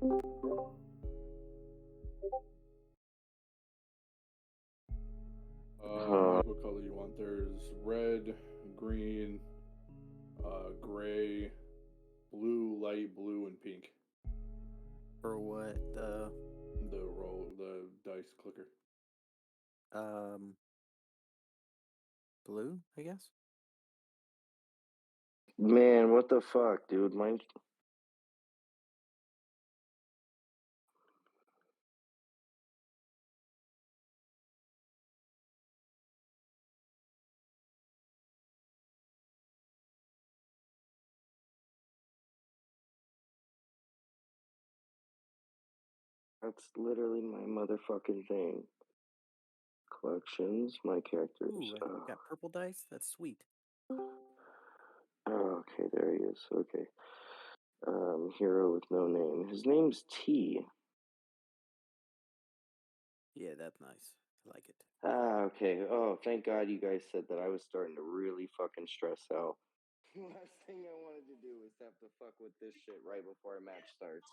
What color you want? There's red, green, gray, blue, light blue, and pink. For what? The dice clicker. Blue, I guess. Man, what the fuck, dude? Mine. That's literally my motherfucking thing. Collections, my characters. Ooh, I got purple dice. That's sweet. Oh, okay, there he is. Okay. Hero with no name. His name's T. Yeah, that's nice. I like it. Okay. Oh, thank God you guys said that. I was starting to really fucking stress out. Last thing I wanted to do was have to fuck with this shit right before a match starts.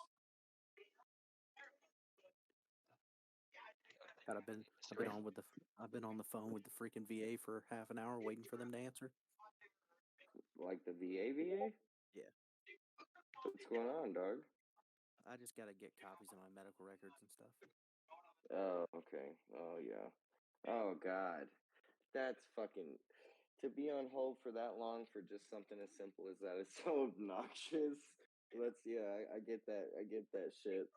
God, I've been on the phone with the freaking VA for half an hour waiting for them to answer. Like the VA? Yeah. What's going on, dog? I just gotta get copies of my medical records and stuff. Oh, okay. Oh, yeah. Oh, God. That's fucking... To be on hold for that long for just something as simple as that is so obnoxious. I get that. I get that shit.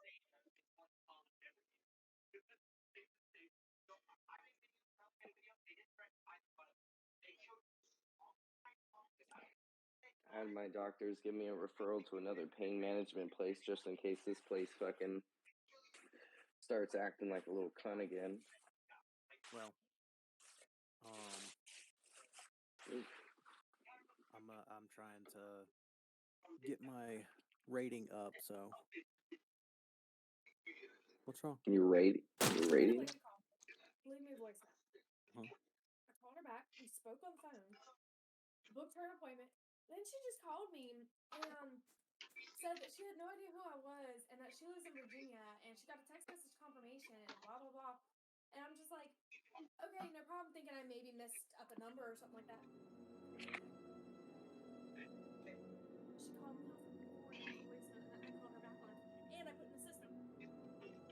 I had my doctors give me a referral to another pain management place just in case this place fucking starts acting like a little cunt again. Well, I'm trying to get my rating up, so. What's wrong? Your rating? Leave me a voicemail. Huh? I called her back. We spoke on the phone. Booked her an appointment. Then she just called me and said that she had no idea who I was and that she lives in Virginia and she got a text message confirmation and blah blah blah. And I'm just like, okay, no problem. Thinking I maybe missed up a number or something like that. She called me off before it left a voicemail and I called her back on and I put in the system.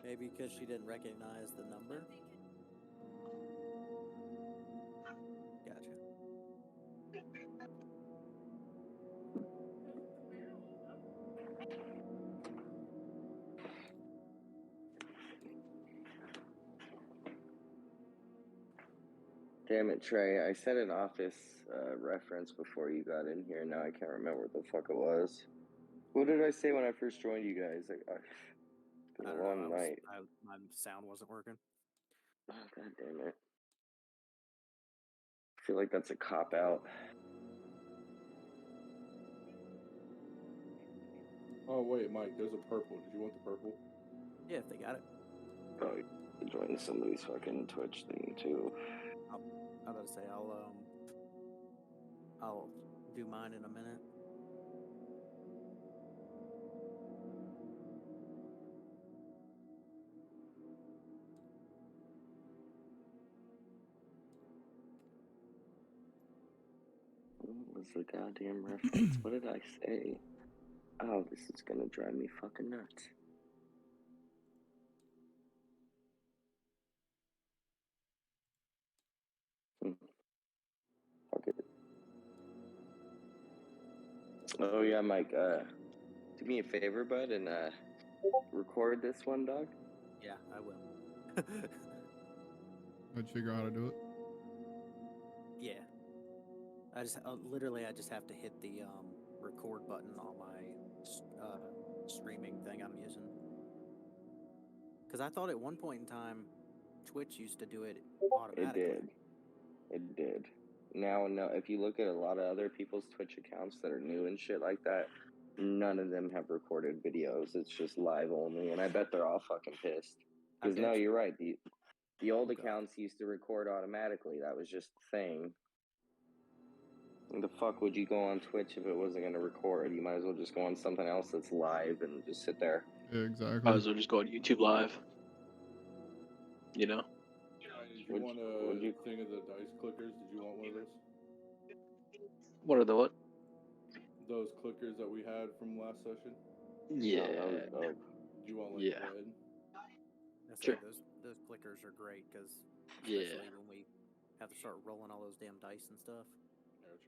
Maybe because she didn't recognize the number. Gotcha. Damn it, Trey. I said an office reference before you got in here. Now I can't remember what the fuck it was. What did I say when I first joined you guys? It's been a long night. My sound wasn't working. Oh, God damn it. I feel like that's a cop out. Oh wait, Mike, there's a purple. Did you want the purple? Yeah, if they got it. Oh, you joined somebody's fucking Twitch thing too. I'm about to say I'll do mine in a minute. What was the goddamn reference? What did I say? Oh, this is gonna drive me fucking nuts. Fuck it. Oh yeah, Mike, do me a favor, bud, and record this one, dog. Yeah, I will. I'd figure out how to do it. Yeah. I just have to hit the record button on my streaming thing I'm using. Because I thought at one point in time, Twitch used to do it automatically. It did. Now, no, if you look at a lot of other people's Twitch accounts that are new and shit like that, none of them have recorded videos. It's just live only, and I bet they're all fucking pissed. Because no, you're right. The old accounts used to record automatically. That was just the thing. The fuck would you go on Twitch if it wasn't gonna record? You might as well just go on something else that's live and just sit there. Yeah, Might exactly. as well just go on YouTube Live. You know? Did you Would want you- would a you- thing of the dice clickers? Did you want one of those? What are the what? Those clickers that we had from last session? Yeah. No, that was dope. Do you want like Yeah. red? I Sure. say those clickers are great because Yeah. especially when we have to start rolling all those damn dice and stuff.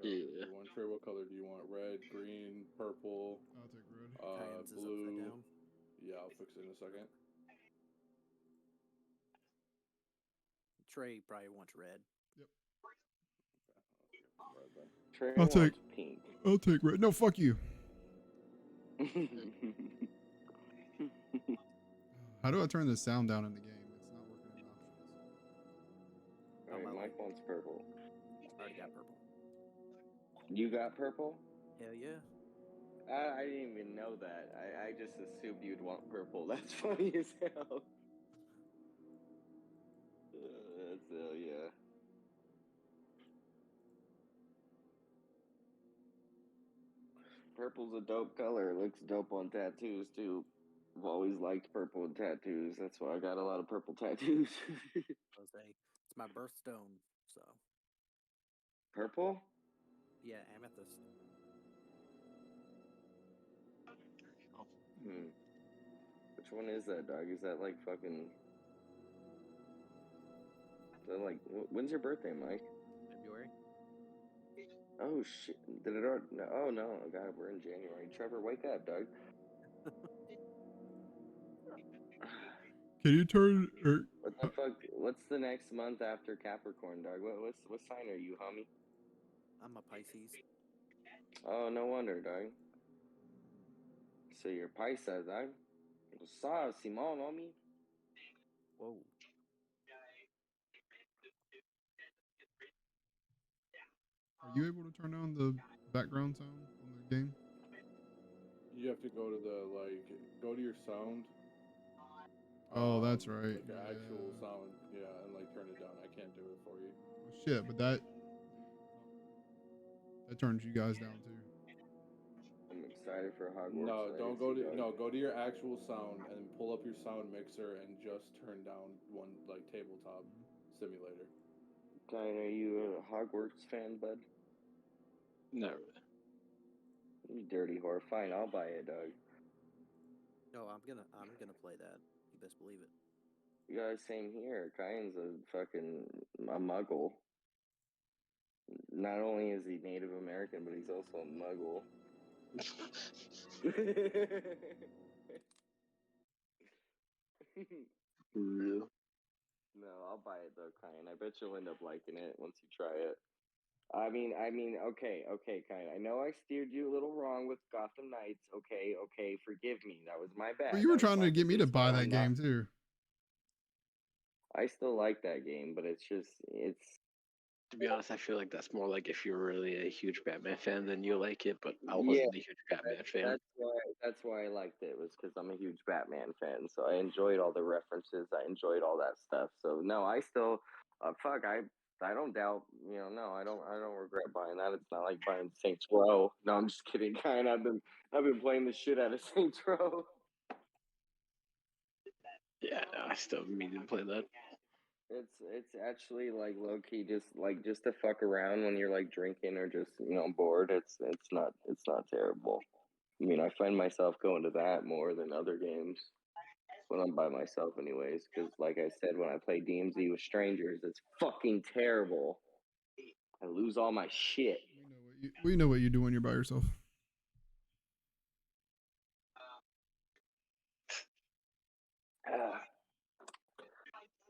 Yeah. You want Trey? What color do you want? Red, green, purple, I'll take red. Tyann's is upside blue. down. Yeah, I'll fix it in a second. Trey probably wants red. Red then. Trey I'll take- wants pink. I'll take red. No, fuck you. How do I turn the sound down in the game? It's not working in options. Alright, Mike wants purple. I already got purple. You got purple? Hell yeah. I didn't even know that. I just assumed you'd want purple. That's funny as hell. That's hell yeah. Purple's a dope color. It looks dope on tattoos too. I've always liked purple in tattoos. That's why I got a lot of purple tattoos. It's my birthstone, so Purple? yeah, amethyst. Which one is that, dog? Is that like fucking? Is that like? When's your birthday, Mike? February. Oh shit! Did it already? No, oh no! God, we're in January. Trevor, wake up, dog. Can you turn? What the fuck? What's the next month after Capricorn, dog? What sign are you, homie? I'm a Pisces. Oh, no wonder, dog. So you're Pisces, dog. Sa Simon, homie. Whoa. Are you able to turn down the background sound on the game? You have to go to go to your sound. Oh, that's right. Like the actual Yeah. sound, yeah, and like turn it down. I can't do it for you. Oh, shit, but that turns you guys down too. I'm excited for Hogwarts. No, don't go to Legacy, dog. go to your actual sound and pull up your sound mixer and just turn down one like tabletop simulator. Kyle, are you a Hogwarts fan, bud? Not really. You dirty whore. Fine, I'll buy it, dog. No, I'm gonna play that. You best believe it. You guys, same here. Kyan's a muggle. Not only is he Native American, but he's also a muggle. Real. No, I'll buy it though, Kyan. I bet you'll end up liking it once you try it. I mean, okay, Kyan. I know I steered you a little wrong with Gotham Knights. Okay, forgive me. That was my bad. Well, you were That was trying my to get me to decision. buy I'm that not- game too. I still like that game, but it's To be honest, I feel like that's more like if you're really a huge Batman fan, then you'll like it. But I wasn't a huge Batman fan. That's why I liked it, was because I'm a huge Batman fan. So I enjoyed all the references. I enjoyed all that stuff. So no, I still, I don't doubt. No, I don't regret buying that. It's not like buying Saints Row. No, I'm just kidding. Kind I've been playing the shit out of Saints Row. Yeah, no, I still mean to play that. It's actually like low key, just to fuck around when you're like drinking or just bored. It's not terrible. I mean, I find myself going to that more than other games when I'm by myself, anyways. Because, like I said, when I play DMZ with strangers, it's fucking terrible. I lose all my shit. We know what you do when you're by yourself.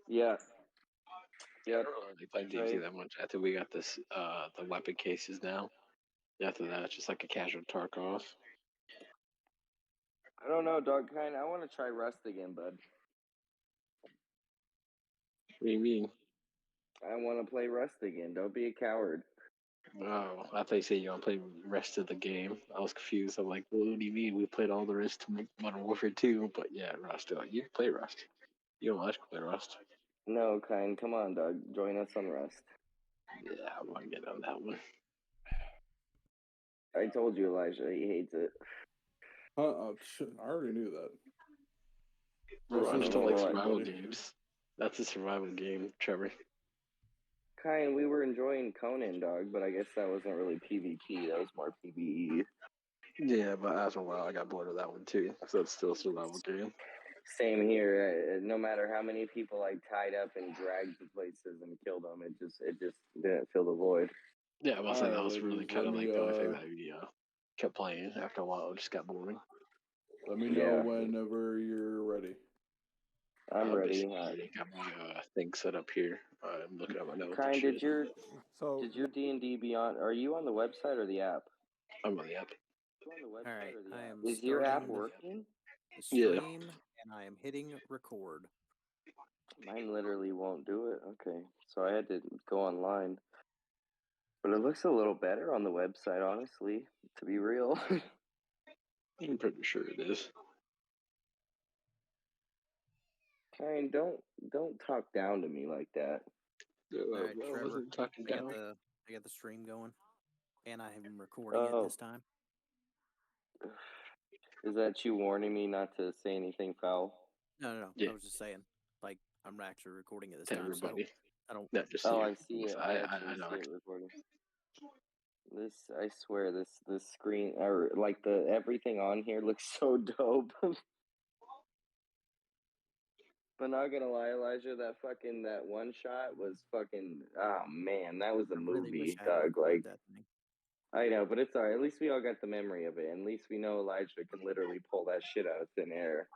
Yeah. I don't really play DMZ that much. After we got this, the weapon cases now. After that, it's just like a casual Tarkov. I don't know, dog. I want to try Rust again, bud. What do you mean? I want to play Rust again. Don't be a coward. Oh, I thought you said you want to play the rest of the game. I was confused. I'm like, well, what do you mean? We played all the rest of Modern Warfare 2, but yeah, Rust. Like, you can play Rust. You don't like to play Rust. No, come on, dog. Join us on Rust. Yeah, I want to get on that one. I told you, Elijah, he hates it. I already knew that. Bro, I Listen, just you don't know like what? survival buddy. games. That's a survival game, Trevor. Kyan, we were enjoying Conan, dog, but I guess that wasn't really PvP. That was more PvE. Yeah, but after a while, I got bored of that one too. So it's still a survival game. Same here. No matter how many people I tied up and dragged to places and killed them, it just didn't fill the void. Yeah, I was saying that Alright, was really ladies, kind of let like me, the only thing that we kept playing. After a while, it just got boring. Let me know Yeah. whenever you're ready. I'm ready. Basically, I got my thing set up here. I'm looking at my notes. Kyan, and did shit. your D&D Beyond? Are you on the website or the app? I'm on the app. You on the website All right, or the I app? am Is your app starting working? the Yeah. stream, and I am hitting record. Mine literally won't do it. Okay, so I had to go online. But it looks a little better on the website, honestly, to be real. I'm pretty sure it is. Kyan, don't talk down to me like that. All right, I Trevor, wasn't talking I down. got the stream going, and I am recording it Oh. this time. Is that you warning me not to say anything foul? No. Yeah. I was just saying, like, I'm actually recording it this To time. everybody. So I don't. Not just Oh, you. I see it. I actually know. see it recording. This, I swear, this screen or like the everything on here looks so dope. But not gonna lie, Elijah, that one shot was fucking. Oh man, that was a I really movie, wish I had dog. recorded Like that thing. I know, but it's alright. At least we all got the memory of it. And at least we know Elijah can literally pull that shit out of thin air.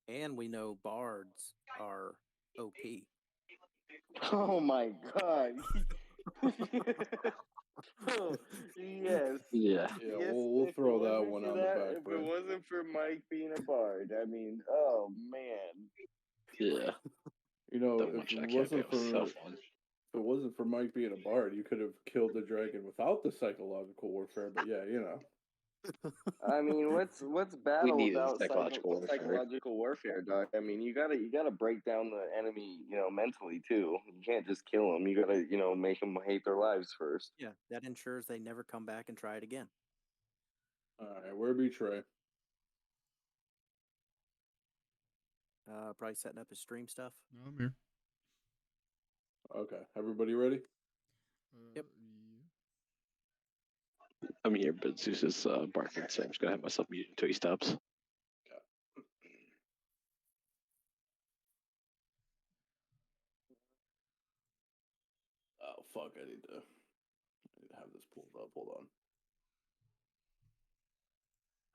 And we know bards are OP. Oh my god. Oh, yes. Yeah. Yeah, Yes, we'll if it throw that wasn't one for on that, the back if it burner. wasn't for Mike being a bard, I mean, oh man. Yeah. You know, That if one shot it campaign wasn't was so for fun. if it wasn't for Mike being a bard, you could have killed the dragon without the psychological warfare. But yeah, you know. I mean, what's battle needed without psychological warfare. psychological warfare, dog? I mean, you gotta break down the enemy, mentally too. You can't just kill them. You gotta, make them hate their lives first. Yeah, that ensures they never come back and try it again. All right, where be Trey? Probably setting up his stream stuff. No, I'm here. Okay, everybody ready? Yep. I'm here, but Zeus is barking, so I'm just gonna have myself muted until he stops. Oh fuck! I need to have this pulled up. Hold on.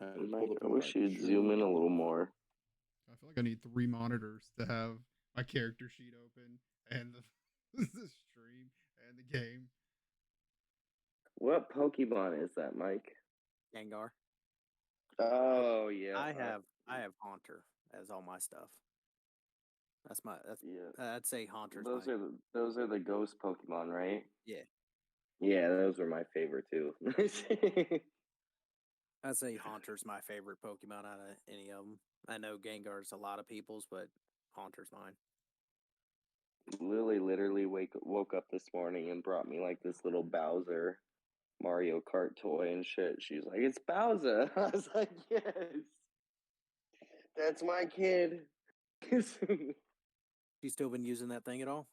I had it Mike, pulled up I on wish my you'd zoom in a little more. I feel like I need 3 monitors to have my character sheet open and the stream and the game. What Pokemon is that, Mike? Gengar. Oh yeah, I have Haunter as all my stuff. yeah. I'd say Haunter's Those my are the ghost Pokemon, right? Yeah. Yeah, those are my favorite too. I'd say Haunter's my favorite Pokemon out of any of them. I know Gengar's a lot of people's, but Haunter's mine. Lily literally woke up this morning and brought me like this little Bowser Mario Kart toy and shit. She's like, "It's Bowser." I was like, "Yes, that's my kid." You still been using that thing at all?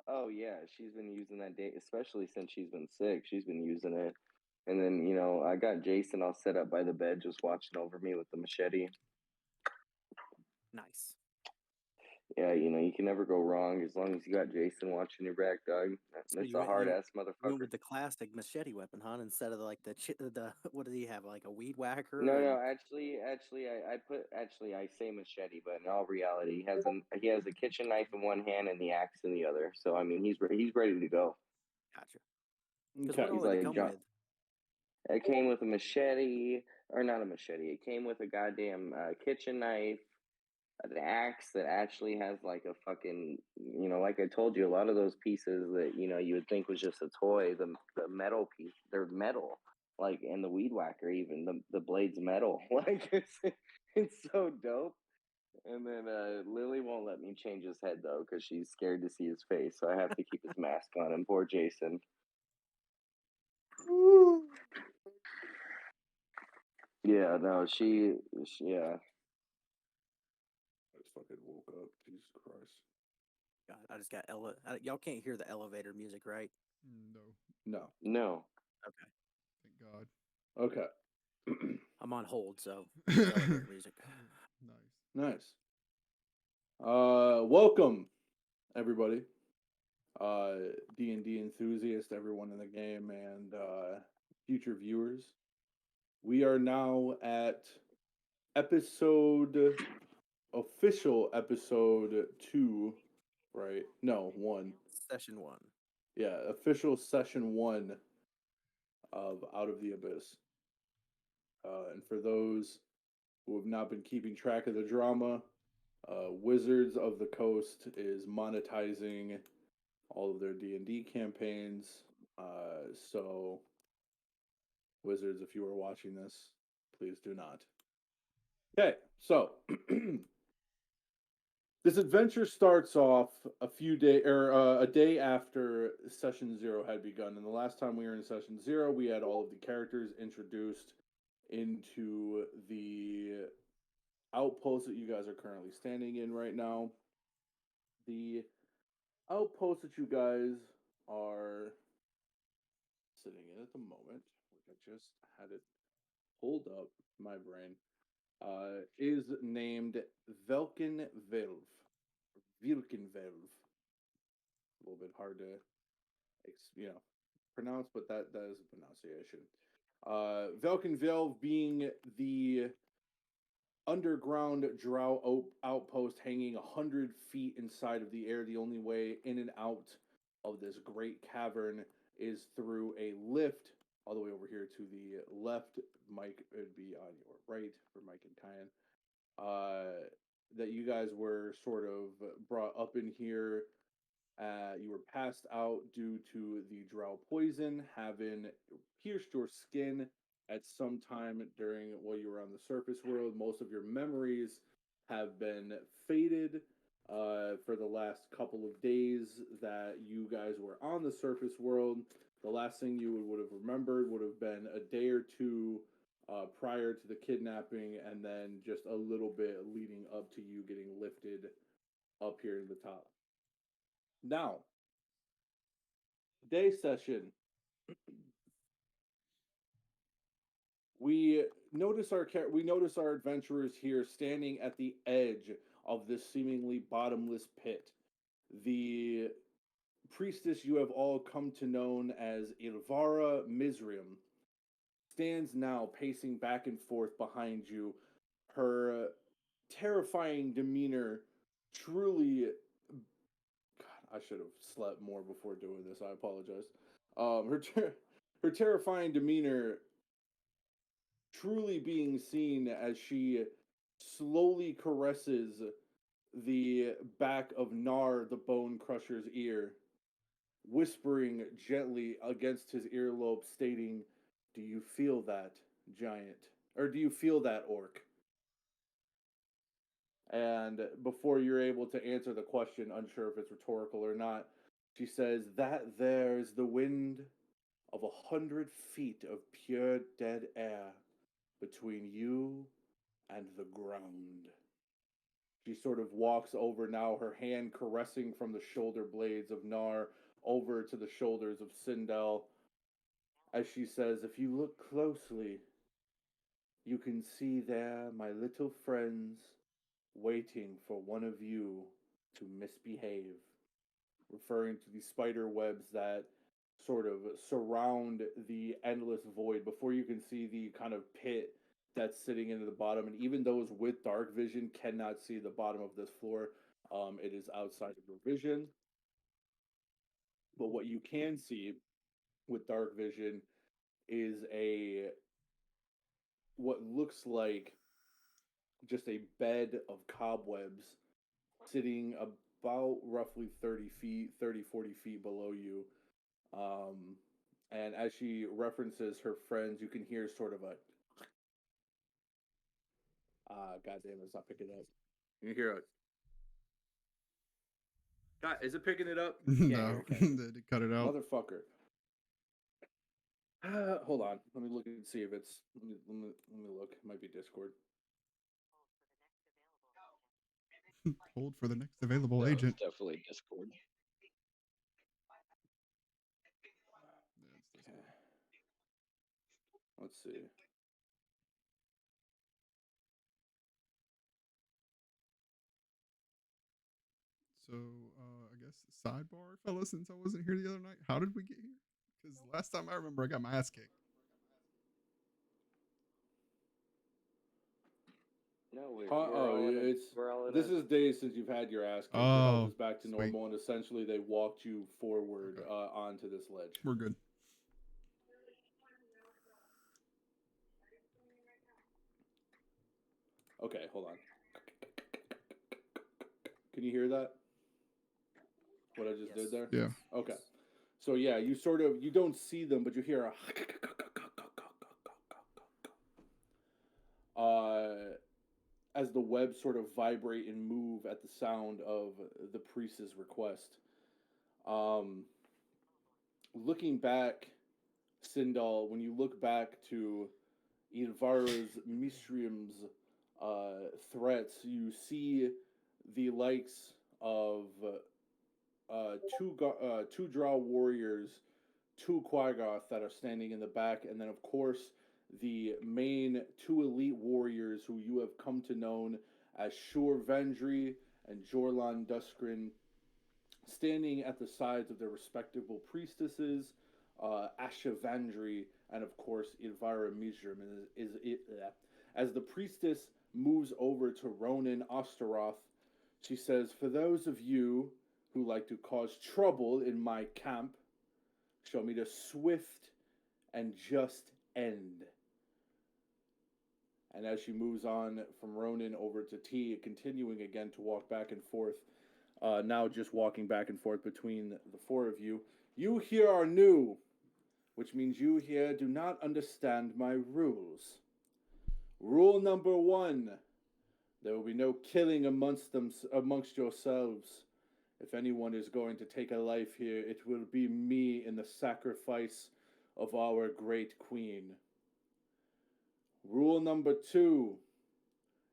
Oh yeah, she's been using that day, especially since she's been sick. She's been using it, and then I got Jason all set up by the bed, just watching over me with the machete. Nice. Yeah, you can never go wrong as long as you got Jason watching your back, dog. So That's you a went- hard you ass Went motherfucker. with the classic machete weapon, huh? Instead of like the what did he have? Like a weed whacker? No, and- actually, I say machete, but in all reality, he has a kitchen knife in one hand and the axe in the other. So I mean, he's ready to go. Gotcha. Because Okay. what all He's did it like, come John- with? It came with a machete, or not a machete. It came with a goddamn kitchen knife, an axe that actually has like a fucking, like I told you, a lot of those pieces that you would think was just a toy. The metal piece, they're metal. Like, and the weed whacker, even the blade's metal. Like, it's so dope. And then Lily won't let me change his head though, because she's scared to see his face. So I have to keep his mask on him. Poor Jason. Yeah, no, yeah. I just fucking woke up. Jesus Christ. God, I just got y'all can't hear the elevator music, right? No, No. No. Okay. thank God. Okay. I'm on hold, so elevator music. Nice. Nice. Welcome everybody. D&D enthusiast, everyone in the game, and future viewers. We are now at official episode 2, right? No, 1. Session 1. Yeah, official session 1 of Out of the Abyss. And for those who have not been keeping track of the drama, Wizards of the Coast is monetizing all of their D&D campaigns. So, Wizards, if you are watching this, please do not. Okay, so this adventure starts off a day after session 0 had begun. And the last time we were in session 0, we had all of the characters introduced into the outpost that you guys are currently standing in right now. The outpost that you guys are sitting in at the moment, which I just had it pulled up in my brain, is named Velkenvelv. Vilkenvelv. A little bit hard to, pronounce, but that is a pronunciation. Velkenvelv being the underground drow outpost hanging 100 feet inside of the air. The only way in and out of this great cavern is through a lift all the way over here to the left. Mike, it would be on your right for Mike and Kyan. That you guys were sort of brought up in here. You were passed out due to the drow poison having pierced your skin at some time during while you were on the surface world. Most of your memories have been faded for the last couple of days that you guys were on the surface world. The last thing you would have remembered would have been a day or two prior to the kidnapping, and then just a little bit leading up to you getting lifted up here to the top. Now, today's session, we notice our adventurers here standing at the edge of this seemingly bottomless pit. The priestess you have all come to know as Ilvara Mizrium stands now pacing back and forth behind you. Her terrifying demeanor truly... God, I should have slept more before doing this. I apologize. Her terrifying demeanor truly being seen as she slowly caresses the back of Nar the Bone Crusher's ear, whispering gently against his earlobe, stating, "Do you feel that, giant? Or do you feel that, orc?" And before you're able to answer the question, unsure if it's rhetorical or not, she says, "That there's the wind of 100 feet of pure dead air between you and the ground." She sort of walks over now, her hand caressing from the shoulder blades of Nar over to the shoulders of Sindel, as she says, "If you look closely, you can see there my little friends waiting for one of you to misbehave," referring to the spider webs that sort of surround the endless void before you can see the kind of pit that's sitting into the bottom. And even those with dark vision cannot see the bottom of this floor. It is outside of your vision. But what you can see with dark vision is what looks like just a bed of cobwebs sitting about roughly 30 feet, 30, 40 feet below you. And as she references her friends, you can hear sort of a... goddamn, it's not picking up. You can hear it. God, is it picking it up? No, they cut it out. Motherfucker. Hold on. Let me look and see if it's. Let me look. It might be Discord. Hold for the next available No, agent. it's definitely Discord. Yeah, it's Discord. Okay. Let's see. So, I guess sidebar, fella, since I wasn't here the other night, how did we get here? Because last time I remember, I got my ass kicked. No, we're It's we're all in this a is days since you've had your ass kicked. It Oh, was back to sweet. normal, and essentially they walked you forward Okay. onto this ledge. We're good. Okay, hold on. Can you hear that? What I just did Yes. there? Yeah. Okay. So yeah, you don't see them, but you hear a as the webs sort of vibrate and move at the sound of the priest's request. Looking back, Sindal, when you look back to Ilvara's Mistrium's threats, you see the likes of two Drow warriors, two Quaggoth that are standing in the back, and then of course the main two elite warriors who you have come to know as Shur Vendry and Jorlan Duskrin, standing at the sides of their respectable priestesses, Asha Vendry, and of course Ilvara Mizrim. As the priestess moves over to Ronan Osteroth, she says, "For those of you who like to cause trouble in my camp, show me the swift and just end." And as she moves on from Ronan over to T, continuing again to walk back and forth, now just walking back and forth between the four of you, you here are new, which means you here do not understand my rules. Rule number 1, there will be no killing amongst yourselves. If anyone is going to take a life here, it will be me in the sacrifice of our great queen. Rule number 2,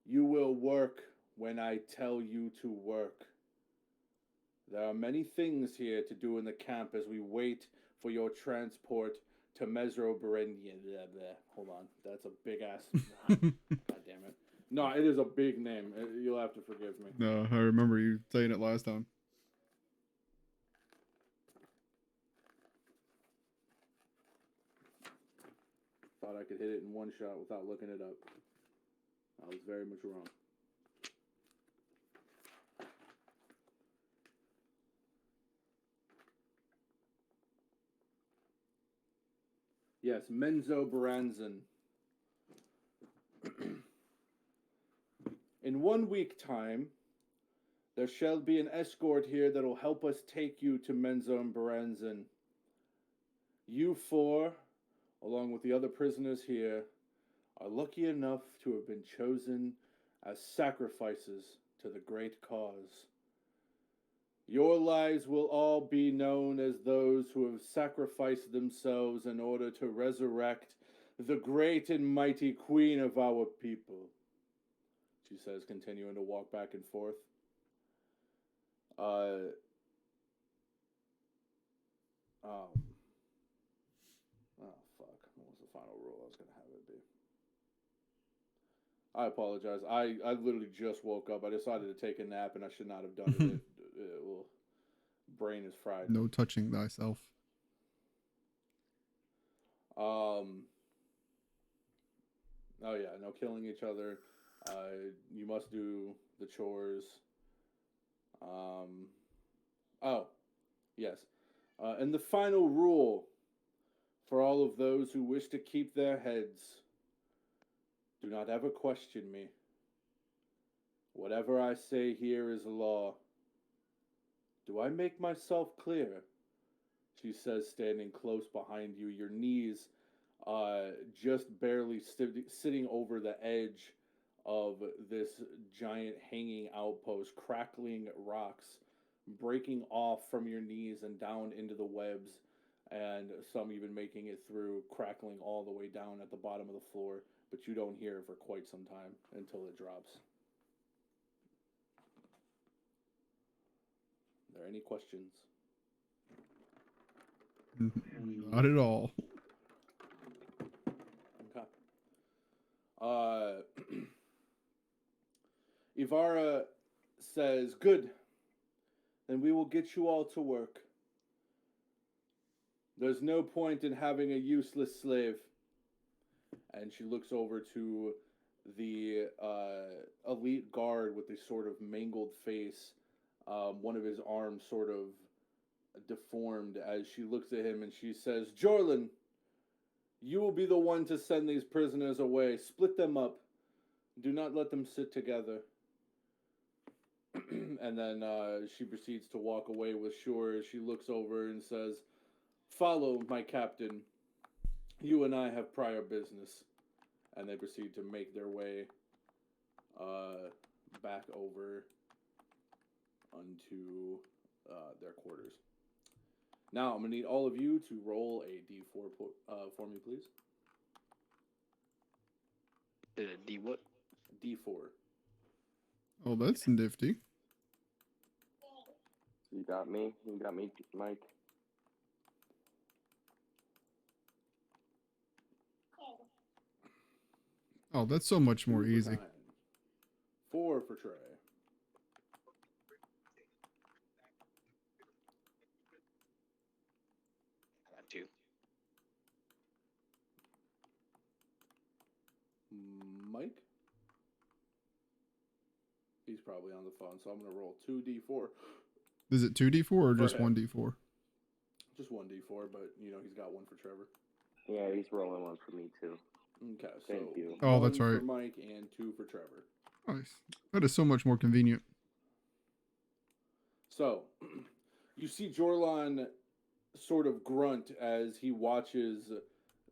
you will work when I tell you to work. There are many things here to do in the camp as we wait for your transport to Mesro Berendian. Hold on, that's a big ass. God damn it. No, it is a big name. You'll have to forgive me. No, I remember you saying it last time. Thought I could hit it in one shot without looking it up. I was very much wrong. Yes, Menzo Baranzan. In 1 week time, there shall be an escort here that will help us take you to Menzo and Baranzan. You four, along with the other prisoners here, are lucky enough to have been chosen as sacrifices to the great cause. Your lives will all be known as those who have sacrificed themselves in order to resurrect the great and mighty queen of our people, she says, continuing to walk back and forth. Oh, fuck. What was the final rule I was going to have it be? I apologize. I literally just woke up. I decided to take a nap, and I should not have done it. Well, brain is fried. No touching thyself. Oh yeah, no killing each other. You must do the chores. Oh, yes. And the final rule for all of those who wish to keep their heads: do not ever question me. Whatever I say here is law. Do I make myself clear? She says, standing close behind you, your knees just barely sitting over the edge of this giant hanging outpost, crackling rocks breaking off from your knees and down into the webs. and some even making it through, crackling all the way down at the bottom of the floor, but you don't hear it for quite some time until it drops. Are there any questions? Not at all. Okay. Ivara says, "Good. Then we will get you all to work. There's no point in having a useless slave." And she looks over to the elite guard with a sort of mangled face, one of his arms sort of deformed, as she looks at him and she says, "Jorlin, you will be the one to send these prisoners away. Split them up. Do not let them sit together." And then she proceeds to walk away with Shore. She looks over and says, "Follow, my captain. You and I have prior business." And they proceed to make their way back over unto their quarters. Now, I'm going to need all of you to roll a d4 for me, please. D what? D4. Oh, that's nifty. You got me, Mike. Oh, that's so much more 2 for easy. Kyan. 4 for Trey. I got 2. Mike? He's probably on the phone, so I'm going to roll 2d4. Is it 2d4 or For just him. 1d4? Just 1d4, but, he's got 1 for Trevor. Yeah, he's rolling one for me too. Okay, so Thank you. Oh, that's 1 right. for Mike and 2 for Trevor. Nice. That is so much more convenient. So, you see Jorlon sort of grunt as he watches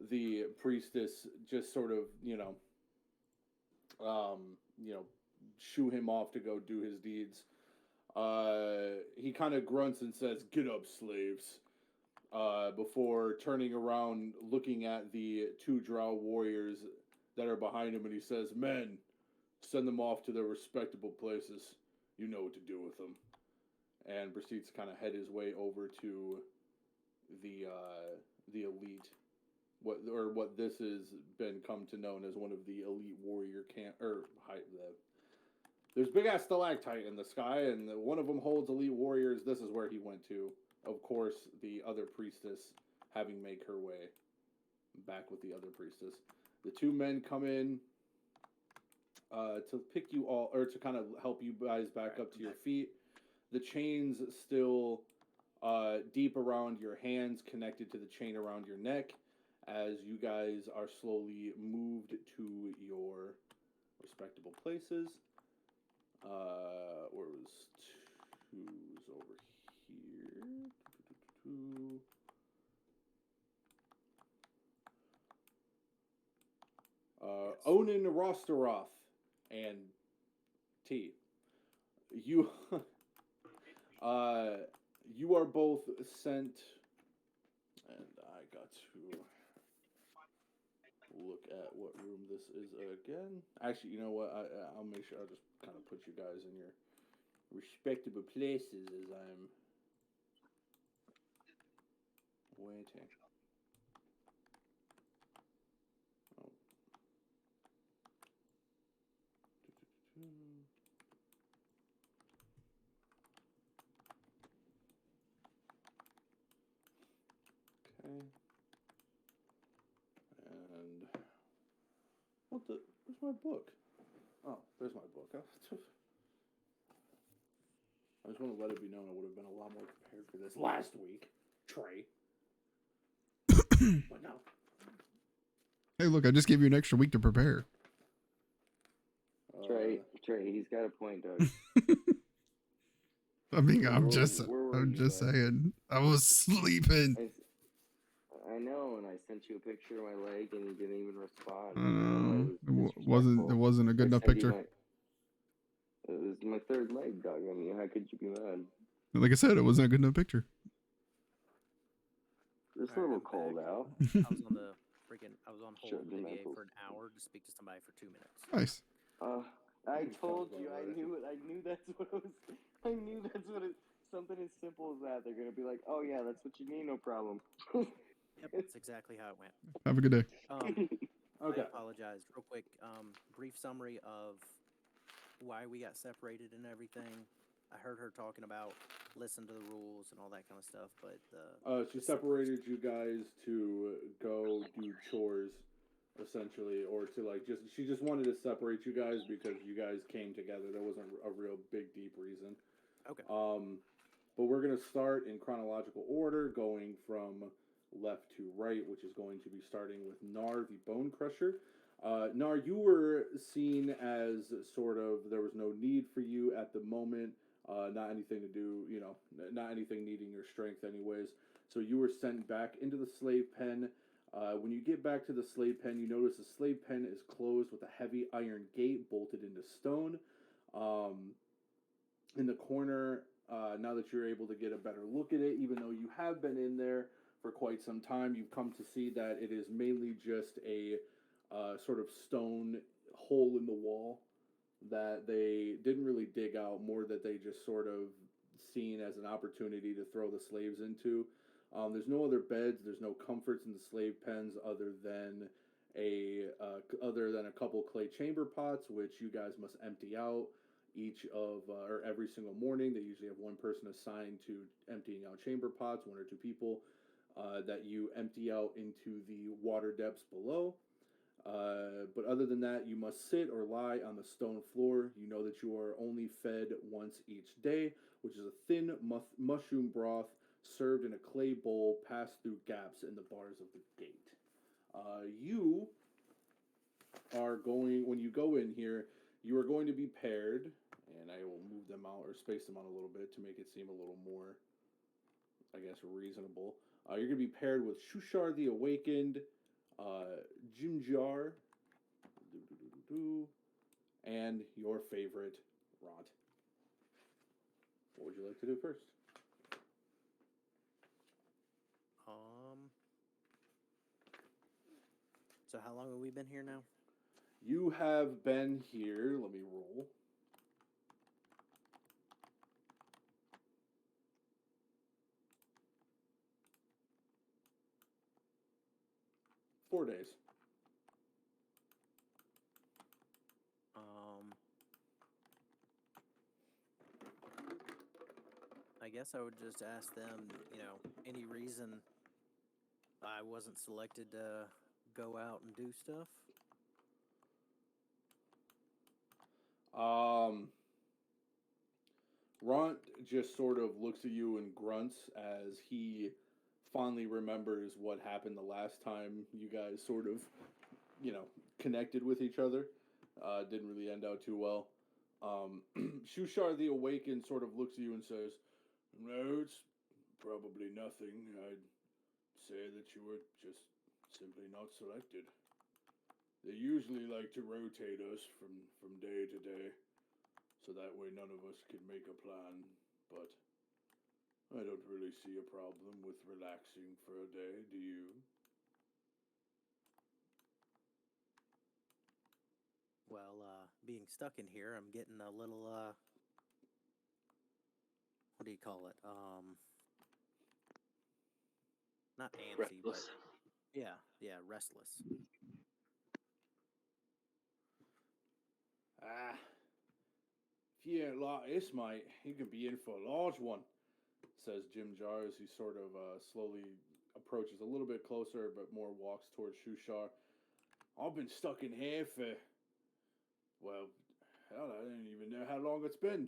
the priestess just sort of, shoo him off to go do his deeds. He kind of grunts and says, "Get up, slaves," before turning around, looking at the 2 drow warriors that are behind him, and he says, "Men, send them off to their respectable places. You know what to do with them." And proceeds to kind of head his way over to the elite, what this has been come to known as one of the elite warrior camp there's big ass stalactite in the sky, and one of them holds elite warriors. This is where he went to. Of course, the other priestess having make her way back with the other priestess. The 2 men come in to pick you all, or to kind of help you guys back up to your feet. The chains still deep around your hands, connected to the chain around your neck, as you guys are slowly moved to your respectable places. Where was 2's over here? Onan Rosteroth and T. You you are both sent, and I got to look at what room this is again. Actually, you know what? I'll make sure I'll just kind of put you guys in your respectable places as I'm waiting. Oh. Okay. And where's my book? Oh, there's my book. I just want to let it be known I would have been a lot more prepared for this last week, Trey. But no. Hey, look, I just gave you an extra week to prepare. Trey, he's got a point, Doug. I mean, Where I'm were just you, saying. I was sleeping. I know, and I sent you a picture of my leg, and you didn't even respond. It wasn't a good enough picture. It was my 3rd leg, Doug. I mean, how could you be mad? Like I said, it wasn't a good enough picture. It's a Alright, little I'm cold back. out. I was on the I was on Sure, hold do with the VA mentals. for an hour to speak to somebody for 2 minutes. Nice. I Sounds told about you. I right. knew it. I knew that's what it was. I knew that's what it. Something as simple as that. They're gonna be like, "Oh yeah, that's what you need. No problem." Yep, that's exactly how it went. Have a good day. I Okay. apologize. Real quick, brief summary of why we got separated and everything. I heard her talking about listen to the rules and all that kind of stuff, but She the separated you guys to go do chores, essentially, or to like she just wanted to separate you guys because you guys came together. There wasn't a real big deep reason. Okay. But we're gonna start in chronological order, going from left to right, which is going to be starting with Nar the Bone Crusher. Nar, you were seen as sort of there was no need for you at the moment. Not anything to do, not anything needing your strength, anyways. So you were sent back into the slave pen. When you get back to the slave pen, you notice the slave pen is closed with a heavy iron gate bolted into stone. In the corner, now that you're able to get a better look at it, even though you have been in there for quite some time, you've come to see that it is mainly just a sort of stone hole in the wall that they didn't really dig out, more that they just sort of seen as an opportunity to throw the slaves into. There's no other beds, there's no comforts in the slave pens other than a couple clay chamber pots, which you guys must empty out or every single morning. They usually have one person assigned to emptying out chamber pots, one or two people that you empty out into the water depths below. But other than that, you must sit or lie on the stone floor. You know that you are only fed once each day, which is a thin mushroom broth served in a clay bowl passed through gaps in the bars of the gate. You are going, when you go in here, you are going to be paired, and I will move them out or space them out a little bit to make it seem a little more, I guess, reasonable. You're going to be paired with Shushar the Awakened, Jimjar, and your favorite, Ront. What would you like to do first? So how long have we been here now? You have been here, let me roll. Four days. I guess I would just ask them, any reason I wasn't selected to go out and do stuff? Ront just sort of looks at you and grunts as he fondly remembers what happened the last time you guys sort of, connected with each other. Didn't really end out too well. Shushar the Awakened sort of looks at you and says, "No, it's probably nothing. I'd say that you were just simply not selected. They usually like to rotate us from day to day, so that way none of us can make a plan, but I don't really see a problem with relaxing for a day, do you?" Well, being stuck in here, I'm getting a little, what do you call it? Not antsy, Restless. but yeah, restless. If you ain't like this, mate, you can be in for a large one, says Jimjar as he sort of slowly approaches a little bit closer, but more walks towards Shushar. I've been stuck in here for, well, hell, I don't even know how long it's been.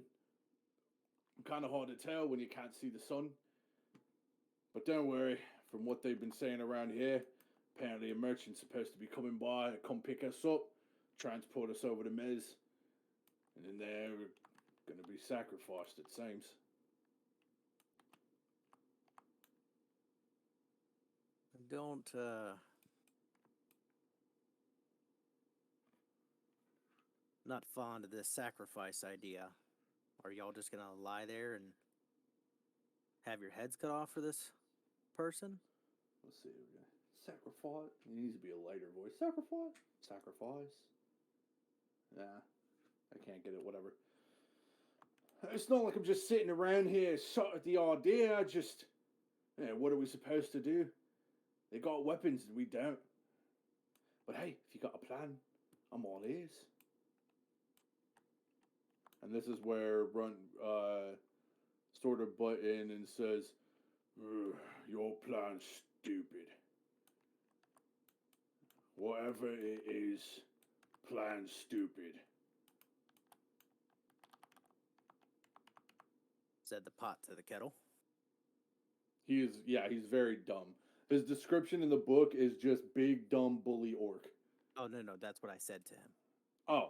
Kind of hard to tell when you can't see the sun. But don't worry, from what they've been saying around here, apparently a merchant's supposed to be coming by to come pick us up, transport us over to Mez, and then they're going to be sacrificed, it seems. Don't, not fond of this sacrifice idea. Are y'all just gonna lie there and have your heads cut off for this person? Let's see. Sacrifice. It needs to be a lighter voice. Sacrifice. Nah, I can't get it. Whatever. It's not like I'm just sitting around here shot at the idea. What are we supposed to do? They got weapons and we don't. But hey, if you got a plan, I'm all ears. And this is where Runt sort of butt in and says, your plan's stupid. Whatever it is, plan's stupid. Said the pot to the kettle. He's very dumb. His description in the book is just big, dumb, bully orc. Oh no, that's what I said to him. Oh.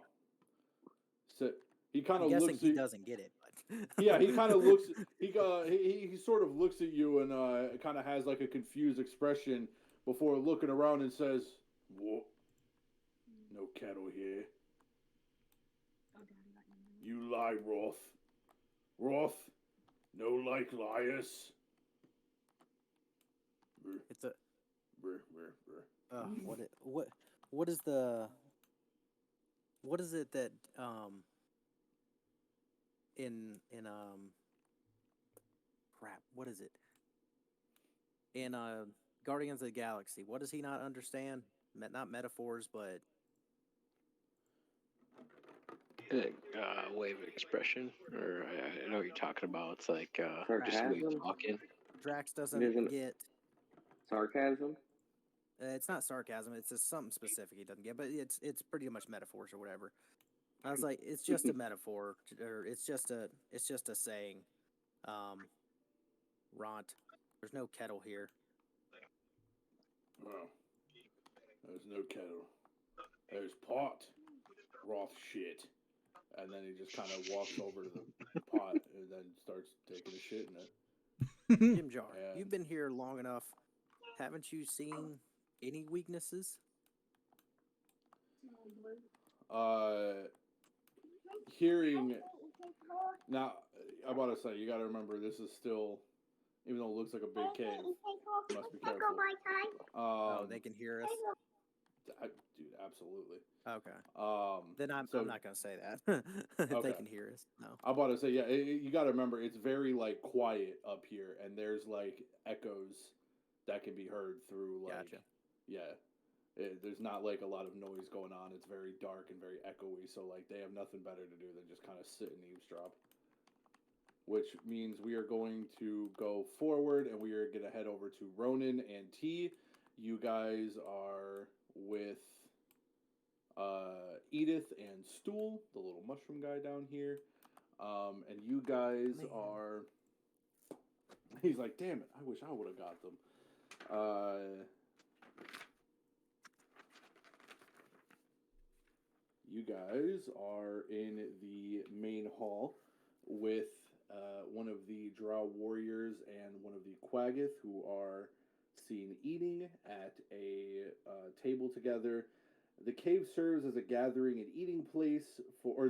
So he kind I'm of guessing looks he at doesn't get it, but yeah, he kind of looks. He sort of looks at you and kind of has like a confused expression before looking around and says, "What? No cattle here. You lie, Roth. Roth, no like liars." it's a Brr. what is it that crap, what is it? In Guardians of the Galaxy, what does he not understand? Not metaphors, but Way of expression, or I know what you're talking about. It's like just the way you're Sarcasm? talking. Drax Isn't- doesn't get. Sarcasm? It's not sarcasm. It's just something specific he doesn't get, but it's pretty much metaphors or whatever. I was like, it's just a metaphor, or it's just a saying. Ront, there's no kettle here. Well, there's no kettle. There's pot. Roth shit. And then he just kind of walks over to the pot and then starts taking a shit in it. Jim Jar, Yeah. you've been here long enough. Haven't you seen any weaknesses? Hearing now, I'm about to say, you got to remember this is still, even though it looks like a big cave, you must be careful. Oh, they can hear us. Dude, absolutely. Okay. Then I'm not gonna say that. If Okay. they can hear us, no. I'm about to say, yeah, you got to remember, it's very like quiet up here, and there's like echoes that can be heard through. Like, Gotcha. yeah, there's not like a lot of noise going on. It's very dark and very echoey, so like they have nothing better to do than just kind of sit and eavesdrop. Which means we are going to go forward, and we are going to head over to Ronan and T. You guys are with Edith and Stool, the little mushroom guy down here. And you guys Man. are... He's like, damn it, I wish I would have got them. You guys are in the main hall with one of the Drow warriors and one of the Quaggoth, who are seen eating at a table together. The cave serves as a gathering and eating place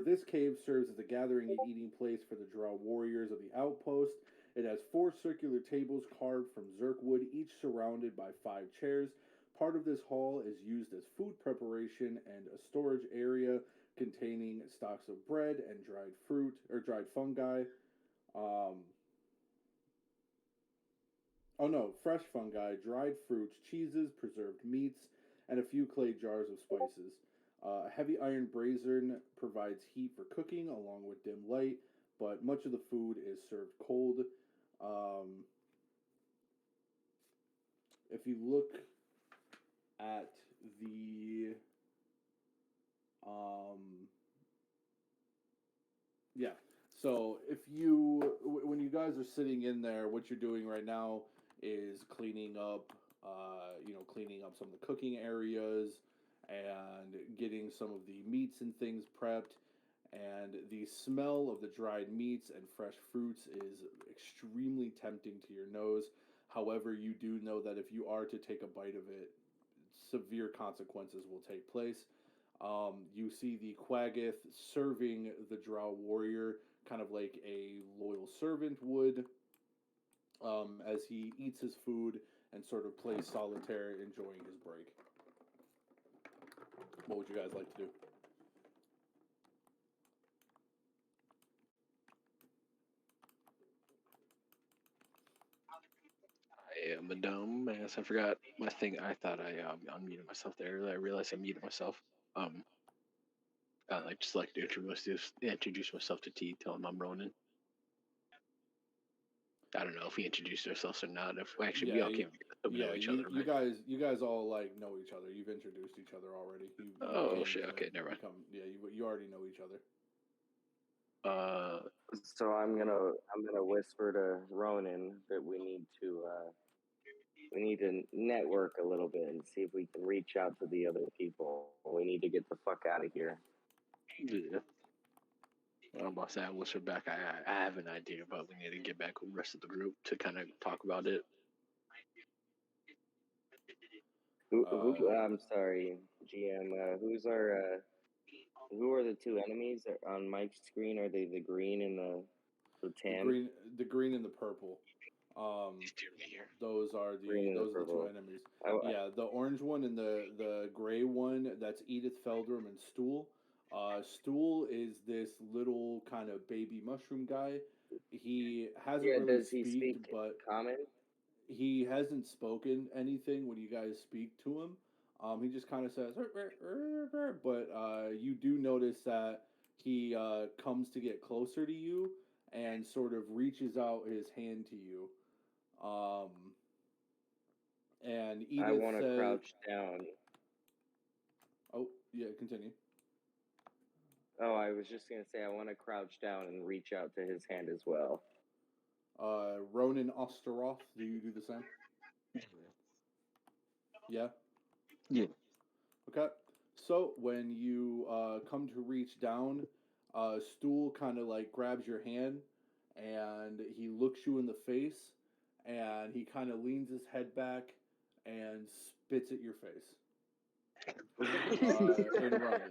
this cave serves as a gathering and eating place for the Drow warriors of the outpost. It has 4 circular tables carved from Zerkwood, each surrounded by 5 chairs. Part of this hall is used as food preparation and a storage area containing stocks of bread and dried fruit or dried fungi. Fresh fungi, dried fruits, cheeses, preserved meats, and a few clay jars of spices. A heavy iron brazier provides heat for cooking along with dim light, but much of the food is served cold. If you look at the so when you guys are sitting in there, what you're doing right now is cleaning up some of the cooking areas and getting some of the meats and things prepped. And the smell of the dried meats and fresh fruits is extremely tempting to your nose. However, you do know that if you are to take a bite of it, severe consequences will take place. You see the Quaggoth serving the Drow warrior kind of like a loyal servant would. As he eats his food and sort of play solitaire, enjoying his break. What would you guys like to do? I am a dumbass. I forgot my thing. I thought I unmuted myself there. I realized I muted myself. I like just like to introduce myself to T. Tell him I'm Ronan. I don't know if we introduced ourselves or not. If actually we all came to know each other. You guys all like know each other. You've introduced each other already. Oh shit! Okay, never mind. You already know each other. So I'm gonna whisper to Ronan that we need to network a little bit and see if we can reach out to the other people. We need to get the fuck out of here. Yeah. I'm about to say I whisper back. I have an idea, but we need to get back with the rest of the group to kind of talk about it. I'm sorry, GM. Who are the two enemies on Mike's screen? Are they the green and the tan? The green and the purple. Those are the two enemies. Yeah, the orange one and the gray one, that's Edith Feldrum and Stool. Stool is this little kind of baby mushroom guy. He hasn't really speak, but common? He hasn't spoken anything when you guys speak to him. He just kind of says, but you do notice that he comes to get closer to you and sort of reaches out his hand to you. And Edith I want to says, crouch down. Oh, yeah, continue. Oh, I was just going to say I want to crouch down and reach out to his hand as well. Ronan Osteroth, do you do the same? Yeah? Yeah. Okay. So when you come to reach down, Stool kind of like grabs your hand and he looks you in the face and he kind of leans his head back and spits at your face. In Ronan.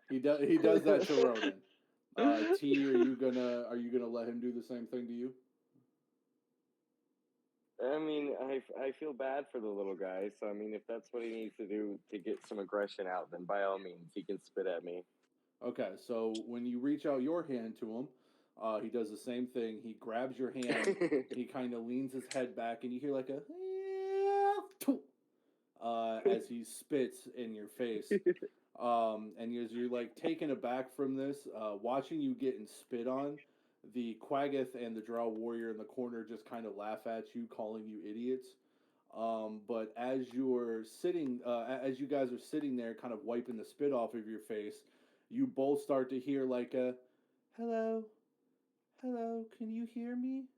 He does that to Ronan. T, are you gonna let him do the same thing to you? I mean, I feel bad for the little guy, so I mean, if that's what he needs to do to get some aggression out, then by all means, he can spit at me. Okay, so when you reach out your hand to him, he does the same thing. He grabs your hand, he kind of leans his head back, and you hear like a as he spits in your face. And as you're like taken aback from this, watching you getting spit on, the Quaggoth and the Drow warrior in the corner just kind of laugh at you, calling you idiots. But as you're sitting, as you guys are sitting there, kind of wiping the spit off of your face, you both start to hear like a, hello, can you hear me?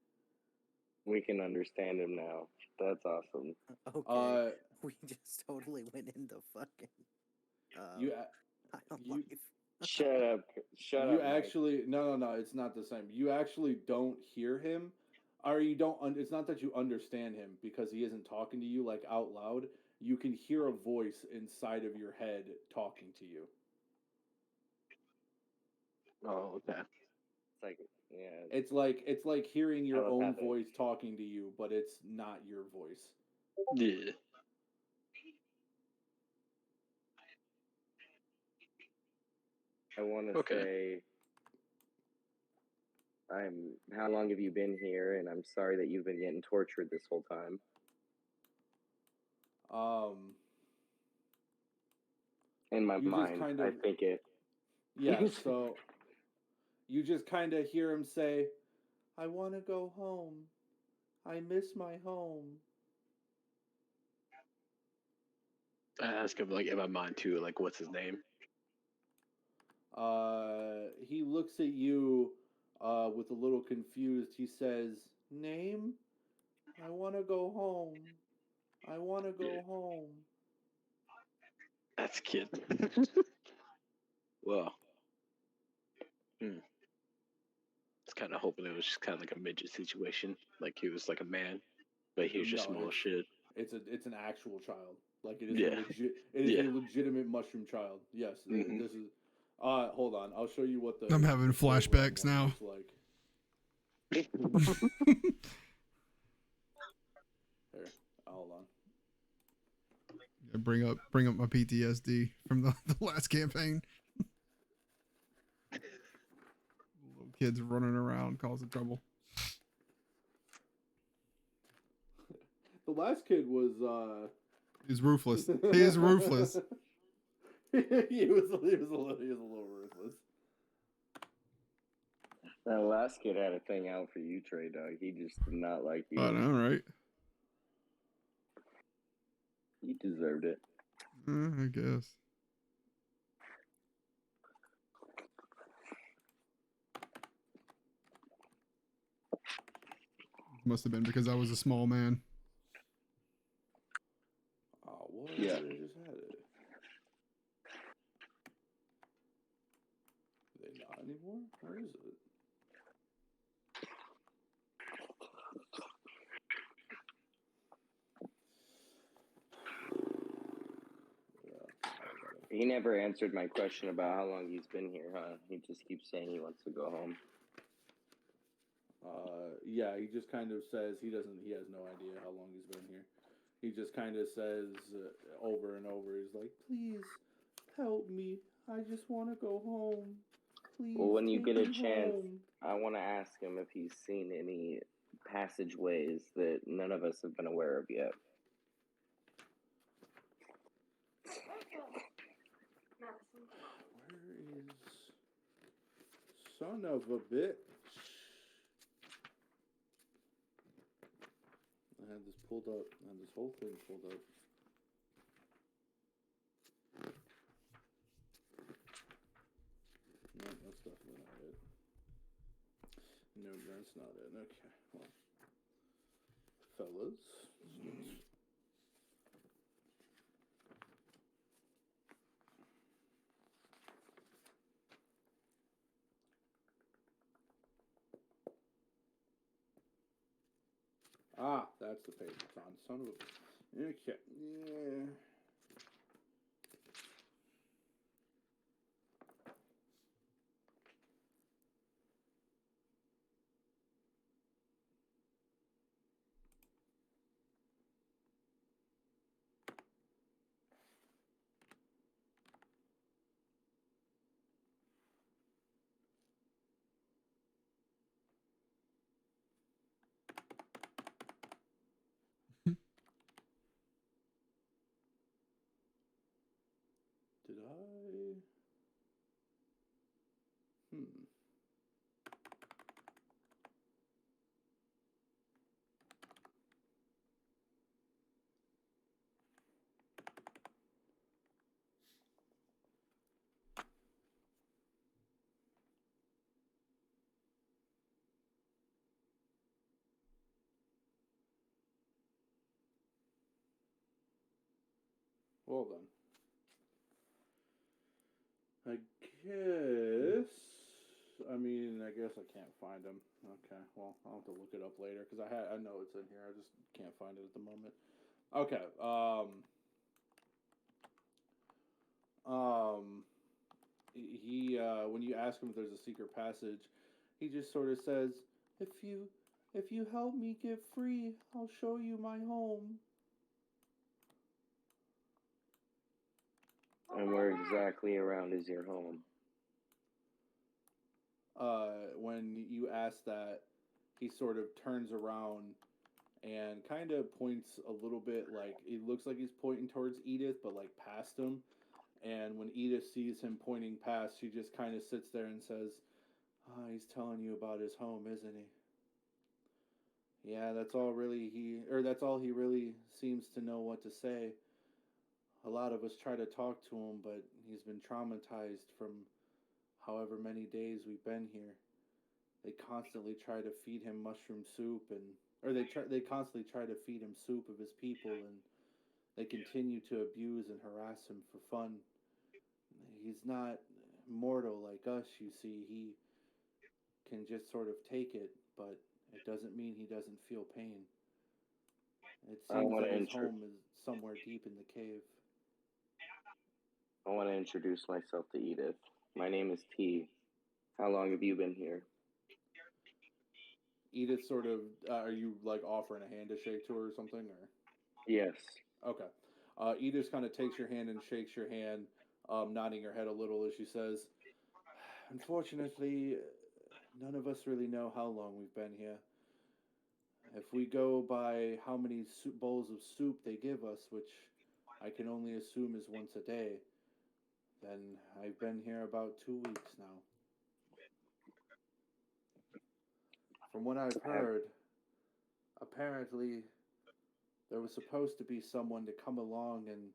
We can understand him now. That's awesome. Okay, we just totally went into fucking. Shut up. You actually no, it's not the same. You actually don't hear him, or you don't. It's not that you understand him because he isn't talking to you like out loud. You can hear a voice inside of your head talking to you. Oh, okay. It's like, yeah. It's like hearing your own voice talking to you, but it's not your voice. Yeah. I want to say, how long have you been here? And I'm sorry that you've been getting tortured this whole time. In my mind, I think it. Yeah, so you just kind of hear him say, I want to go home. I miss my home. I ask him, like, in my mind, too, like, what's his name? He looks at you with a little confused. He says, name? I want to go home. I want to go home. That's kid. Well. I was kind of hoping it was just kind of like a midget situation. Like, he was like a man, but he was just small as shit. It's an actual child. Like, it is a legitimate mushroom child. Yes, this is... hold on. I'll show you what the... I'm having flashbacks now. Like. Here. Hold on. Yeah, bring up my PTSD from the last campaign. Little kids running around causing trouble. The last kid was He's ruthless. He is ruthless. he was a little ruthless. That last kid had a thing out for you, Trey Dog. He just did not like you. I know, right? You deserved it. I guess. Must have been because I was a small man. Oh, what? Yeah. I just had it. Are they not anymore? Where is it? He never answered my question about how long he's been here, huh? He just keeps saying he wants to go home. Yeah, he just kind of says he has no idea how long he's been here. He just kind of says over and over, he's like, please help me. I just want to go home. Please. Well, when you take get a me chance, home." I want to ask him if he's seen any passageways that none of us have been aware of yet. Where is son of a bitch? I had this pulled up. I had this whole thing pulled up. No, that's definitely not it. No, that's not it. Okay, well, fellas. Ah, that's the page it's on. Son of a. Okay. Yeah. Did I? Well then. I guess. I guess I can't find them. Okay, well, I'll have to look it up later because I know it's in here. I just can't find it at the moment. Okay. He when you ask him if there's a secret passage, he just sort of says, "If you help me get free, I'll show you my home." And where exactly around is your home? When you ask that, he sort of turns around and kind of points a little bit like it looks like he's pointing towards Edith, but like past him. And when Edith sees him pointing past, she just kind of sits there and says, "Oh, he's telling you about his home, isn't he? Yeah, that's all he really seems to know what to say. A lot of us try to talk to him, but he's been traumatized from however many days we've been here. They constantly try to feed him mushroom soup they constantly try to feed him soup of his people, and they continue to abuse and harass him for fun. He's not mortal like us, you see. He can just sort of take it, but it doesn't mean he doesn't feel pain. It seems that his home is somewhere deep in the cave." I want to introduce myself to Edith. My name is T. How long have you been here? Edith sort of, are you like offering a hand to shake to her or something, or? Yes. Okay. Edith kind of takes your hand and shakes your hand, nodding her head a little as she says, "Unfortunately, none of us really know how long we've been here. If we go by how many bowls of soup they give us, which I can only assume is once a day, then I've been here about 2 weeks now. From what I've heard, apparently there was supposed to be someone to come along and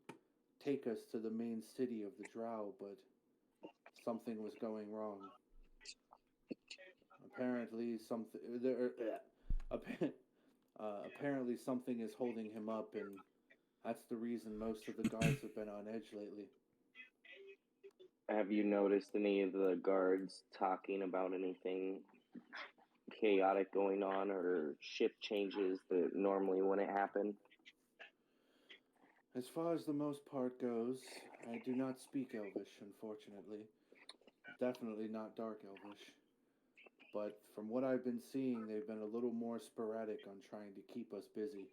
take us to the main city of the Drow, but something was going wrong. Apparently something there apparently something is holding him up, and that's the reason most of the guards have been on edge lately." Have you noticed any of the guards talking about anything chaotic going on or shift changes that normally wouldn't happen? As far as the most part goes, I do not speak Elvish, unfortunately. Definitely not Dark Elvish. But from what I've been seeing, they've been a little more sporadic on trying to keep us busy.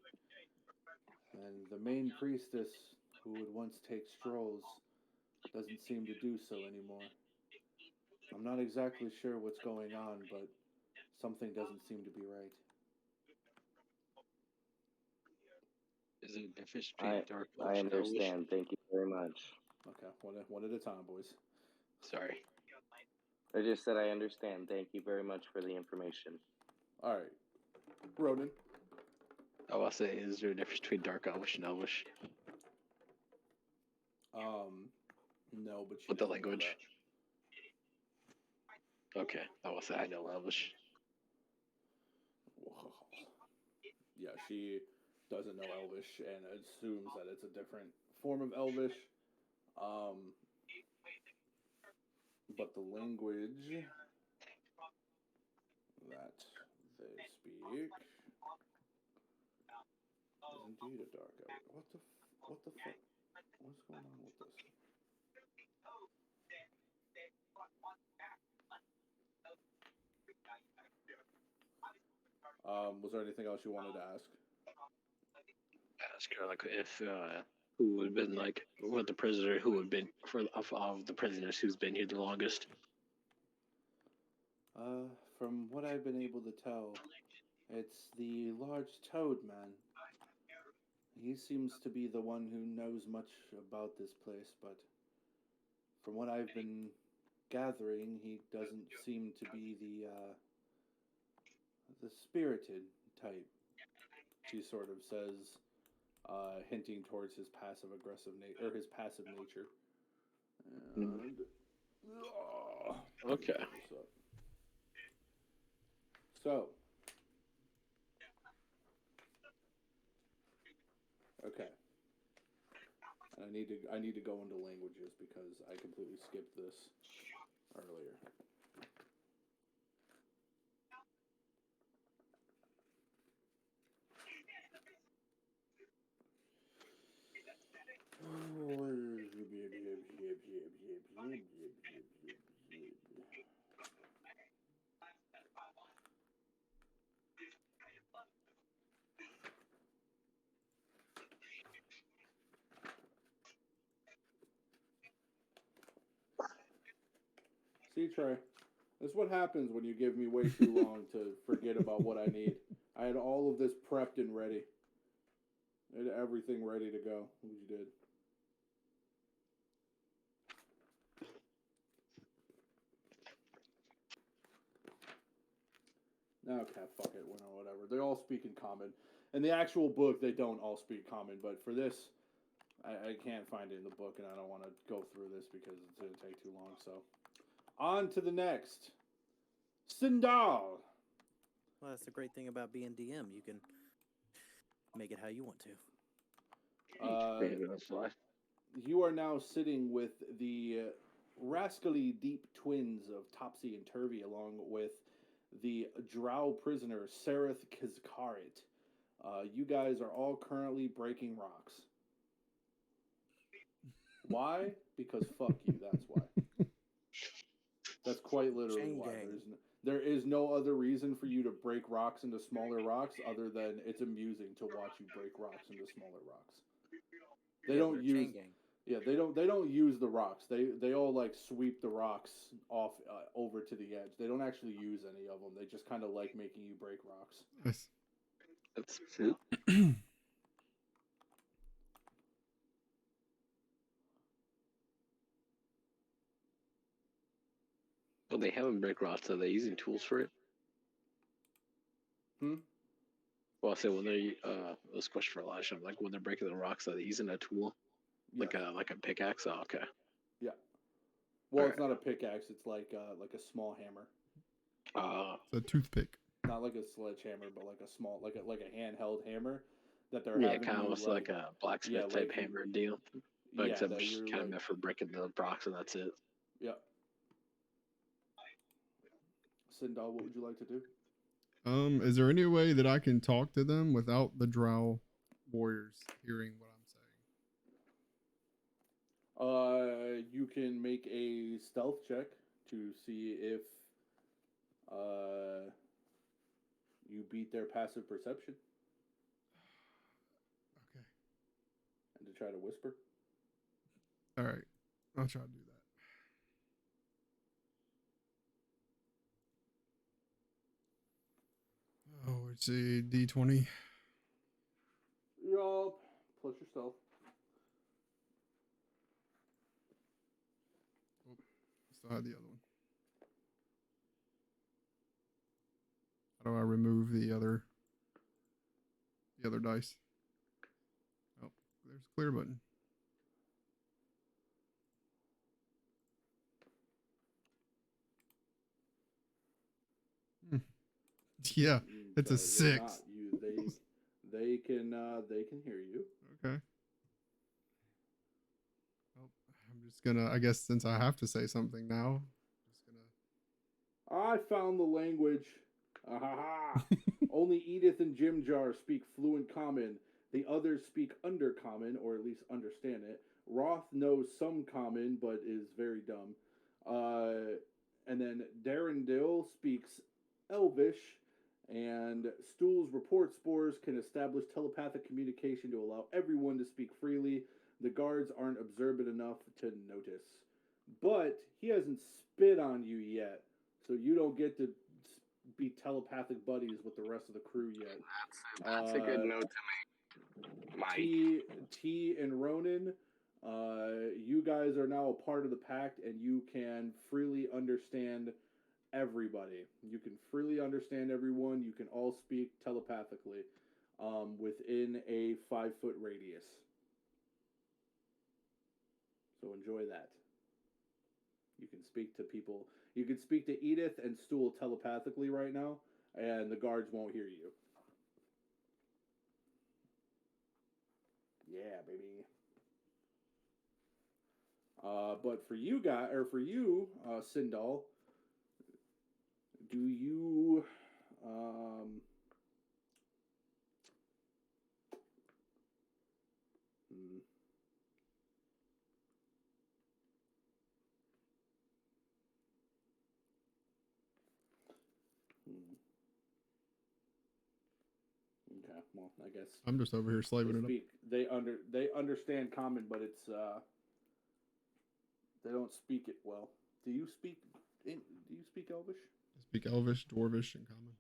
And the main priestess, who would once take strolls, doesn't seem to do so anymore. I'm not exactly sure what's going on, but something doesn't seem to be right. Is there a difference between dark I elvish and elvish? understand. Thank you very much. Okay, one at a time, boys. Sorry. I just said I understand. Thank you very much for the information. All right, Ronan. I'll say, is there a difference between dark elvish and elvish? No, but she With the doesn't know language? Okay, I will say I know elvish. that. Yeah, she doesn't know Elvish and assumes that it's a different form of Elvish. But the language that they speak is indeed a dark Elvish. What the fuck? What's going on with this? Was there anything else you wanted to ask? Ask her like if who would have been like what the prisoner who would have been of the prisoners who's been here the longest. From what I've been able to tell, it's the large toad man. He seems to be the one who knows much about this place, but from what I've been gathering, he doesn't seem to be the spirited type. She sort of says, hinting towards his passive aggressive nature, or his passive nature. And Okay. So, okay. And I need to go into languages because I completely skipped this earlier. See, Trey, this is what happens when you give me way too long to forget about what I need. I had all of this prepped and ready. I had everything ready to go. What you did. Okay, fuck it, whatever. They all speak in common. In the actual book, they don't all speak common, but for this, I can't find it in the book, and I don't want to go through this because it's going to take too long, so. On to the next. Sindal. Well, that's the great thing about being DM. You can make it how you want to. You are now sitting with the rascally deep twins of Topsy and Turvy, along with the drow prisoner, Sereth Kizkarit. You guys are all currently breaking rocks. Why? Because fuck you, that's why. That's quite literally Chain why. gang. There is no other reason for you to break rocks into smaller rocks other than it's amusing to watch you break rocks into smaller rocks. They Yeah, don't we're a use chain gang. yeah, they don't use the rocks. They all like sweep the rocks off over to the edge. They don't actually use any of them. They just kind of like making you break rocks. Nice. That's it. Well, they haven't break rocks. Are they using tools for it? Hmm? Well, I say when they this question for Elijah, like when they're breaking the rocks, are they using a tool Yes. like a pickaxe? Oh, okay. Yeah. Well, it's Alright. not a pickaxe. It's like a small hammer. It's a toothpick. Not like a sledgehammer, but like a small, like a handheld hammer that they're Yeah, having kind of you, almost like a blacksmith yeah, type like you- hammer deal, but yeah, except that it's just you're kind of like, meant for breaking the rocks, and that's it. yeah. Sindal, what would you like to do? Is there any way that I can talk to them without the Drow warriors hearing what I'm saying? You can make a stealth check to see if you beat their passive perception Okay. and to try to whisper. All right. I'll try to do that. Oh, it's a D20. Yup. Plus your stealth. Still have the other one. How do I remove the other dice? Oh, there's a clear button. Yeah, it's a So you're 6. not- they can hear you. Okay. Well, I'm just gonna. I guess since I have to say something now, just gonna. I found the language. Ahaha. Only Edith and Jim Jar speak fluent Common. The others speak Undercommon, or at least understand it. Roth knows some Common, but is very dumb. And then Darren Dill speaks Elvish, and Stool's report spores can establish telepathic communication to allow everyone to speak freely. The guards aren't observant enough to notice. But he hasn't spit on you yet, so you don't get to be telepathic buddies with the rest of the crew yet. That's a good note to make, Mike. T and Ronan, you guys are now a part of the pact, and you can freely understand everybody. You can freely understand everyone. You can all speak telepathically within a 5-foot radius. So enjoy that. You can speak to people. You can speak to Edith and Stool telepathically right now, and the guards won't hear you. Yeah, baby. But for you guys, or for you, Sindal, do you Okay, well, I guess I'm just over here slaving it up. they understand Common, but it's they don't speak it well. Do you speak Elvish? I speak Elvish, Dwarvish, and Common.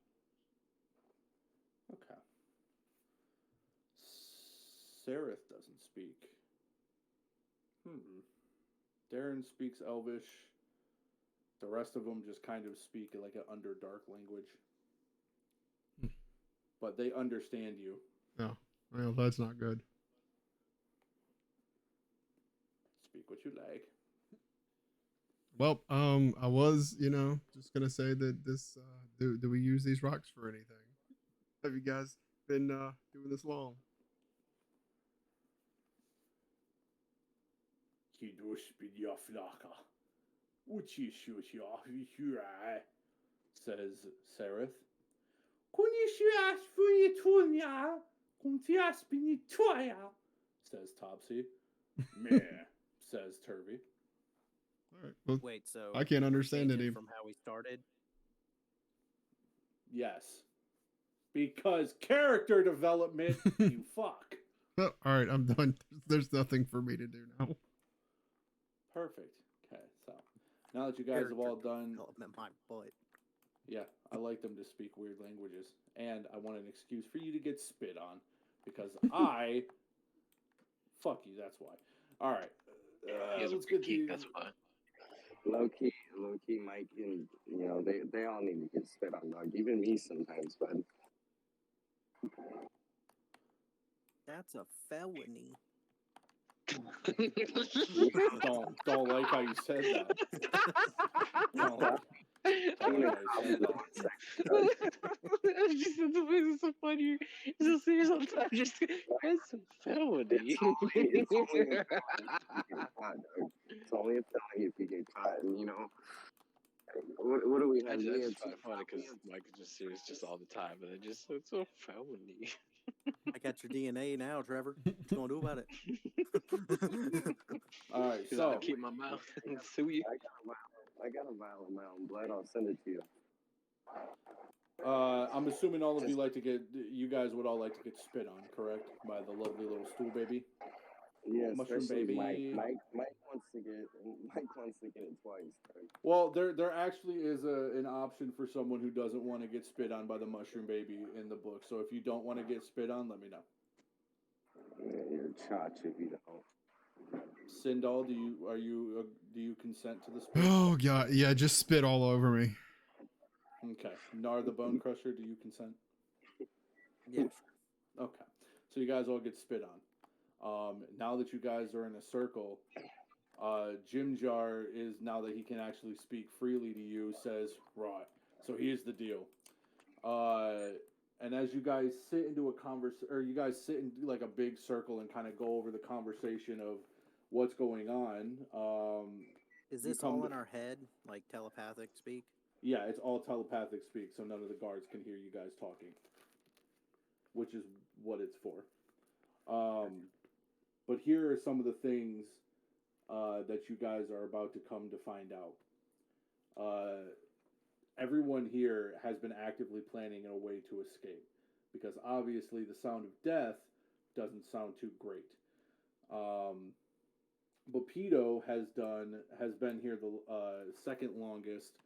Okay. Sereth doesn't speak. Darren speaks Elvish. The rest of them just kind of speak like an Underdark language. But they understand you. Oh, well, that's not good. Speak what you like. Well, I was, just gonna say that this. Do we use these rocks for anything? Have you guys been doing this long? Says Sereth. Says Topsy. Meh, says Turvy. All right. Well, Wait, so I can't understand change any. it from how we started. Yes. Because character development, you fuck. Oh, all right, I'm done. There's nothing for me to do now. Perfect. Okay, so now that you guys have all done, Development my butt. yeah, I like them to speak weird languages, and I want an excuse for you to get spit on because fuck you. That's why. All right, He has a let's big get geek, to that's why. Low key, Mike, and they all need to get spit on, dog. Even me sometimes, bud. That's a felony. don't like how you said that. Don't like I'm gonna how you said that. Just the way it's so funny. It's so serious all the time. Just that's a felony. It's only a felony if you get caught, dog. It's only a felony if you get caught, and what do we have? I We just have find it funny because Mike is just serious just all the time, and it just it's so felony. I got your DNA now, Trevor. What you gonna do about it? All right, Because so I keep my mouth and sue you. I got a vial of my own blood. I'll send it to you. I'm assuming all of you guys would all like to get spit on, correct? By the lovely little stool baby. Yeah, Mushroom especially baby. Mike wants to get it twice. Right? Well, there actually is an option for someone who doesn't want to get spit on by the mushroom baby in the book. So if you don't want to get spit on, let me know. Yeah, you're a chotch if you don't. Sindal, do you consent to the spit? Oh god, yeah, just spit all over me. Okay. Nar the Bone Crusher, do you consent? Yeah. Okay. So you guys all get spit on. Now that you guys are in a circle, Jim Jar is, now that he can actually speak freely to you, says, right, so here's the deal. And as you guys sit into you guys sit in like a big circle and kind of go over the conversation of what's going on. Is You this come all to- in our head, like telepathic speak? Yeah, it's all telepathic speak, so none of the guards can hear you guys talking, which is what it's for. But here are some of the things that you guys are about to come to find out. Everyone here has been actively planning a way to escape, because obviously the sound of death doesn't sound too great. Bopito has been here the second longest.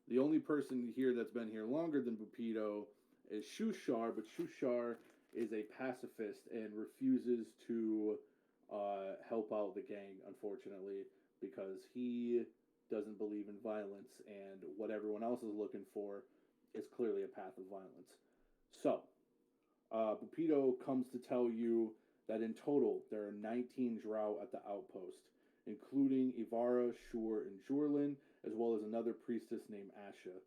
The only person here that's been here longer than Bopito is Shushar, but Shushar is a pacifist and refuses to help out the gang, unfortunately, because he doesn't believe in violence, and what everyone else is looking for is clearly a path of violence. So, Bopito comes to tell you that in total there are 19 drow at the outpost, including Ivara, Shur, and Jorlin, as well as another priestess named Asha.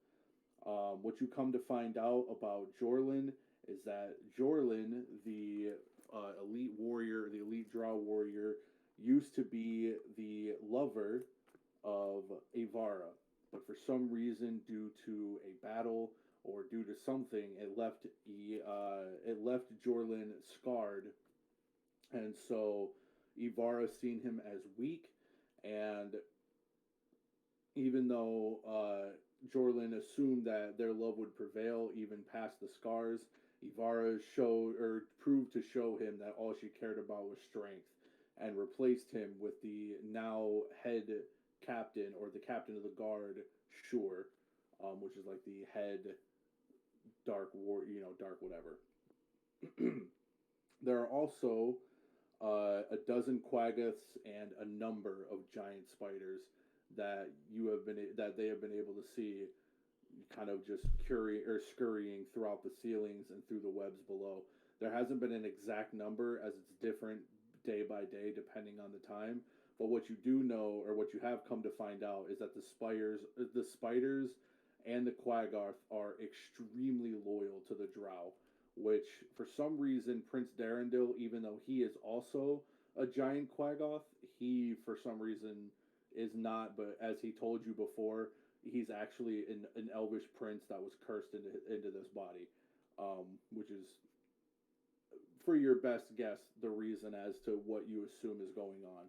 What you come to find out about Jorlin is that Jorlin, the elite warrior, the elite drow warrior, used to be the lover of Ivara, but for some reason, due to a battle or due to something, it left Jorlin scarred, and so Ivara seen him as weak, and even though Jorlin assumed that their love would prevail even past the scars, Ivara proved to show him that all she cared about was strength, and replaced him with the now head captain, or the captain of the guard, Shur, which is like the head dark whatever. There are also a dozen quaggoths and a number of giant spiders that they have been able to see, kind of just scurrying throughout the ceilings and through the webs below. There hasn't been an exact number, as it's different day by day depending on the time. But what you do know, or what you have come to find out, is that the spiders and the quaggoth are extremely loyal to the drow, which for some reason Prince Darendil, even though he is also a giant quaggoth, he for some reason is not. But as he told you before, he's actually an elvish prince that was cursed into this body, which is, for your best guess, the reason as to what you assume is going on.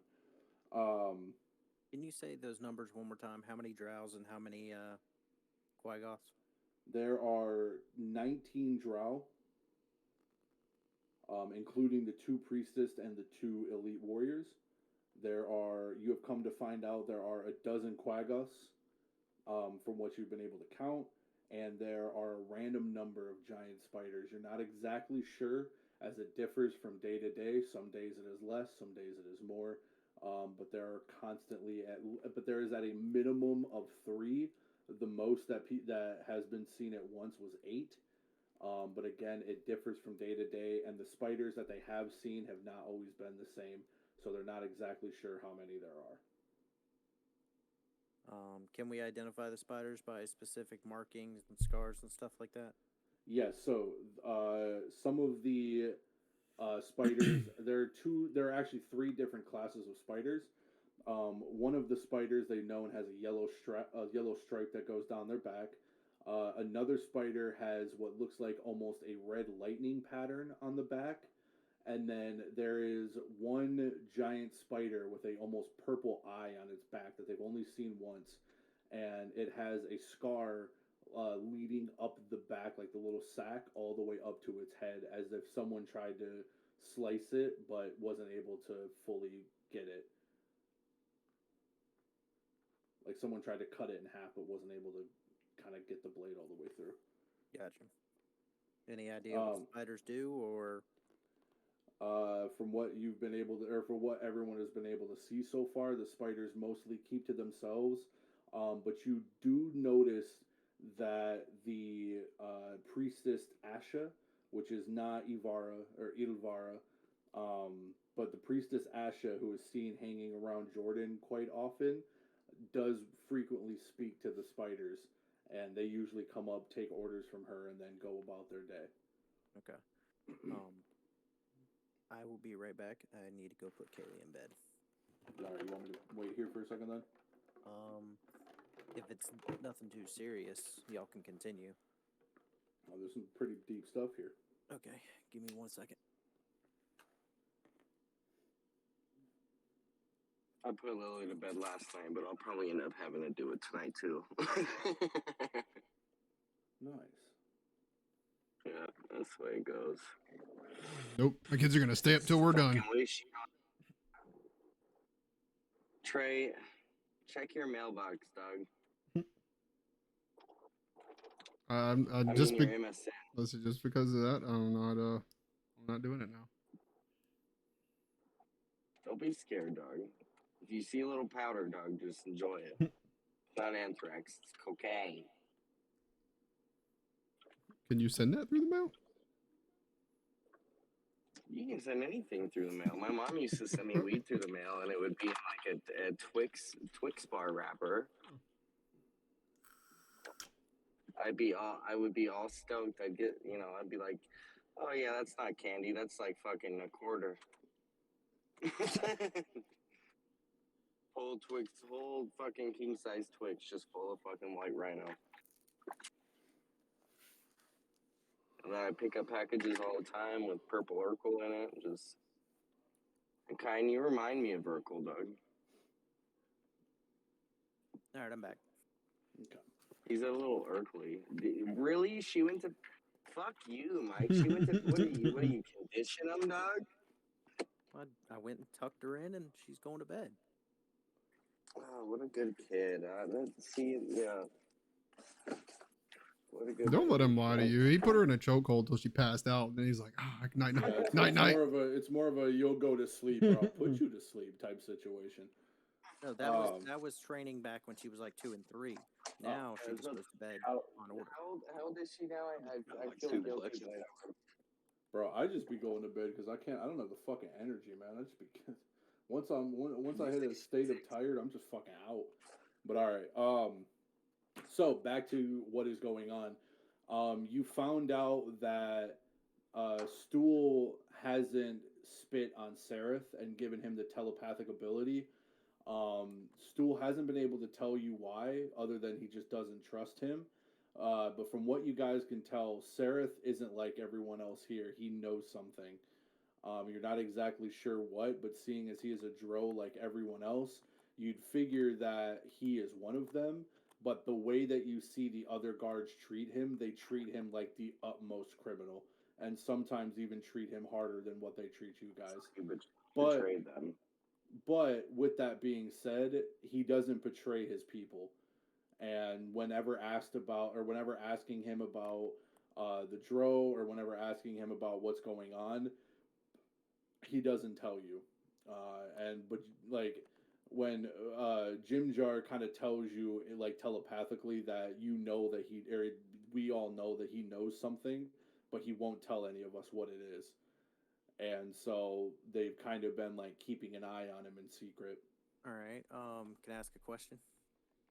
Can you say those numbers one more time? How many drows and how many quaggoths? There are 19 drow, including the 2 priestess and the 2 elite warriors. You have come to find out there are a dozen quaggas, from what you've been able to count, and there are a random number of giant spiders. You're not exactly sure, as it differs from day to day. Some days it is less, some days it is more. But there is at a minimum of 3. The most that has been seen at once was 8. But again, it differs from day to day, and the spiders that they have seen have not always been the same, so they're not exactly sure how many there are. Can we identify the spiders by specific markings and scars and stuff like that? Yes, so some of the spiders, there are actually 3 different classes of spiders. One of the spiders they know has a yellow stripe that goes down their back. Another spider has what looks like almost a red lightning pattern on the back. And then there is one giant spider with a almost purple eye on its back that they've only seen once. And it has a scar leading up the back, like the little sack, all the way up to its head, as if someone tried to slice it but wasn't able to fully get it. Like someone tried to cut it in half but wasn't able to kind of get the blade all the way through. Gotcha. Any idea what spiders do, or? From what you've been able to, or for what everyone has been able to see so far, the spiders mostly keep to themselves. But you do notice that the priestess Asha, which is not Ivara or Ilvara, but the priestess Asha, who is seen hanging around Jordan quite often, does frequently speak to the spiders, and they usually come up, take orders from her, and then go about their day. Okay. I will be right back. I need to go put Kaylee in bed. Alright, you want me to wait here for a second then? If it's nothing too serious, y'all can continue. Oh, there's some pretty deep stuff here. Okay, give me 1 second. I put Lily to bed last night, but I'll probably end up having to do it tonight too. Nice. Yeah, that's the way it goes. Nope, my kids are gonna stay up till we're done. Trey, check your mailbox, dog. Just your MSN. listen, just because of that, I'm not doing it now. Don't be scared, dog. If you see a little powder, dog, just enjoy it. It's not anthrax, it's cocaine. Can you send that through the mail? You can send anything through the mail. My mom used to send me weed through the mail, and it would be like a Twix bar wrapper. I would be all stoked. I'd be like, oh yeah, that's not candy. That's like fucking a quarter. whole fucking king size Twix, just full of fucking white rhino. And then I pick up packages all the time with purple Urkel in it. And kind, you remind me of Urkel, Doug. All right, I'm back. Okay. He's a little Urkely. Really? She went to... Fuck you, Mike. She went to... What are you condition him, dog? I went and tucked her in, and she's going to bed. Oh, what a good kid. See, yeah. What a good Don't let him lie to you. He put her in a chokehold till she passed out, and then he's like, night. It's more of a you'll go to sleep or I'll put you to sleep type situation. No, that was training back when she was like 2 and 3. Now she just goes to bed on order. How old is she now? I Like feel two guilty. flexes. Bro, I just be going to bed because I don't have the fucking energy, man. I just be once I hit a state of tired, I'm just fucking out. But all right. So back to what is going on. You found out that Stool hasn't spit on Seraph and given him the telepathic ability. Stool hasn't been able to tell you why, other than he just doesn't trust him. But from what you guys can tell, Seraph isn't like everyone else here. He knows something. You're not exactly sure what, but seeing as he is a drow like everyone else, you'd figure that he is one of them. but the way that you see the other guards treat him, they treat him like the utmost criminal, and sometimes even treat him harder than what they treat you guys. You But betrayed them. but with that being said, he doesn't betray his people. And whenever asked about, or whenever asking him about the Dro, or whenever asking him about what's going on, he doesn't tell you. But like when Jim Jar kind of tells you like telepathically that you know that we all know that he knows something, but he won't tell any of us what it is. And so they've kind of been like keeping an eye on him in secret. All right. Can I ask a question?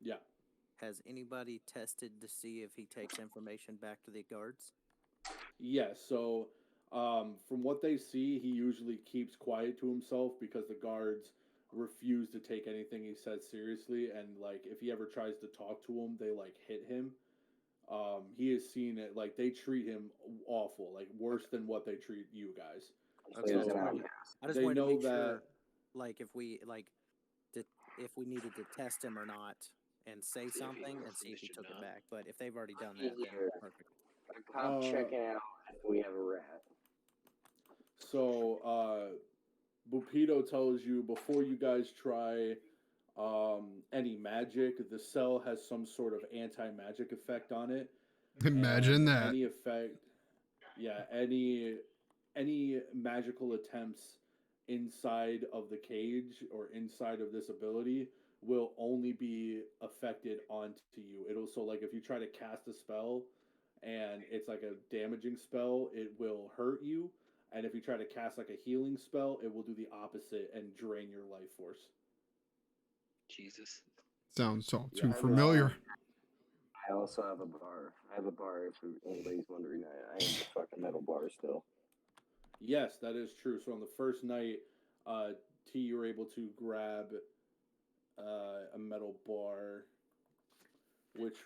Yeah. Has anybody tested to see if he takes information back to the guards? Yes. So, from what they see, he usually keeps quiet to himself because the guards refuse to take anything he says seriously, and like if he ever tries to talk to them, they like hit him. He has seen it like they treat him awful, like worse than what they treat you guys. Okay, So I just now- wanted, I just They wanted to know make that. sure, like, if we if we needed to test him or not, and say See if he something knows and see if he information took or it not. back. But if they've already done that, then Yeah. perfect. A cop checking out if we have a rat. So, Bupito tells you before you guys try any magic, the cell has some sort of anti-magic effect on it. Imagine And that. Any effect, yeah, any magical attempts inside of the cage or inside of this ability will only be affected onto you. It'll so like if you try to cast a spell and it's like a damaging spell, it will hurt you. And if you try to cast like a healing spell, it will do the opposite and drain your life force. Jesus. Sounds all Yeah, too I will- familiar. I also have a bar. I have a bar if anybody's wondering. I am the fucking metal bar still. Yes, that is true. So on the first night, T, you were able to grab a metal bar, which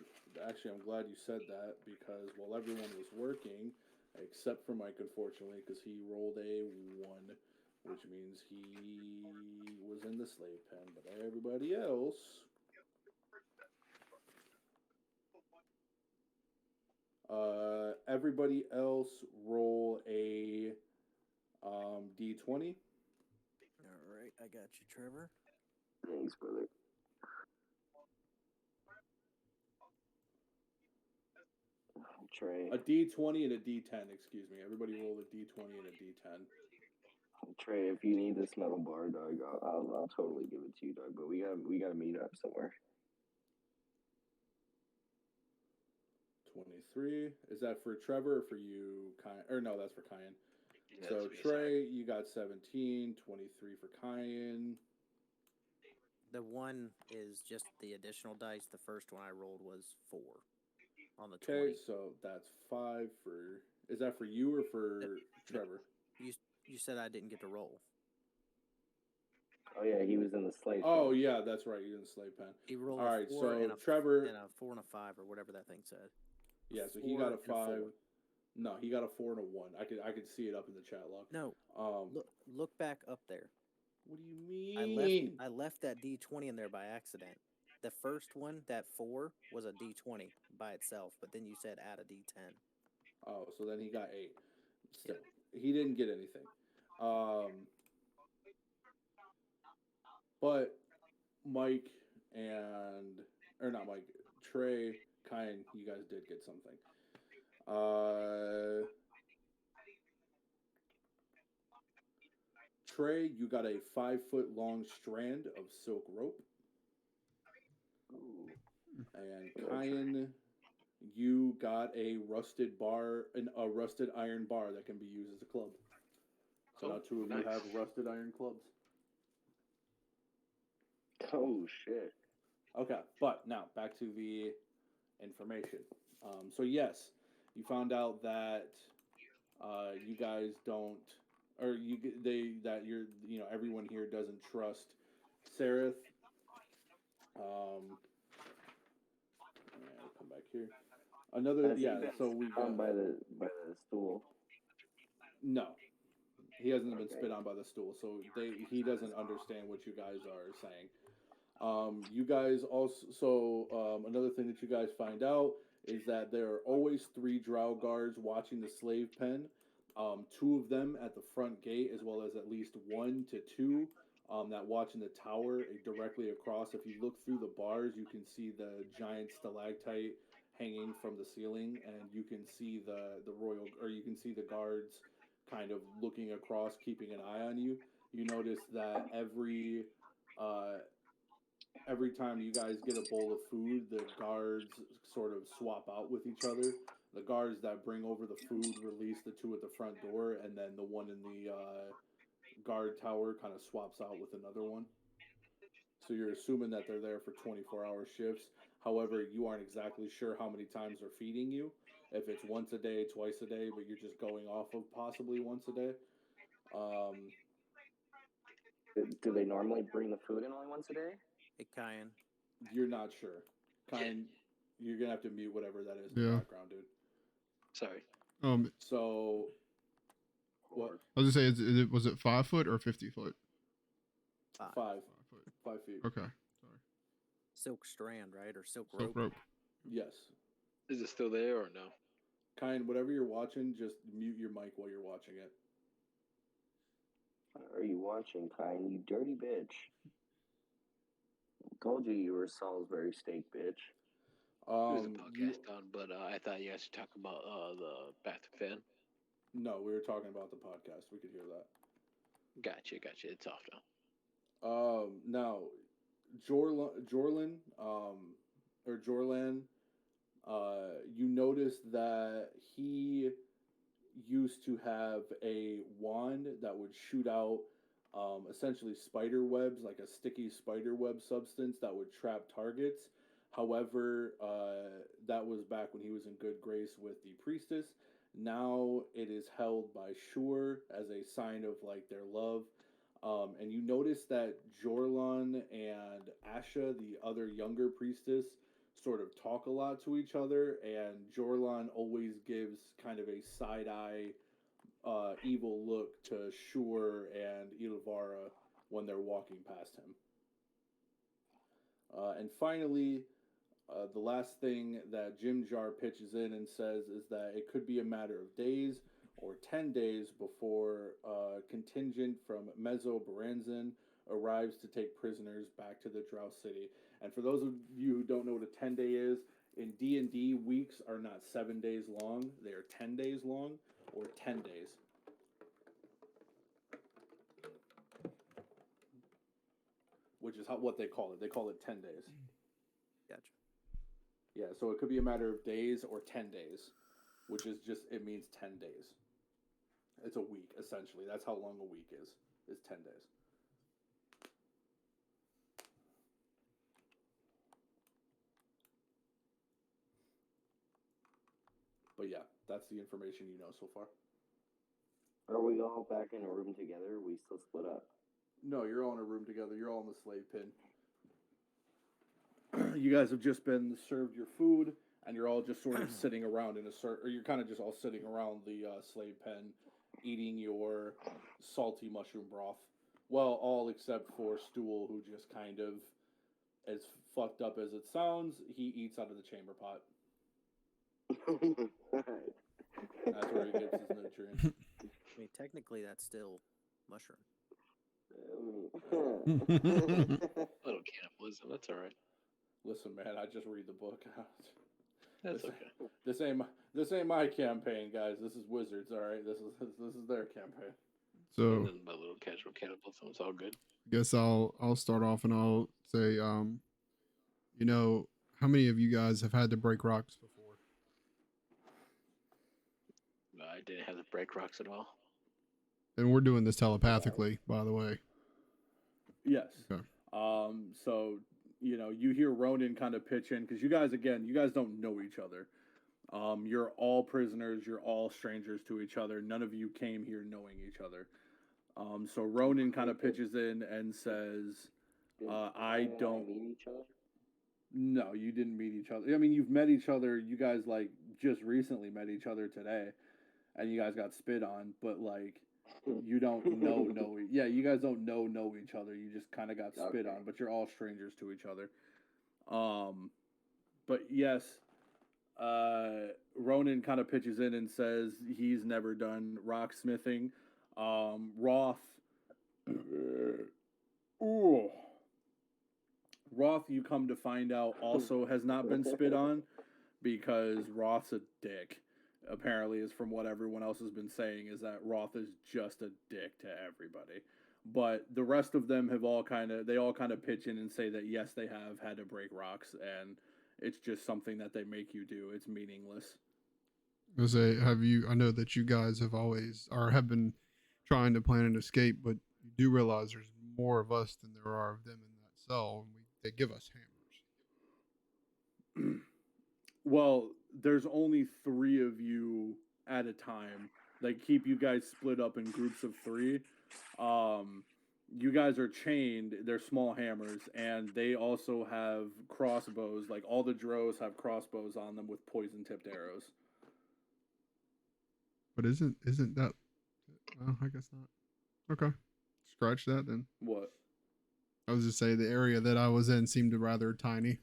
actually I'm glad you said that because while everyone was working, except for Mike, unfortunately, because he rolled a 1, which means he was in the slave pen, but everybody else. Everybody else roll a D20. All right, I got you, Trevor. Thanks, brother. Trey. A D20 and a D10, excuse me. Everybody roll a D20 and a D10. Trey, if you need this metal bar, dog, I'll totally give it to you, dog. But we gotta meet up somewhere. 23. Is that for Trevor or for you, Kyan? Or no, that's for Kyan. Yeah, So that's what he Trey, you got 17, 23 for Kyan. The one is just the additional dice. The first one I rolled was 4 on the 20. Okay, so that's 5 for. Is that for you or for Trevor? You said I didn't get to roll. Oh yeah, he was in the slave. Oh pen. yeah, that's right. You didn't slave pen. He rolled All a right, 4 so and a Trevor. and a 4 and a 5 or whatever that thing said. Yeah, so he 4 got a and a 4. 5. No, he got a 4 and a 1. I could see it up in the chat log. No, Um, look back up there. what do you mean? I left that D20 in there by accident. The first one, that 4, was a D20 by itself, but then you said add a D10. Oh, so then he got 8. Still, he didn't get anything. But Mike or not Mike, Trey, Kyan, you guys did get something. Trey, you got a 5-foot long strand of silk rope. Ooh. And Kyan, you got a rusted iron bar that can be used as a club. So now 2 of you have rusted iron clubs. Oh shit. Okay, but now back to the information. So yes, you found out that you guys don't, or everyone here doesn't trust Seraph. I'll come back here. Has he been So we spit on got by the stool. no. He hasn't been Okay. spit on by the stool, so he doesn't understand what you guys are saying. You guys also another thing that you guys find out is that there are always 3 drow guards watching the slave pen. 2 of them at the front gate, as well as at least 1 to 2 that watch in the tower directly across. If you look through the bars, you can see the giant stalactite hanging from the ceiling, and you can see the royal, or you can see the guards kind of looking across, keeping an eye on you. You notice that every time you guys get a bowl of food, the guards sort of swap out with each other. The guards that bring over the food release the 2 at the front door, and then the one in the guard tower kind of swaps out with another one. So you're assuming that they're there for 24-hour shifts. However, you aren't exactly sure how many times they're feeding you. If it's once a day, twice a day, but you're just going off of possibly once a day. Do they normally bring the food in only once a day? Hey, Kyan. You're not sure. You're gonna have to mute whatever that is in Yeah. the background, dude. Sorry. So, what? I was gonna say, was it 5 foot or 50 foot? 5. 5 5 foot. 5 feet. Okay. Sorry. Silk strand, right? Or silk Silk rope? rope. Yes. Is it still there or no? Kind, whatever you're watching, just mute your mic while you're watching it. What are you watching, Kyan? You dirty bitch. Told you were Salisbury steak, bitch. There's a podcast on, but I thought you guys were talking about the bathroom fan. No, we were talking about the podcast. We could hear that. Gotcha. It's off now. Now, Jorlan, you notice that he used to have a wand that would shoot out essentially spider webs, like a sticky spider web substance that would trap targets. However, that was back when he was in good grace with the priestess. Now it is held by Shur as a sign of like their love. And you notice that Jorlan and Asha, the other younger priestess, sort of talk a lot to each other, and Jorlan always gives kind of a side-eye evil look to Shur and Ilvara when they're walking past him. And finally, the last thing that Jim Jar pitches in and says is that it could be a matter of days or 10 days before a contingent from Mezzo Baranzan arrives to take prisoners back to the Drow City. And for those of you who don't know what a 10-day is, in D&D, weeks are not 7 days long. They are 10 days long or 10 days. Which is what they call it. They call it 10 days. Gotcha. Yeah, so it could be a matter of days or 10 days, which is just, it means 10 days. It's a week, essentially. That's how long a week is 10 days. But yeah, that's the information you know so far. Are we all back in a room together? Or we still split up? No, you're all in a room together. You're all in the slave pen. You guys have just been served your food, and you're all just sort of sitting around in a circle, or you're kind of just all sitting around the slave pen, eating your salty mushroom broth. Well, all except for Stool, who just kind of, as fucked up as it sounds, he eats out of the chamber pot. That's where he gets his nutrients. I mean, technically, that's still mushroom. Little cannibalism. That's all right. Listen, man, I just read the book. That's okay. This ain't my campaign, guys. This is Wizards, all right. This is their campaign. So Nothing but little casual cannibalism. It's all good. guess I'll start off and I'll say, you know, how many of you guys have had to break rocks before? I didn't have to break rocks at all. And we're doing this telepathically, by the way. Yes. Okay. So you know, you hear Ronan kind of pitch in because you guys don't know each other. You're all prisoners. You're all strangers to each other. None of you came here knowing each other. So Ronan kind of pitches in and says, "I don't." meet each other? No, you didn't meet each other. I mean, you've met each other. You guys like just recently met each other today, and you guys got spit on. But like, You don't know. Yeah, you guys don't know each other. You just kind of got spit Okay. on, but you're all strangers to each other. But yes, Ronan kind of pitches in and says he's never done rocksmithing. Roth, ooh, Roth, you come to find out, also has not been spit on because Roth's a dick. Apparently, is from what everyone else has been saying, is that Roth is just a dick to everybody. But the rest of them have all they all kind of pitch in and say that yes, they have had to break rocks, and it's just something that they make you do. It's meaningless. I say, have you? I know that you guys have always or have been trying to plan an escape, but you do realize there's more of us than there are of them in that cell, and they give us hammers. Well, there's only 3 of you at a time. They keep you guys split up in groups of 3. You guys are chained. They're small hammers, and they also have crossbows. Like all the drows have crossbows on them with poison-tipped arrows. But isn't that? Well, I guess not. Okay, scratch that then. What? I was just saying the area that I was in seemed rather tiny.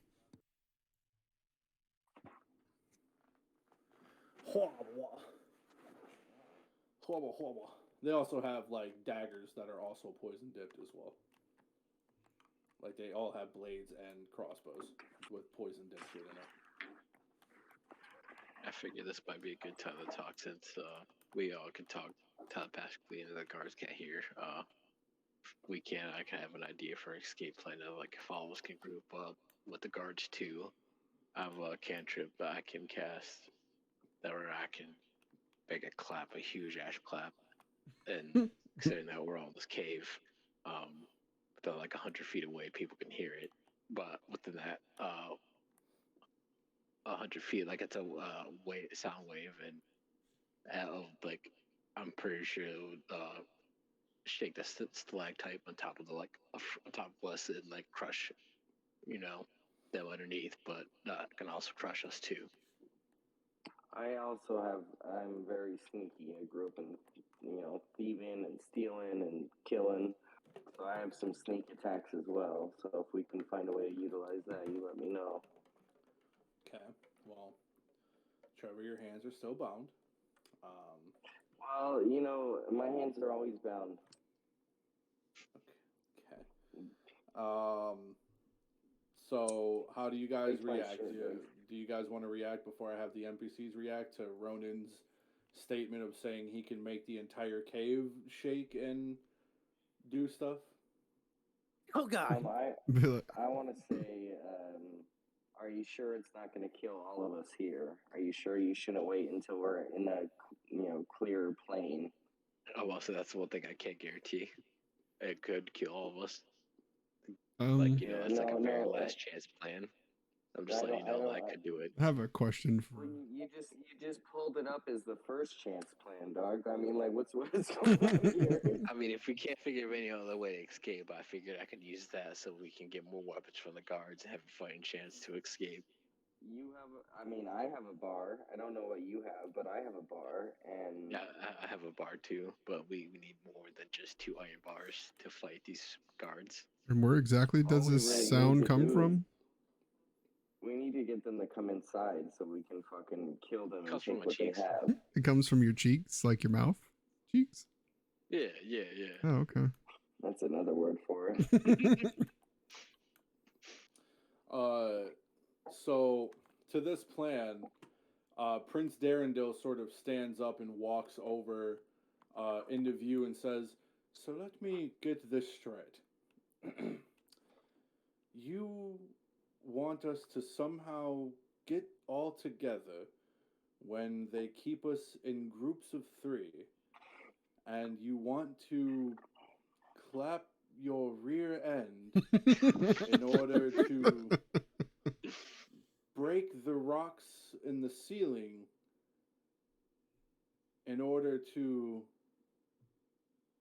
They also have like daggers that are also poison dipped as well. Like they all have blades and crossbows with poison dipped shit in it. I figure this might be a good time to talk since we all can talk telepathically and the guards can't hear. I can have an idea for an escape plan. Like if all of us can group up with the guards too. I have a cantrip that I can cast that where I can make a huge ash clap, and considering that we're all in this cave, that like 100 feet away, people can hear it. But within that, 100 feet, like it's a sound wave, and like I'm pretty sure it would shake the stalactite on top of on top of us and like crush, them underneath, but can also crush us too. I'm very sneaky. I grew up in, thieving and stealing and killing. So I have some sneak attacks as well. So if we can find a way to utilize that, you let me know. Okay. Well, Trevor, your hands are still bound. Well, my hands are always bound. Okay. So how do you guys Take my react? shirt, dude. Do you guys want to react before I have the NPCs react to Ronan's statement of saying he can make the entire cave shake and do stuff? Oh God! I want to say, are you sure it's not going to kill all of us here? Are you sure you shouldn't wait until we're in a, clear plane? Oh, well, so that's one thing I can't guarantee. It could kill all of us. It's like a very last chance plan. I'm just letting you know that I could do it. I have a question for. Well, you just pulled it up as the first chance plan, dog. I mean, like, what's going on here? I mean, if we can't figure any other way to escape, I figured I could use that so we can get more weapons from the guards and have a fighting chance to escape. I have a bar. I don't know what you have, but I have a bar, and yeah, I have a bar too. But we need more than just 2 iron bars to fight these guards. And where exactly does this sound come from? We need to get them to come inside so we can fucking kill them and take what they have. It comes from your cheeks, like your mouth cheeks. Yeah. Oh, okay. That's another word for it. So to this plan, Prince Darendil sort of stands up and walks over into view and says, "So let me get this straight. You want us to somehow get all together when they keep us in groups of 3, and you want to clap your rear end in order to break the rocks in the ceiling in order to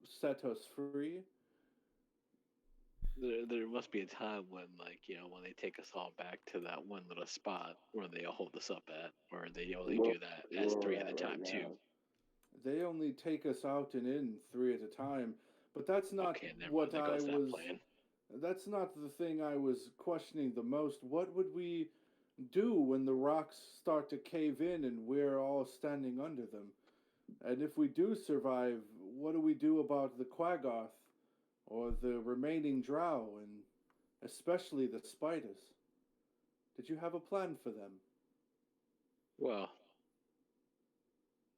set us free?" There must be a time when, when they take us all back to that one little spot where they hold us up at, or they only do that as 3 at a time too. they only take us out and in 3 at a time. But that's not Okay, never what mind. There I goes that was. plan. That's not the thing I was questioning the most. What would we do when the rocks start to cave in and we're all standing under them? And if we do survive, what do we do about the Quaggoth or the remaining drow and especially the spiders? Did you have a plan for them? Well,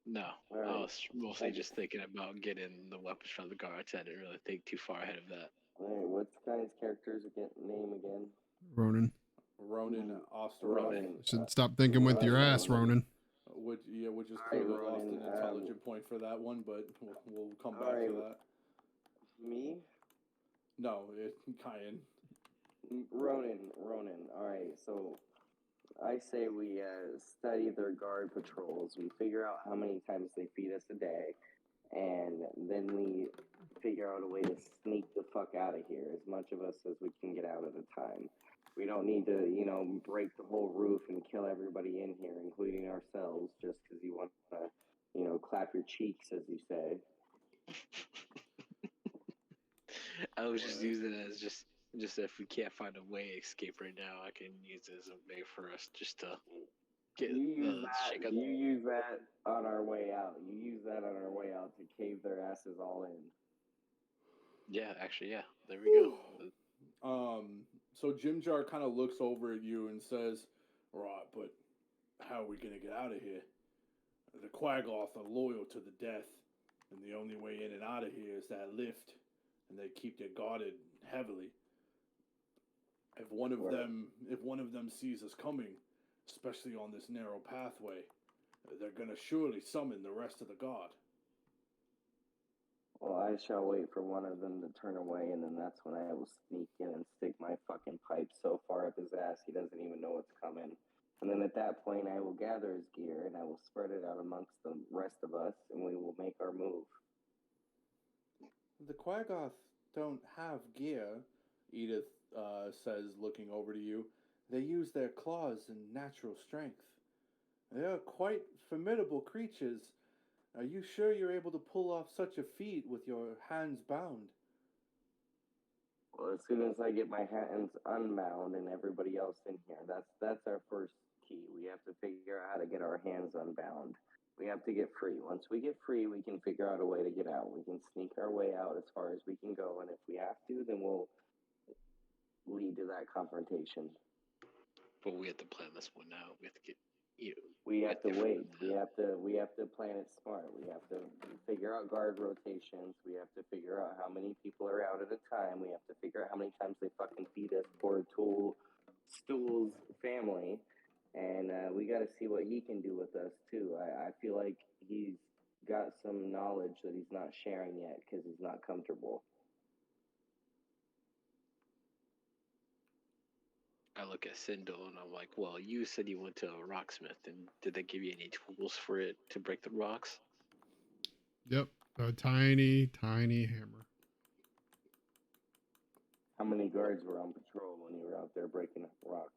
no. I Alright. was mostly I- just thinking about getting the weapons from the guards. I didn't really think too far ahead of that. Alright, what's Kai's character's name again? Ronan. Ronan Osteroth, Ronan. Should stop thinking with your ass, Ronan. which is Alright, clearly lost Ronan, an intelligent point for that one, but we'll come back alright. to that. Me? No, Kyan. Ronan. Alright, so I say we study their guard patrols. We figure out how many times they feed us a day, and then we figure out a way to sneak the fuck out of here, as much of us as we can get out at a time. We don't need to, break the whole roof and kill everybody in here, including ourselves, just because you want to, clap your cheeks, as you say. I was just using it as just if we can't find a way to escape right now, I can use it as a way for us just to get shake out. You use that on our way out. You use that on our way out to cave their asses all in. Yeah, actually, yeah. There we go. So Jim Jar kind of looks over at you and says, "Right, but how are we gonna get out of here? The Quaggoth are loyal to the death, and the only way in and out of here is that lift, and they keep their guarded heavily. If one of them sees us coming, especially on this narrow pathway, they're gonna surely summon the rest of the guard." Well, I shall wait for one of them to turn away, and then that's when I will sneak in and stick my fucking pipe so far up his ass he doesn't even know what's coming. And then at that point, I will gather his gear and I will spread it out amongst the rest of us, and we will make our move. The Quaggoth don't have gear, Edith says, looking over to you. They use their claws and natural strength. They are quite formidable creatures. Are you sure you're able to pull off such a feat with your hands bound? Well, as soon as I get my hands unbound and everybody else in here, that's our first key. We have to figure out how to get our hands unbound. We have to get free. Once we get free, we can figure out a way to get out. We can sneak our way out as far as we can go, and if we have to, then we'll lead to that confrontation. But we have to plan this one out. We have to get We have to wait. We have to plan it smart. We have to figure out guard rotations. We have to figure out how many people are out at a time. We have to figure out how many times they fucking feed us poor Stool's family. And we got to see what he can do with us too. I feel like he's got some knowledge that he's not sharing yet because he's not comfortable. I look at Sindel and I'm like, well, you said you went to a rocksmith, and did they give you any tools for it to break the rocks? Yep, a tiny hammer. How many guards were on patrol when you were out there breaking up rocks?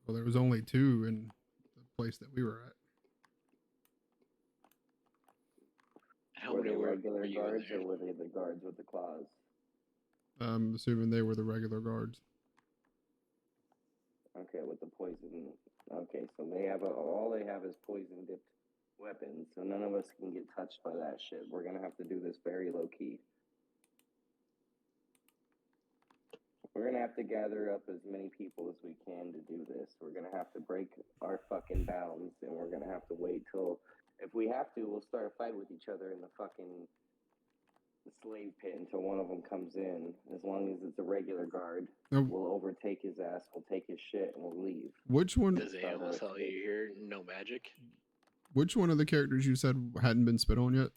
Well, there was only 2 in the place that we were at. How Were many they were regular you in guards there? or were they the guards with the claws? I'm assuming they were the regular guards. Okay, with the poison. Okay, so all they have is poison dipped weapons, so none of us can get touched by that shit. We're gonna have to do this very low key. We're gonna have to gather up as many people as we can to do this. We're gonna have to break our fucking bounds, and we're gonna have to wait till, if we have to, we'll start a fight with each other in the fucking slave pit until one of them comes in. As long as it's a regular guard, Now, we'll overtake his ass, we'll take his shit, and we'll leave. which one? Does ALS tell you here no magic? Which one of the characters you said hadn't been spit on yet?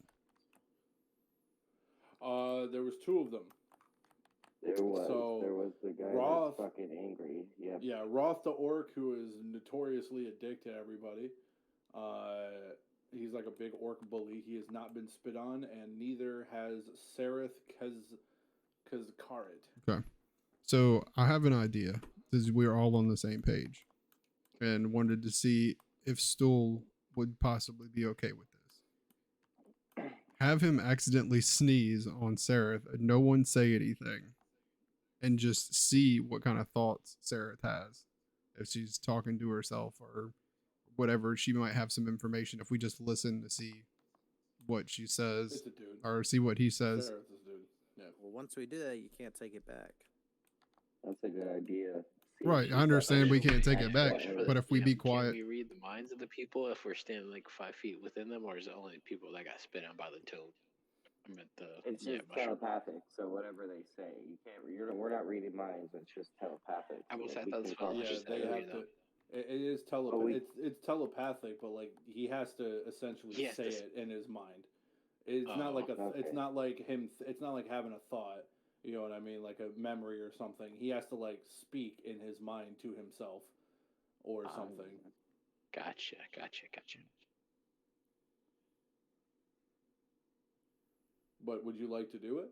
There was 2 of them. There was. So, There was the guy Roth- that's fucking angry. Yep. Yeah, Roth the Orc, who is notoriously a dick to everybody. He's like a big orc bully. He has not been spit on, and neither has Sereth Kazkarit. Okay. So I have an idea, because we're all on the same page, and wanted to see if Stool would possibly be okay with this. have him accidentally sneeze on Seraph and no one say anything, and just see what kind of thoughts Seraph has. If she's talking to herself or whatever, she might have some information if we just listen to see what she says It's a dude. or see what he says. Sarah's this dude. Yeah. Well, once we do that, you can't take it back. That's a good idea. See if Right, she's I understand we actually- can't take it back, actually- but if we Yeah, be Can quiet, we read the minds of the people if we're standing like 5 feet within them, or is it only people that got spit on by the tomb? I meant the It's just mushroom. telepathic, so whatever they say, you can't. We're not reading minds. It's just telepathic. I was so at we those can fellas. talk Yeah, just to they each that, other. have you know. to. It is it's telepathic, but like he has to essentially He has say to it in his mind. It's not like a. okay. It's not like him. It's not like having a thought. You know what I mean? Like a memory or something. He has to like speak in his mind to himself, or something. Gotcha. But would you like to do it?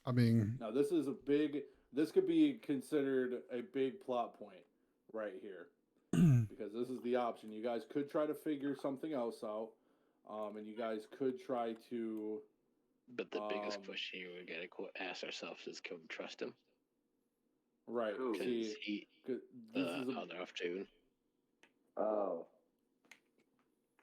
I mean, Now this is a big. This could be considered a big plot point right here. Because this is the option. You guys could try to figure something else out, and you guys could try to. But the biggest Um, question we gotta ask ourselves is, can we trust him? Right. Who? Because See, he, 'cause the this is a, other of June, Oh,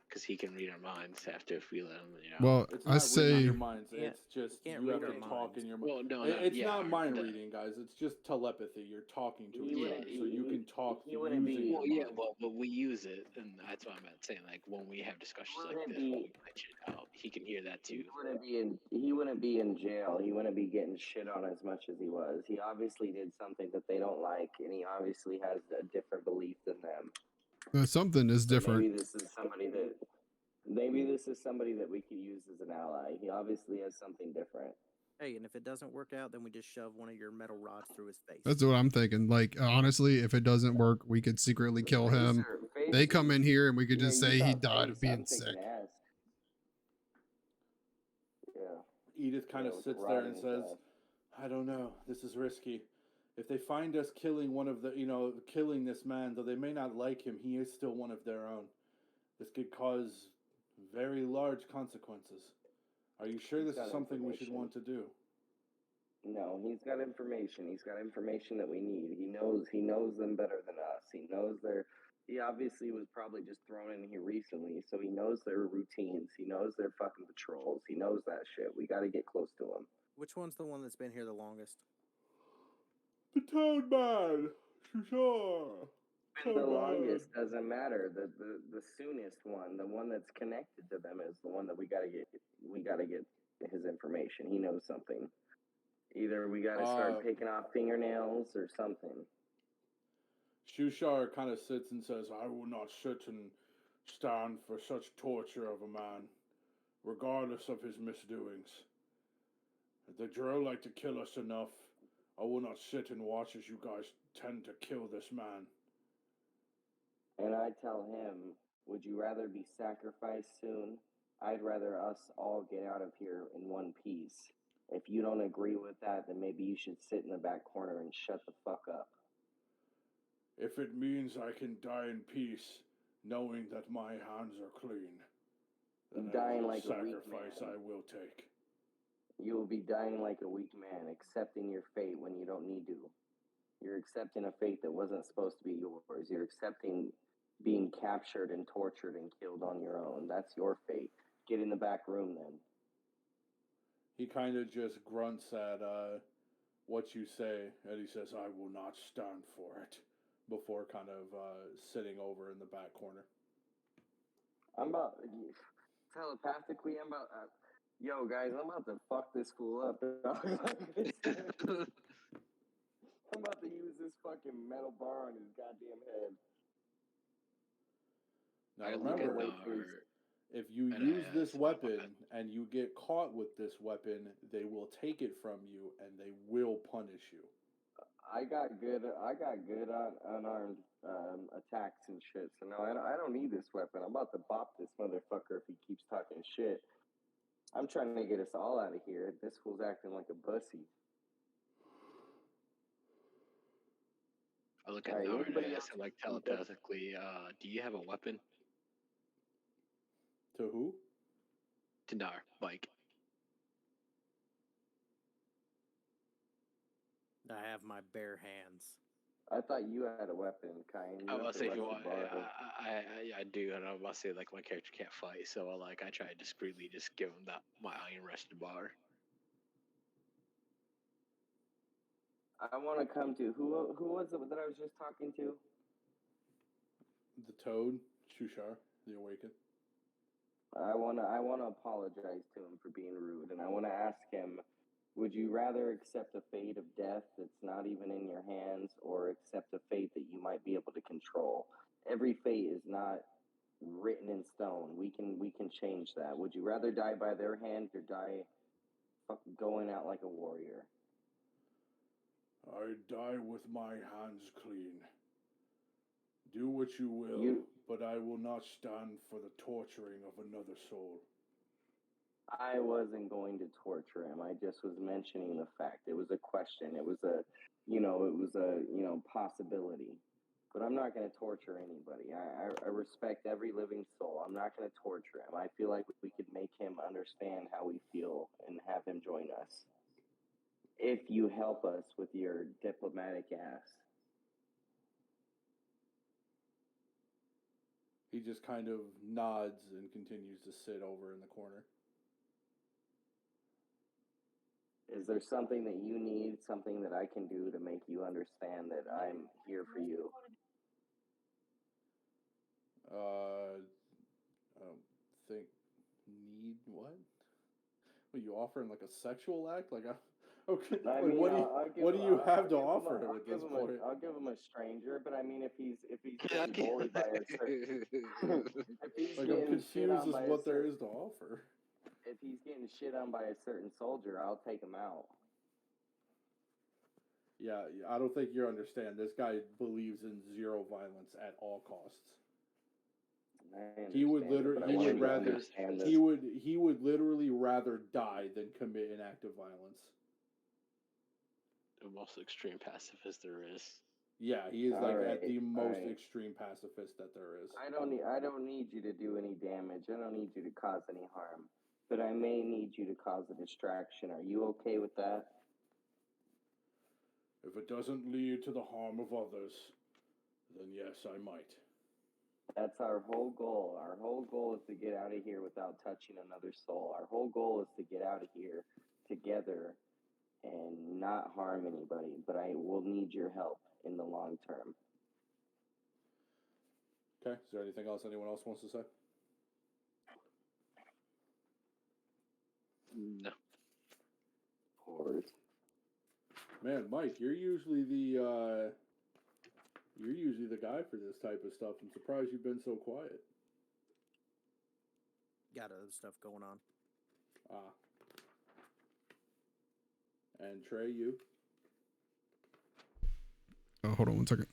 because he can read our minds after if we let him. You know. well, it's I not reading say, your minds. can't- It's just can't you have read to our talk minds. in your mind. well, no, It's yeah, not mind the- reading, guys. It's just telepathy. You're talking to He each wouldn't- other, so you he- can talk he wouldn't using be- your Well, yeah, mind. but we use it, and that's what I'm at saying. Like when we have discussions like wouldn't this, when be- we mention it out, he can hear that too. he wouldn't be in. He wouldn't be in jail. He wouldn't be getting shit on as much as he was. He obviously did something that they don't like, and he obviously has a different belief than them. something is So different. Maybe this is somebody that we could use as an ally. He obviously has something different. Hey, and if it doesn't work out, then we just shove one of your metal rods through his face. That's what I'm thinking. Like, honestly, if it doesn't work, we could secretly kill him. They come in here and we could just say he died of being sick. Yeah. Edith kind of with the sits rod there in and his says, back. "I don't know. This is risky. If they find us killing one of the, killing this man, though they may not like him, he is still one of their own. This could cause very large consequences. Are you sure He's this is got something we should information. want to do?" No, he's got information. He's got information that we need. He knows them better than us. He obviously was probably just thrown in here recently, so he knows their routines. He knows their fucking patrols. He knows that shit. We got to get close to him. Which one's the one that's been here the longest? The toad man, sure. And the longest doesn't matter. The soonest one, the one that's connected to them, is the one that we gotta get. We gotta get his information. He knows something. Either we gotta start picking off fingernails or something. Shushar kind of sits and says, "I will not sit and stand for such torture of a man, regardless of his misdoings. If the Drow like to kill us enough, I will not sit and watch as you guys tend to kill this man." And I tell him, would you rather be sacrificed soon? I'd rather us all get out of here in one piece. If you don't agree with that, then maybe you should sit in the back corner and shut the fuck up. If it means I can die in peace, knowing that my hands are clean, then Dying that is a like a weak sacrifice man. I will take. You will be dying like a weak man, accepting your fate when you don't need to. You're accepting a fate that wasn't supposed to be yours. You're accepting being captured and tortured and killed on your own. That's your fate. Get in the back room then. He kind of just grunts at what you say, and he says, "I will not stand for it," before kind of sitting over in the back corner. I'm about telepathically. Yo, guys, I'm about to fuck this fool up. I'm about to use this fucking metal bar on his goddamn head. Now I look at remember, if you and use I this swap my weapon and you get caught with this weapon, they will take it from you and they will punish you. I got good unarmed attacks and shit. So no, I don't need this weapon. I'm about to bop this motherfucker if he keeps talking shit. I'm trying to get us all out of here. This fool's acting like a pussy. I look at Alright, Nard and anybody I else said, like, think that's- telepathically, do you have a weapon? To who? Tindar, like. I have my bare hands. I thought you had a weapon, Kyan. You I have was the say if you rusted want, bar. I do, and I was about to say like my character can't fight, so like I try to discreetly just give him my iron rusted bar. I want to come to who was it that I was just talking to? The Toad, Shushar, the Awakened. I wanna apologize to him for being rude, and I want to ask him, would you rather accept a fate of death that's not even in your hands, or accept a fate that you might be able to control? Every fate is not written in stone. We can change that. Would you rather die by their hand or die going out like a warrior? I die with my hands clean. Do what you will, but I will not stand for the torturing of another soul. I wasn't going to torture him. I just was mentioning the fact. It was a question. It was a possibility. But I'm not going to torture anybody. I respect every living soul. I'm not going to torture him. I feel like we could make him understand how we feel and have him join us. If you help us with your diplomatic ass. He just kind of nods and continues to sit over in the corner. Is there something that you need, something that I can do to make you understand that I'm here for you? I don't think need what? What, you offering like a sexual act? Like, okay, I like, mean, what do you have to offer him at this point? I'll give him a stranger, but I mean, if he's getting bullied by a certain, if he's Like, I'm getting shit confused on as by what there is to offer. if he's getting shit on by a certain soldier, I'll take him out. Yeah, I don't think you understand. This guy believes in zero violence at all costs. He would literally rather die than commit an act of violence. The most extreme pacifist there is. Yeah, he is at the most extreme pacifist that there is. I don't need you to do any damage. I don't need you to cause any harm. But I may need you to cause a distraction. Are you okay with that? If it doesn't lead to the harm of others, then yes, I might. That's our whole goal. Our whole goal is to get out of here without touching another soul. Our whole goal is to get out of here together and not harm anybody. But I will need your help in the long term. Okay, is there anything else anyone else wants to say? No. Horse. Man, Mike, you're usually the guy for this type of stuff. I'm surprised you've been so quiet. Got other stuff going on. Ah. And Trey, you? Hold on 1 second.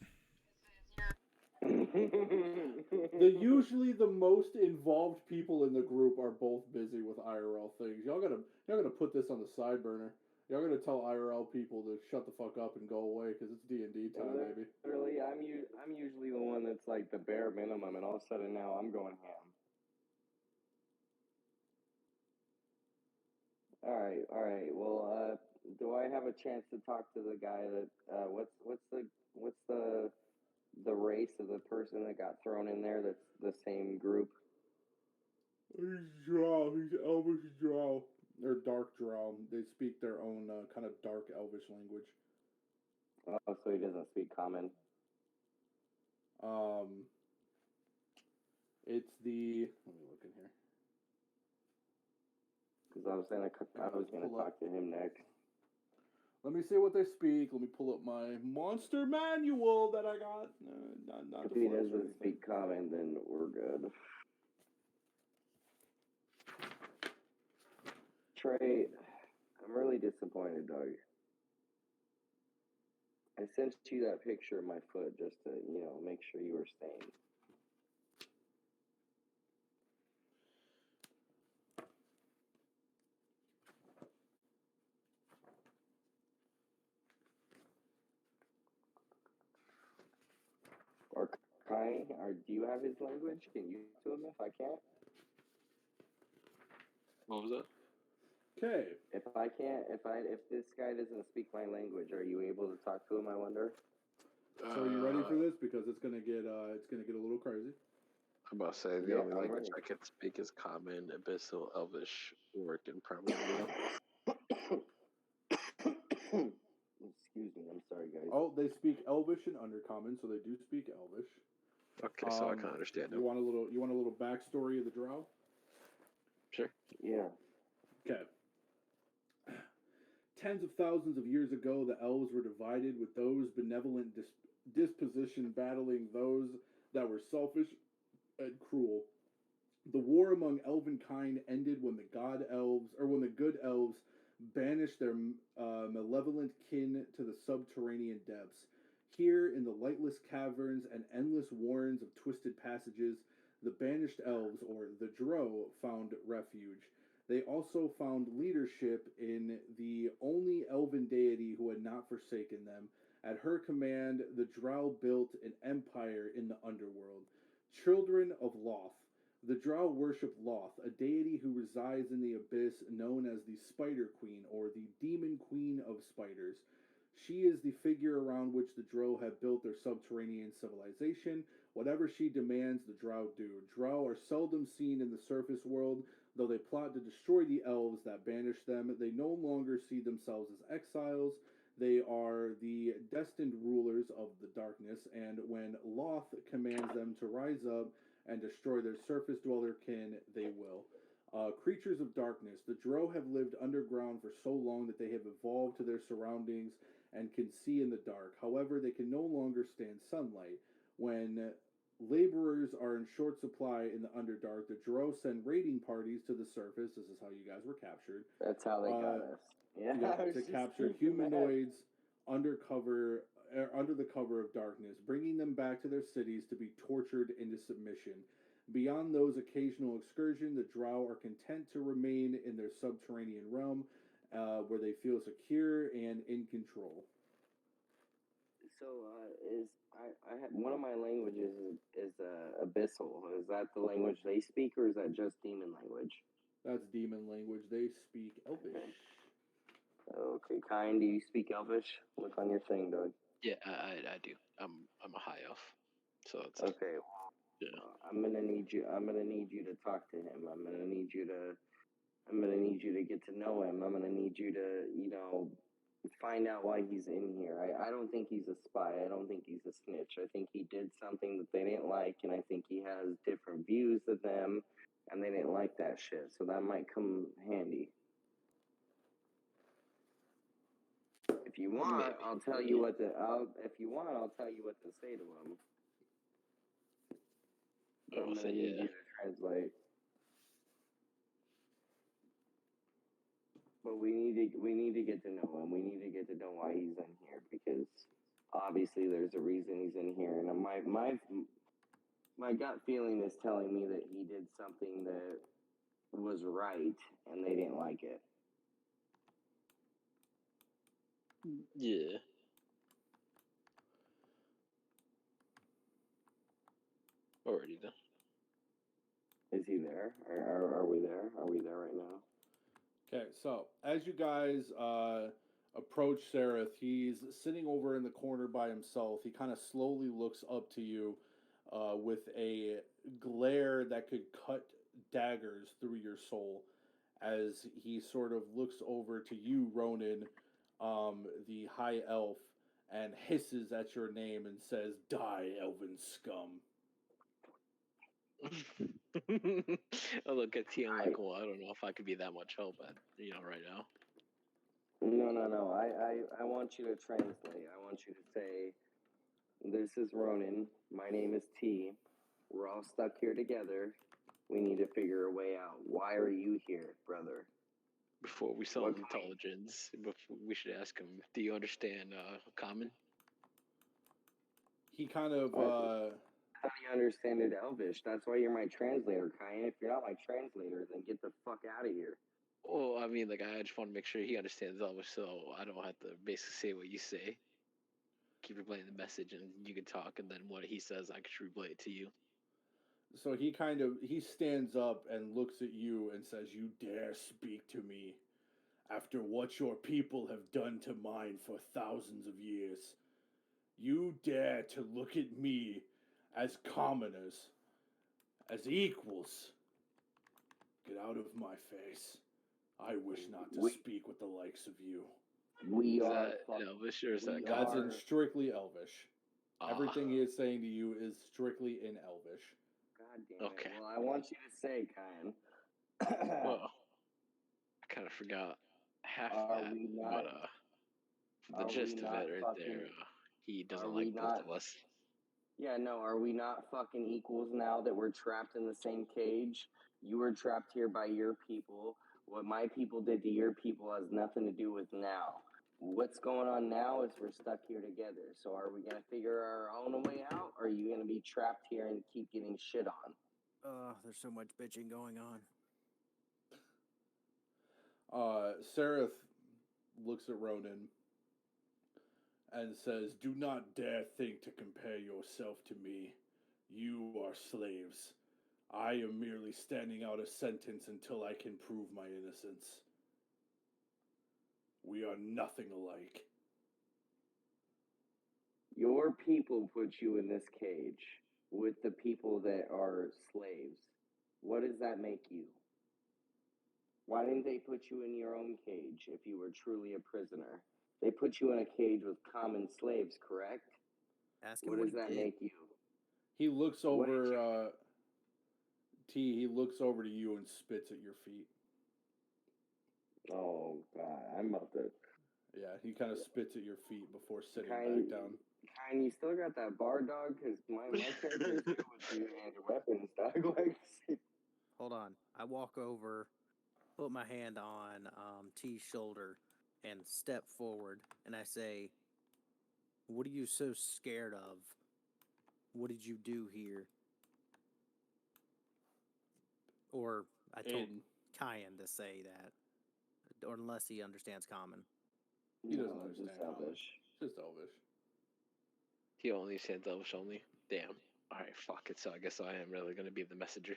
Usually the most involved people in the group are both busy with IRL things. Y'all gotta put this on the side burner. Y'all gotta tell IRL people to shut the fuck up and go away because it's D&D time, baby. Literally, I'm usually the one that's like the bare minimum, and all of a sudden now I'm going ham. All right. Well, do I have a chance to talk to the guy that what's the race of the person that got thrown in there? That's the same group. He's Drow. He's Elvish Drow. They're dark Drow. They speak their own kind of dark Elvish language. Oh, so he doesn't speak common. It's the. Let me look in here. Because I was gonna talk to him next. Let me see what they speak. Let me pull up my monster manual that I got. Not If he doesn't speak common, then we're good. Trey, I'm really disappointed, dog. I sent you that picture of my foot just to, make sure you were staying. Or do you have his language? Can you to him if I can't? What was that? Okay. If this guy doesn't speak my language, are you able to talk to him? I wonder. So are you ready for this? Because it's gonna get a little crazy. I'm about to say the Yeah, only I'm language ready. I can speak is Common, Abyssal, Elvish, Orc, and Primordial. Excuse me. I'm sorry, guys. Oh, they speak Elvish and Undercommon, so they do speak Elvish. Okay, so I can understand You them. want a little backstory of the Drow? Sure. Yeah. Okay. Tens of thousands of years ago, the elves were divided, with those benevolent disposition battling those that were selfish and cruel. The war among elvenkind ended when when the good elves banished their malevolent kin to the subterranean depths. Here, in the lightless caverns and endless warrens of twisted passages, the banished elves, or the Drow, found refuge. They also found leadership in the only elven deity who had not forsaken them. At her command, the Drow built an empire in the underworld. Children of Loth. The Drow worship Loth, a deity who resides in the abyss, known as the Spider Queen, or the Demon Queen of Spiders. She is the figure around which the Drow have built their subterranean civilization. Whatever she demands, the Drow do. Drow are seldom seen in the surface world, though they plot to destroy the elves that banish them. They no longer see themselves as exiles. They are the destined rulers of the darkness, and when Loth commands them to rise up and destroy their surface dweller kin, they will. Creatures of darkness. The Drow have lived underground for so long that they have evolved to their surroundings and can see in the dark. However, they can no longer stand sunlight. When laborers are in short supply in the Underdark, the Drow send raiding parties to the surface. This is how you guys were captured. That's how they got us. Yeah. I was To just capture thinking that. humanoids under the cover of darkness, bringing them back to their cities to be tortured into submission. Beyond those occasional excursions, the Drow are content to remain in their subterranean realm, where they feel secure and in control. So, one of my languages is Abyssal. Is that the language they speak, or is that just demon language? That's demon language. They speak Elvish. Okay, Kind, do you speak Elvish? Look on your thing, dog. Yeah, I do. I'm a high elf, so it's Okay, yeah. I'm gonna need you to talk to him. I'm gonna need you to get to know him. I'm gonna need you to, find out why he's in here. I don't think he's a spy. I don't think he's a snitch. I think he did something that they didn't like, and I think he has different views than them, and they didn't like that shit. So that might come handy. If you want, Maybe. I'll tell you what to. If you want, I'll tell you what to say to him. I I'm will gonna say need yeah. you to translate. But we need to get to know him. We need to get to know why he's in here, because obviously there's a reason he's in here, and my gut feeling is telling me that he did something that was right, and they didn't like it. Yeah. Already done. Is he there? Are we there? Are we there right now? Okay, so as you guys approach Sereth, he's sitting over in the corner by himself. He kind of slowly looks up to you with a glare that could cut daggers through your soul as he sort of looks over to you, Ronan, the high elf, and hisses at your name and says, "Die, elven scum." I look at T. I'm like, well, I don't know if I could be that much help at right now. No. I want you to translate. I want you to say, "This is Ronan. My name is T. We're all stuck here together. We need to figure a way out. Why are you here, brother?" Before we sell What- intelligence, we should ask him. Do you understand Common? He kind of How do you understand it, Elvish? That's why you're my translator, Kyan. If you're not my translator, then get the fuck out of here. Well, I mean, like, I just want to make sure he understands Elvish, so I don't have to basically say what you say. Keep replaying the message, and you can talk, and then what he says, I can relay it to you. So he stands up and looks at you and says, "You dare speak to me after what your people have done to mine for thousands of years? You dare to look at me as commoners, as equals? Get out of my face. I wish not to We speak with the likes of you." we Is are that fuck. Elvish or is that We That's common? in are. strictly Elvish. Ah, Everything he is saying to you is strictly in Elvish. God damn it. okay. Well, I want you to say, Kyan. Well, I kind of forgot half Are that, we but not? for the Are we gist of not it right fucking? there, he doesn't Are we like both not? of us. Yeah, no. Are we not fucking equals now that we're trapped in the same cage? You were trapped here by your people. What my people did to your people has nothing to do with now. What's going on now is we're stuck here together. So are we gonna figure our own way out, or are you gonna be trapped here and keep getting shit on? There's so much bitching going on. Sereth looks at Ronan and says, "Do not dare think to compare yourself to me. You are slaves. I am merely standing out a sentence until I can prove my innocence. We are nothing alike." Your people put you in this cage with the people that are slaves. What does that make you? Why didn't they put you in your own cage if you were truly a prisoner? They put you in a cage with common slaves, correct? Ask him What what does he that did. make you? He looks What did over he looks over to you and spits at your feet. Oh God, I'm about to. Yeah, he kind of spits at your feet before sitting Kind, back down. kind. You still got that bar dog? Cause my character is good with two-handed weapons, dog. Like, Hold on. I walk over, put my hand on T's shoulder, and step forward, and I say, "What are you so scared of? What did you do here?" Or I told And Kyan to say that, or unless he understands common. he doesn't no, understand just Common. Elvish. Just Elvish. He only stands Elvish only. Damn. Alright, fuck it. So I guess I am really gonna be the messenger.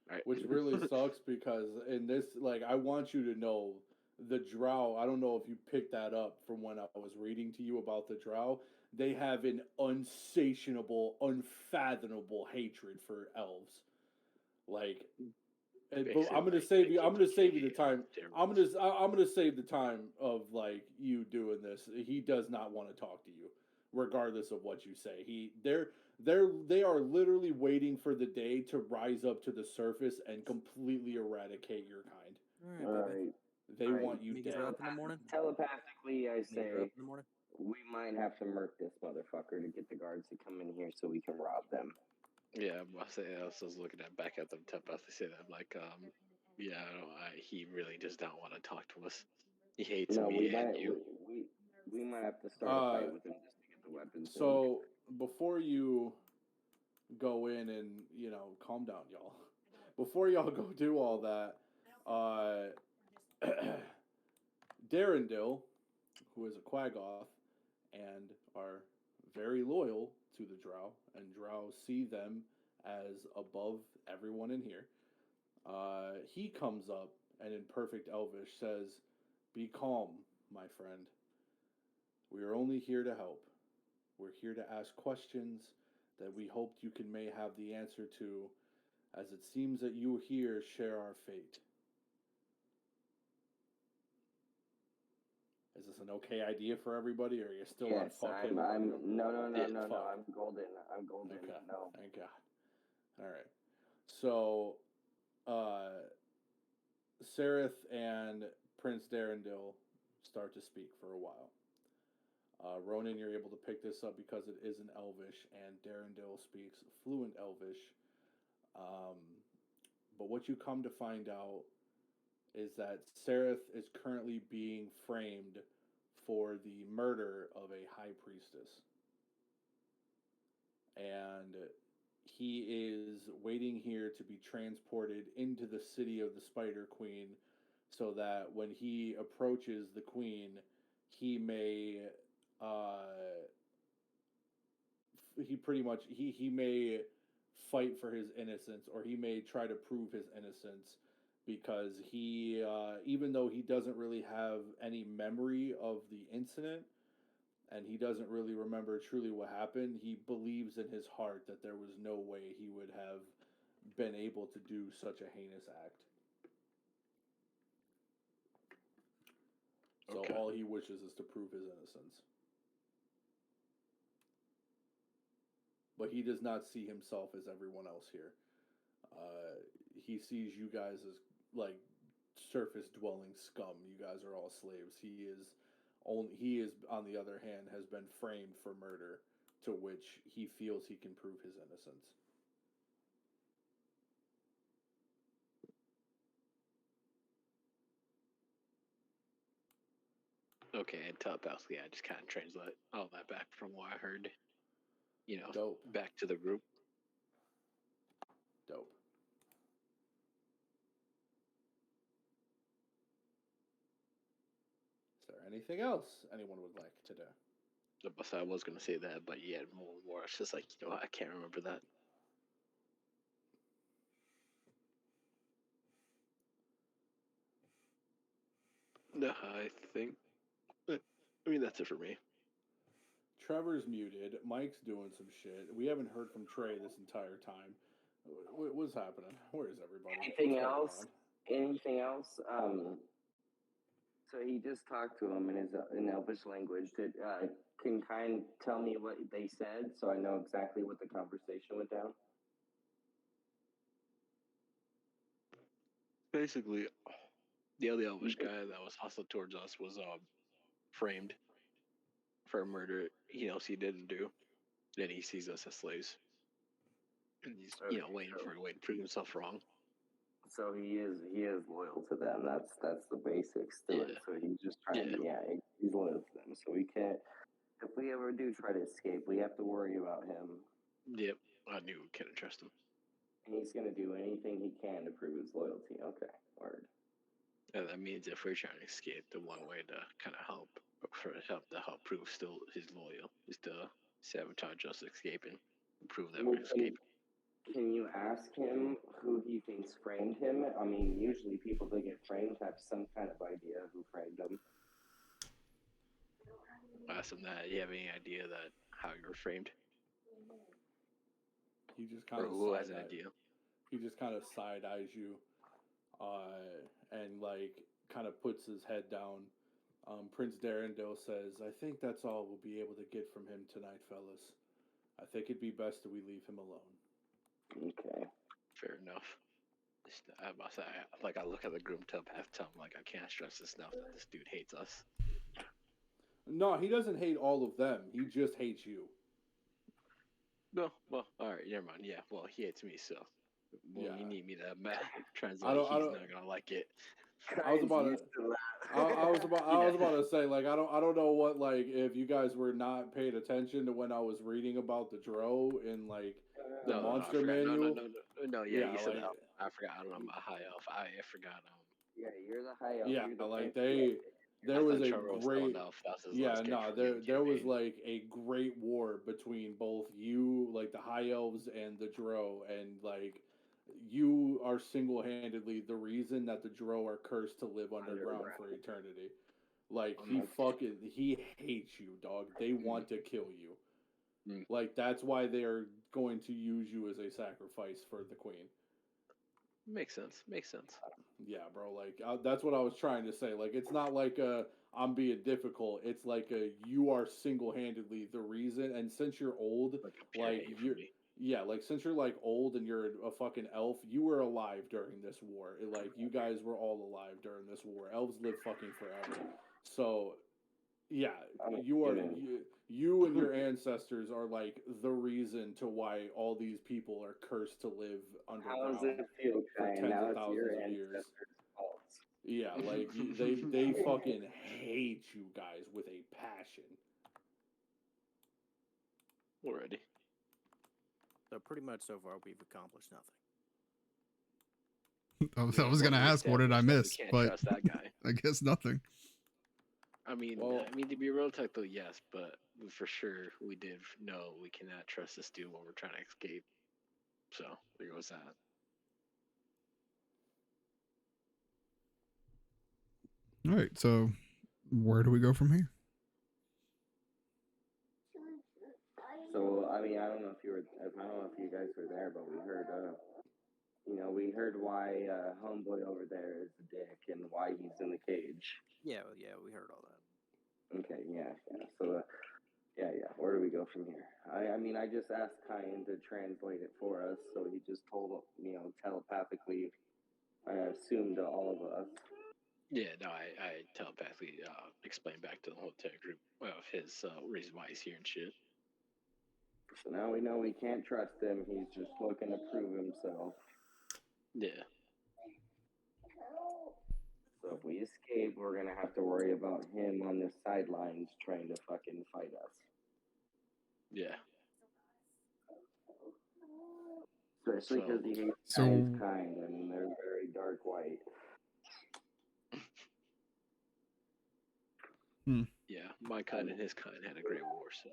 Alright. Which really sucks because in this, like, I want you to know the Drow. I don't know if you picked that up from when I was reading to you about the Drow. They have an unsatiable, unfathomable hatred for elves. Like, but Basically, I'm gonna like, save they you. I'm keep gonna the save you the cage time. on I'm gonna save the time of like you doing this. He does not want to talk to you, regardless of what you say. They are literally waiting for the day to rise up to the surface and completely eradicate your kind. All right, All baby. right. They All right. want you Me get dead. her up in the morning. Telepathically, I Me get her say up in the morning. we might have to murk this motherfucker to get the guards to come in here so we can rob them. Yeah, I was looking at back at them telepathically say that. I'm like, yeah, he really does not want to talk to us. He hates No, we me and might you. we might have to start a fight with him just to get the weapons. So before you go in and calm down, y'all. Before y'all go do all that, Darendil, who is a Quaggoth and are very loyal to the Drow, and Drow see them as above everyone in here. He comes up and in perfect Elvish says, "Be calm, my friend. We are only here to help. We're here to ask questions that we hoped you may have the answer to, as it seems that you here share our fate." Is this an okay idea for everybody, or are you still on yes, fucking? I'm no, Yeah, no. I'm golden. I'm golden. Okay. No. Thank God. All right. So, Sereth and Prince Darendil start to speak for a while. Ronan, you're able to pick this up because it is in Elvish, and Darendil speaks fluent Elvish. But what you come to find out is that Sereth is currently being framed for the murder of a high priestess. And he is waiting here to be transported into the city of the Spider Queen so that when he approaches the queen, he may he may fight for his innocence, or he may try to prove his innocence, because he, even though he doesn't really have any memory of the incident, and he doesn't really remember truly what happened, he believes in his heart that there was no way he would have been able to do such a heinous act. So Okay. all he wishes is to prove his innocence. But he does not see himself as everyone else here. He sees you guys as like surface dwelling scum. You guys are all slaves. He is, on the other hand, has been framed for murder, to which he feels he can prove his innocence. Okay, and telepathically, I just kind of translate all that back from what I heard. Dope. Back to the group. Dope. Is there anything else anyone would like to do? So I was gonna say that, but yeah, more. It's just like I can't remember that. No, I think. I mean, that's it for me. Trevor's muted. Mike's doing some shit. We haven't heard from Trey this entire time. What's happening? Where is everybody? Anything What's going else? on? Anything else? So he just talked to him in Elvish language. Can kind tell me what they said so I know exactly what the conversation went down? Basically, the other Elvish guy that was hostile towards us was framed for a murder he knows he didn't do. Then he sees us as slaves, and he's waiting for a way to prove himself wrong. So he is loyal to them. That's the basics to it. So he's just trying to he's loyal to them. So we can't, if we ever do try to escape, we have to worry about him. Yep, I knew we couldn't trust him. And he's gonna do anything he can to prove his loyalty. Okay, word. And that means if we're trying to escape, the one way to kind of help prove still he's loyal is to sabotage us escaping, prove that we're escaping. Can you ask him who he thinks framed him? I mean, usually people that get framed have some kind of idea who framed them. Ask him that. You have any idea that how you were framed? He just kind of who has an idea? He just kind of side eyes you, and like kind of puts his head down. Prince Darendil says, "I think that's all we'll be able to get from him tonight, fellas. I think it'd be best that we leave him alone." Okay. Fair enough. I must say, I look at the groom telepath, tell him like I can't stress this enough that this dude hates us. No, he doesn't hate all of them. He just hates you. No, well, all right, never mind. Yeah, well, he hates me, so when you need me to translate, he's not gonna like it. I was about to say, like, I don't know what, like, if you guys were not paying attention to when I was reading about the Drow in like the monster manual. No, yeah, you said that. I forgot. I don't know about high elf. I forgot. Yeah, you're the high elf. Yeah, you're the like there was a great. There was like a great war between both you, like the high elves, and the Drow, and like you are single-handedly the reason that the Drow are cursed to live underground for eternity. Like he hates you, dog. They want to kill you. Like that's why they're going to use you as a sacrifice for the queen. Makes sense. Yeah, bro. Like that's what I was trying to say. Like it's not like I'm being difficult. It's like you are single-handedly the reason. And since you're old, since you're like old and you're a fucking elf, you were alive during this war. You guys were all alive during this war. Elves live fucking forever. So, yeah, you and your ancestors are like the reason to why all these people are cursed to live underground. How does it feel, for tens of thousands of years? Yeah, like they fucking hate you guys with a passion. Already. So pretty much so far we've accomplished I nothing. was gonna ask, what did I miss? But trust that guy. I guess nothing. I mean, to be real technical, yes, but for sure we did know we cannot trust this dude when we're trying to escape. So there goes that. All right, so where do we go from here? So I mean, I don't know if you guys were there, but we heard we heard why homeboy over there is a dick and why he's in the cage. Yeah, we heard all that. Okay, yeah. So yeah. Where do we go from here? I mean, I just asked Kyan to translate it for us, so he just told telepathically. I assume to all of us. Yeah, no, I telepathically explained back to the whole entire group of his reason why he's here and shit. So now we know we can't trust him. He's just looking to prove himself. Yeah. So if we escape, we're gonna have to worry about him on the sidelines trying to fucking fight us. Yeah. Especially because he hates So- his kind. I mean, they're very dark white. Yeah, my kind and his kind had a great war, so.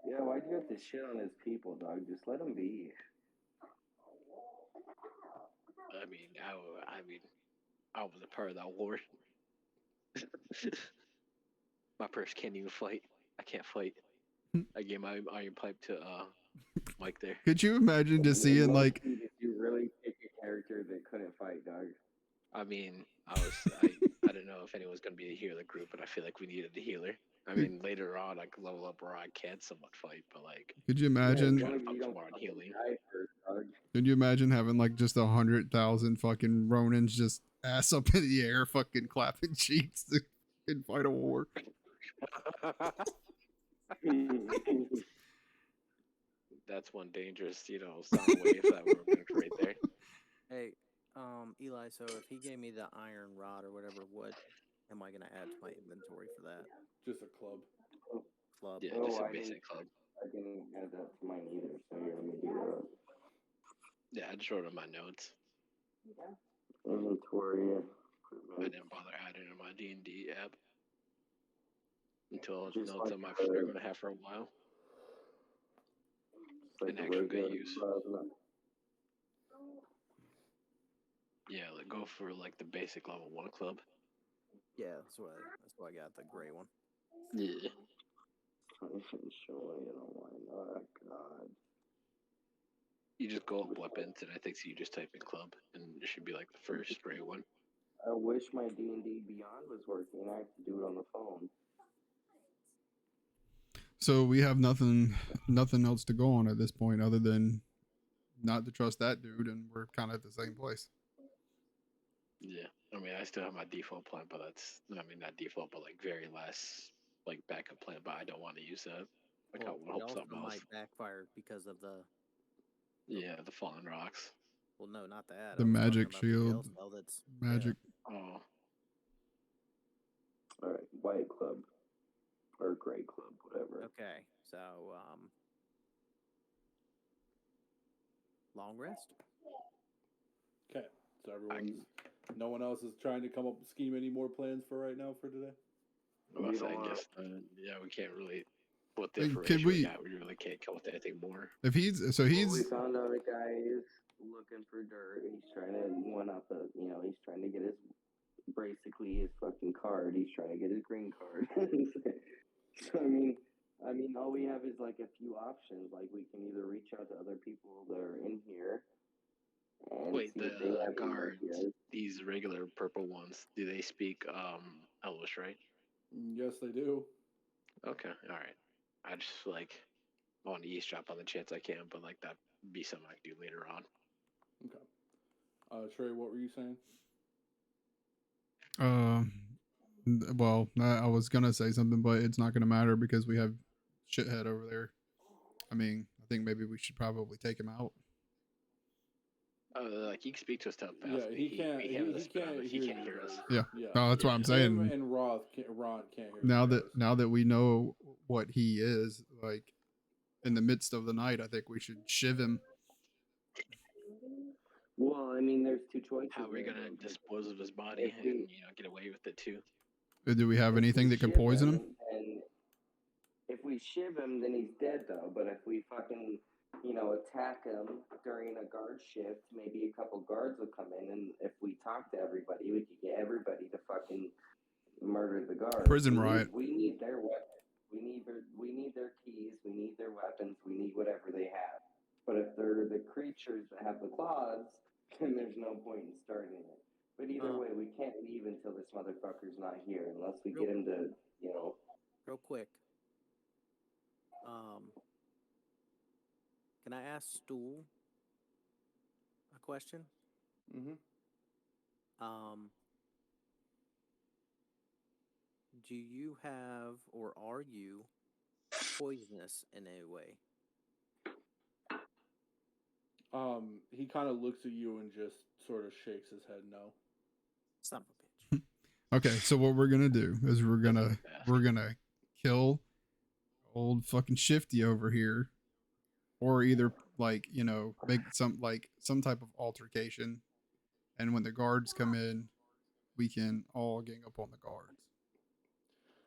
Yeah, why'd you have to shit on his people, dog? Just let him be. I was a part of that war. My purse can't even fight. I can't fight. I gave my iron pipe to Mike there. Could you imagine just seeing like Did you really pick a character that couldn't fight, dog? I mean, I didn't know if anyone was gonna be a healer group, but I feel like we needed a healer. I mean, later on I could level up where I can somewhat fight, but like, could you imagine trying to focus more on healing. could you imagine having like just 100,000 fucking Ronins just ass up in the air fucking clapping cheeks to fucking fight a war? That's one dangerous, sound wave that we're gonna create there. Hey, Eli, so if he gave me the iron rod or whatever, what am I gonna add to my inventory for that? Just a club. Club. Yeah, Oh, just a I basic club. I didn't add that to mine either, so you're gonna do that. Yeah, I just wrote in my notes. Inventory. I didn't bother adding in my D&D app until Just notes like on my the- I'm gonna have for a while. It's like An a actual good regular use. plasma. Yeah, like go for like the basic level 1 club. Yeah, that's why I got the gray one. Yeah. Surely, why not? God. You just go up weapons, and I think so you just type in club, and it should be like the first gray one. I wish my D&D Beyond was working. I have to do it on the phone. So we have nothing else to go on at this point other than not to trust that dude, and we're kind of at the same place. Yeah, I mean, I still have my default plan, but not default, but like very last like backup plan. But I don't want to use that. Like I Well, want to it hope also something else. might backfire because of the. Yeah, the fallen rocks. Well, no, not that. The I was talking magic about the shield, jail cell that's magic. Oh, All right, white club or gray club, whatever. Okay, so long rest. Okay, so no one else is trying to come up with scheme any more plans for right now for today. I You don't guess yeah, we can't really. With the Could information we- we got, we really can't come up with anything more. If he's Well, we found out a guy is looking for dirt. He's trying to he's trying to get his fucking card. He's trying to get his green card. So I mean, all we have is like a few options. Like we can either reach out to other people that are in here. And Wait, see if they the have any guards, ideas. these regular purple ones, do they speak Elvish, right? Yes, they do. Okay, all right. I just like want to eavesdrop on the chance I can, but like that be something I can do later on. Okay. Trey, what were you saying? well, I was gonna say something, but it's not gonna matter because we have shithead over there. I mean, I think maybe we should probably take him out. Like he can speak to us telepathically. Yeah, he can't. He can't hear us. Yeah. Yeah. No, that's what I'm Him saying. and Ron can't hear. Now you that guys. now that we know what he is, like in the midst of the night, I think we should shiv him. Well, I mean, there's two choices. How are we there, gonna though, 'cause dispose of his body if we- and get away with it too? Do we have if anything we that can shiv poison him? And if we shiv him, then he's dead, though. But if we fucking attack them during a guard shift. Maybe a couple guards will come in, and if we talk to everybody, we could get everybody to fucking murder the guards. Prison riot. We need their weapons. We need their keys. We need their weapons. We need whatever they have. But if they're the creatures that have the claws, then there's no point in starting it. But either way, we can't leave until this motherfucker's not here, unless we get him to, Real quick. Can I ask Stool a question? Mm-hmm. Do you have or are you poisonous in any way? He kind of looks at you and just sort of shakes his head no. Son of a bitch. Okay, so what we're gonna do is we're gonna kill old fucking Shifty over here, or either make some type of altercation, and when the guards come in, we can all gang up on the guards.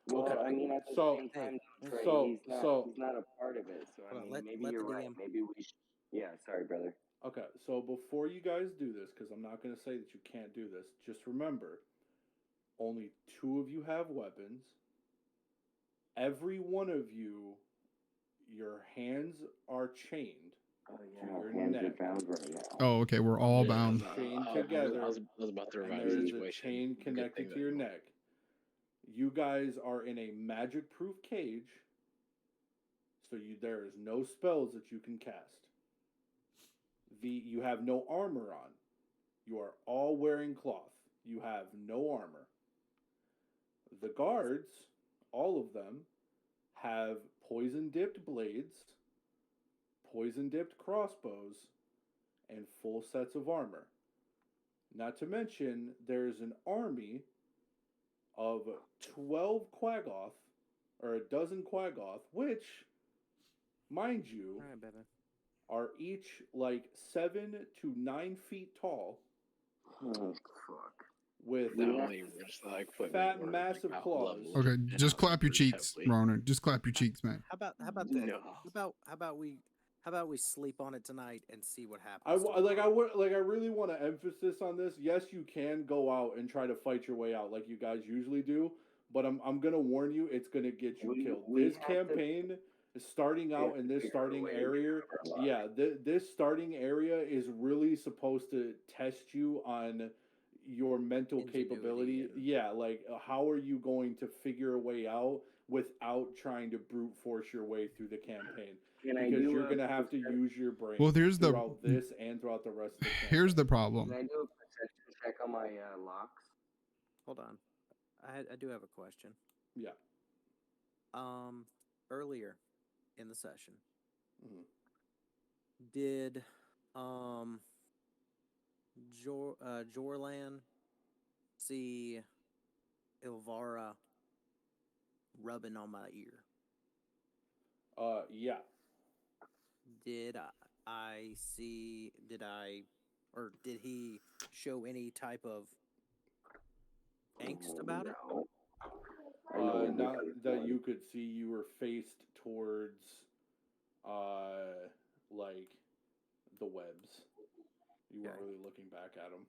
Well, Okay, I mean, at the so- same time, Trey, so- he's not a part of it. So, Well, I mean, let maybe the you're right. DM Maybe we should. Yeah, sorry, brother. Okay, so before you guys do this, because I'm not going to say that you can't do this, just remember, only 2 of you have weapons. Every one of you, your hands are chained. Oh, To yeah, our your hands neck. are bound right now. Oh, okay, we're all Yeah, bound. chained I together, was about to and revive the there's a situation. chain Good connected thing to that your you- neck. You guys are in a magic-proof cage, so there is no spells that you can cast. You have no armor on. You are all wearing cloth. You have no armor. The guards, all of them, have poison-dipped blades, poison-dipped crossbows, and full sets of armor. Not to mention, there's an army of 12 Quaggoth, or a dozen Quaggoth, which, mind you, All right, baby. are each like 7 to 9 feet tall, Oh, fuck. with That only just like put me fat, more, massive out claws. leveled Okay, and just clap your outnumbered cheeks, heavily. Ronan. Just clap your cheeks, man. How about this? No. How about we sleep on it tonight and see what happens? I tomorrow? really want to emphasis on this. Yes, you can go out and try to fight your way out like you guys usually do, but I'm gonna warn you, it's gonna get you killed. This have to- campaign is starting out in this figure out a starting way to get area. out of our luck. Yeah, this starting area is really supposed to test you on your mental Ingenuity capability. and- Yeah, like how are you going to figure a way out without trying to brute force your way through the campaign? Can I Because do you're a gonna have to perception- use your brain. Well, here's the- throughout this and throughout the rest of the campaign. Here's the Can problem. I do a perception check on my locks? Hold on. I do have a question. Yeah. Earlier in the session, Mhm. did Jorlan see Ilvara rubbing on my ear? Yeah. Did he show any type of angst about it? No. I know where the Not other that one- you could see. You were faced towards, like the webs. You weren't Okay. really looking back at them.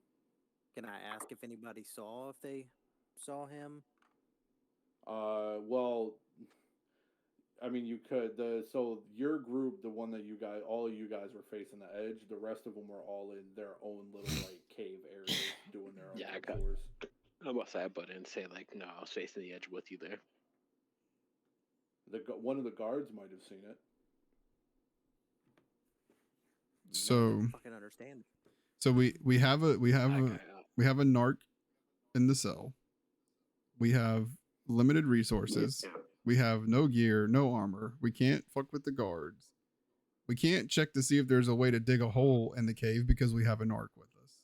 Can I ask if anybody saw if they saw him? Well, I mean, you could. So your group, the one that all of you guys were facing the edge. The rest of them were all in their own little like cave areas doing their own Yeah, I little got- tours. I must say, but and say like, no, I was facing the edge with you there. One of the guards might have seen it. So Fucking understand. we have a I narc in the cell. We have limited resources. Yeah. We have no gear, no armor. We can't fuck with the guards. We can't check to see if there's a way to dig a hole in the cave because we have a narc with us.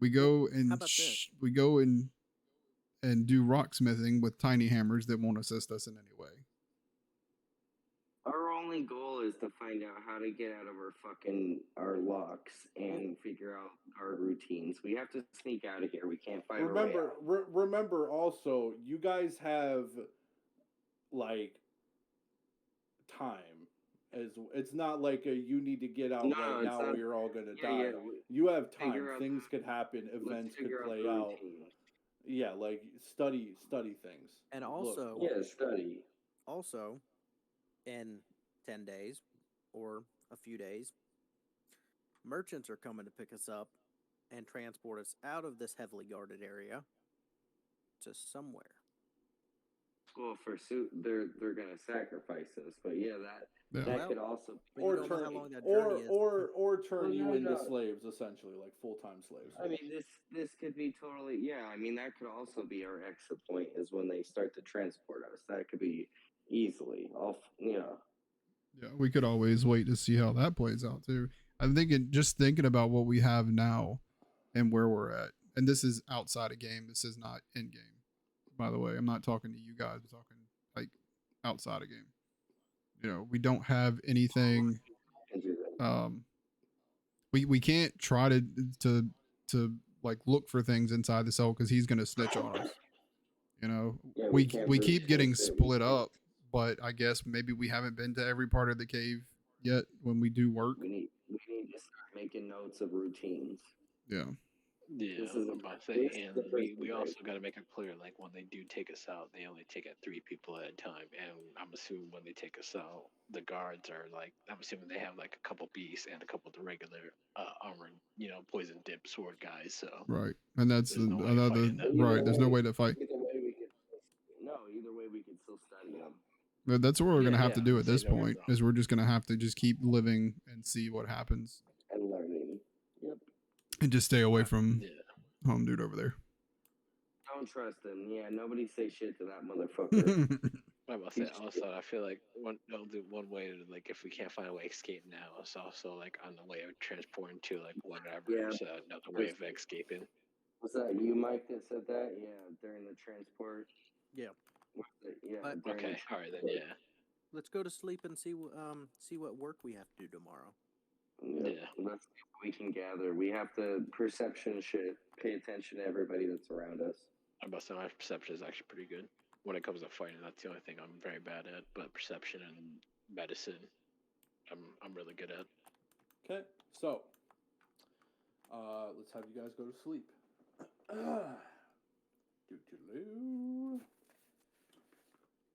We go and How about this? we go and do rocksmithing with tiny hammers that won't assist us in any way. Our only goal is to find out how to get out of our locks and figure out our routines. We have to sneak out of here. We can't fight our way Remember, out. remember also, you guys have like time. It's not like you need to get out No, right it's now not. or you're all gonna Yeah, die. yeah. You have time. Figure out. Things could happen. Let's Events could figure out play the out. routine. Yeah, like study things. And Look, also, Yeah, study. also, in 10 days or a few days, merchants are coming to pick us up and transport us out of this heavily guarded area to somewhere. Well, for suit, they're gonna sacrifice us, but yeah, Yeah. that Well, could also. But you or don't know turn how long that or journey is. or turn Well, you no, into no. slaves, essentially, like full-time slaves. I mean, this could be totally. Yeah, I mean that could also be our exit point is when they start to transport us. That could be easily off. Yeah. Yeah, we could always wait to see how that plays out too. I'm thinking about what we have now and where we're at. And this is outside of game. This is not in game. By the way, I'm not talking to you guys. I'm talking like outside of game. You know, we don't have anything. Can do that. We can't try to like look for things inside the cell because he's gonna snitch on us. You know, Yeah, we can't we really keep getting trust split everything. up, but I guess maybe we haven't been to every part of the cave yet when we do work. We need to start making notes of routines. Yeah. Yeah, This is I'm about to this say, is and the we first also break. got to make it clear, like when they do take us out, they only take out 3 people at a time, and I'm assuming when they take us out, the guards are like, I'm assuming they have like a couple beasts and a couple of the regular armored, poison dip sword guys. So Right. And that's there's no way another fighting them. right. There's no way to fight. Either way we could. No, either way we could still study them But that's what we're Yeah, gonna have to yeah, do I'm at this saying no point. worries. Is we're just gonna have to just keep living and see what happens, and learning. Yep. and just stay away from Yeah. home dude over there. Don't trust him. Yeah, nobody say shit to that motherfucker. I'm about to say also, I feel like one way to like if we can't find a way to escape now, it's also like on the way of transporting to like whatever. Yeah, It's another way of escaping. Was that you, Mike, that said that? Yeah, during the transport. Yeah. Yeah. But- during the Okay, all right then, yeah. Let's go to sleep and see what work we have to do tomorrow. Yeah. Let's see what we can gather. We have to perception shit. Pay attention to everybody that's around us. I'm about to say my perception is actually pretty good when it comes to fighting. That's the only thing I'm very bad at. But perception and medicine, I'm really good at. Okay, so let's have you guys go to sleep. Doo-doo-doo.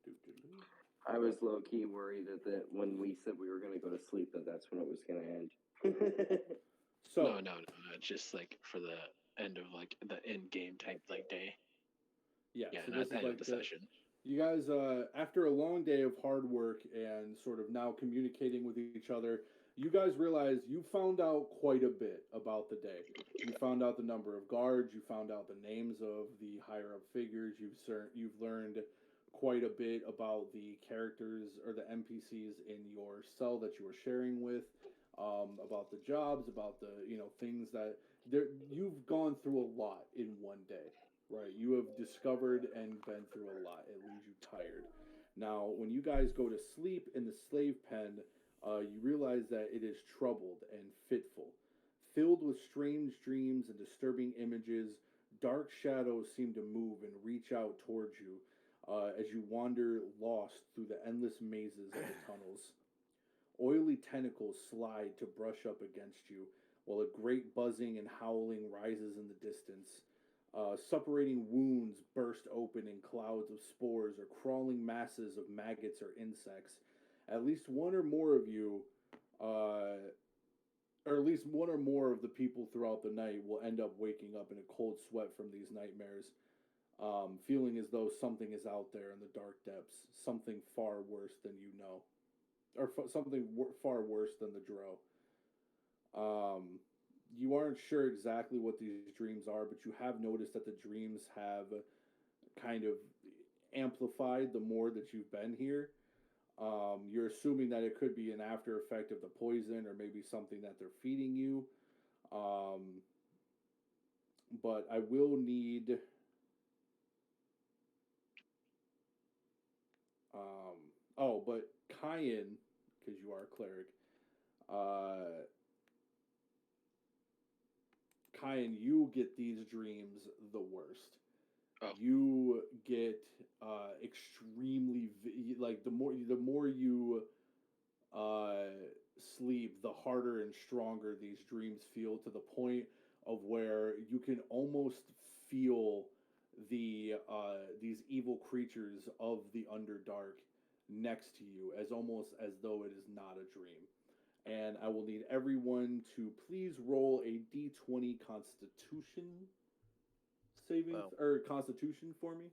Doo-doo-doo. I was low key worried that when we said we were gonna go to sleep, that's when it was gonna end. So No. It's just like for the end of like the end game type like day. yeah, Yeah, so not this the is end like of the session. you guys, after a long day of hard work and sort of now communicating with each other, you guys realize you found out quite a bit about the day. You found out the number of guards. You found out the names of the higher up figures. You've learned quite a bit about the characters or the NPCs in your cell that you were sharing with, about the jobs, about the things that you've gone through a lot in one day. Right, you have discovered and been through a lot. It leaves you tired. Now, when you guys go to sleep in the slave pen, you realize that it is troubled and fitful. Filled with strange dreams and disturbing images, dark shadows seem to move and reach out towards you as you wander lost through the endless mazes of the tunnels. Oily tentacles slide to brush up against you, while a great buzzing and howling rises in the distance. Suppurating wounds burst open in clouds of spores or crawling masses of maggots or insects. At least one or more of you, or at least one or more of the people throughout the night will end up waking up in a cold sweat from these nightmares, feeling as though something is out there in the dark depths, something far worse than you know, or something far worse than the Drow. You aren't sure exactly what these dreams are, but you have noticed that the dreams have kind of amplified the more that you've been here. You're assuming that it could be an after effect of the poison or maybe something that they're feeding you. But I will need. But Kyan, because you are a cleric, Kyan, you get these dreams the worst. Oh. You get extremely like the more you sleep, the harder and stronger these dreams feel, to the point of where you can almost feel these evil creatures of the Underdark next to you, as almost as though it is not a dream. And I will need everyone to please roll a d20 Constitution saving Well- or Constitution for me.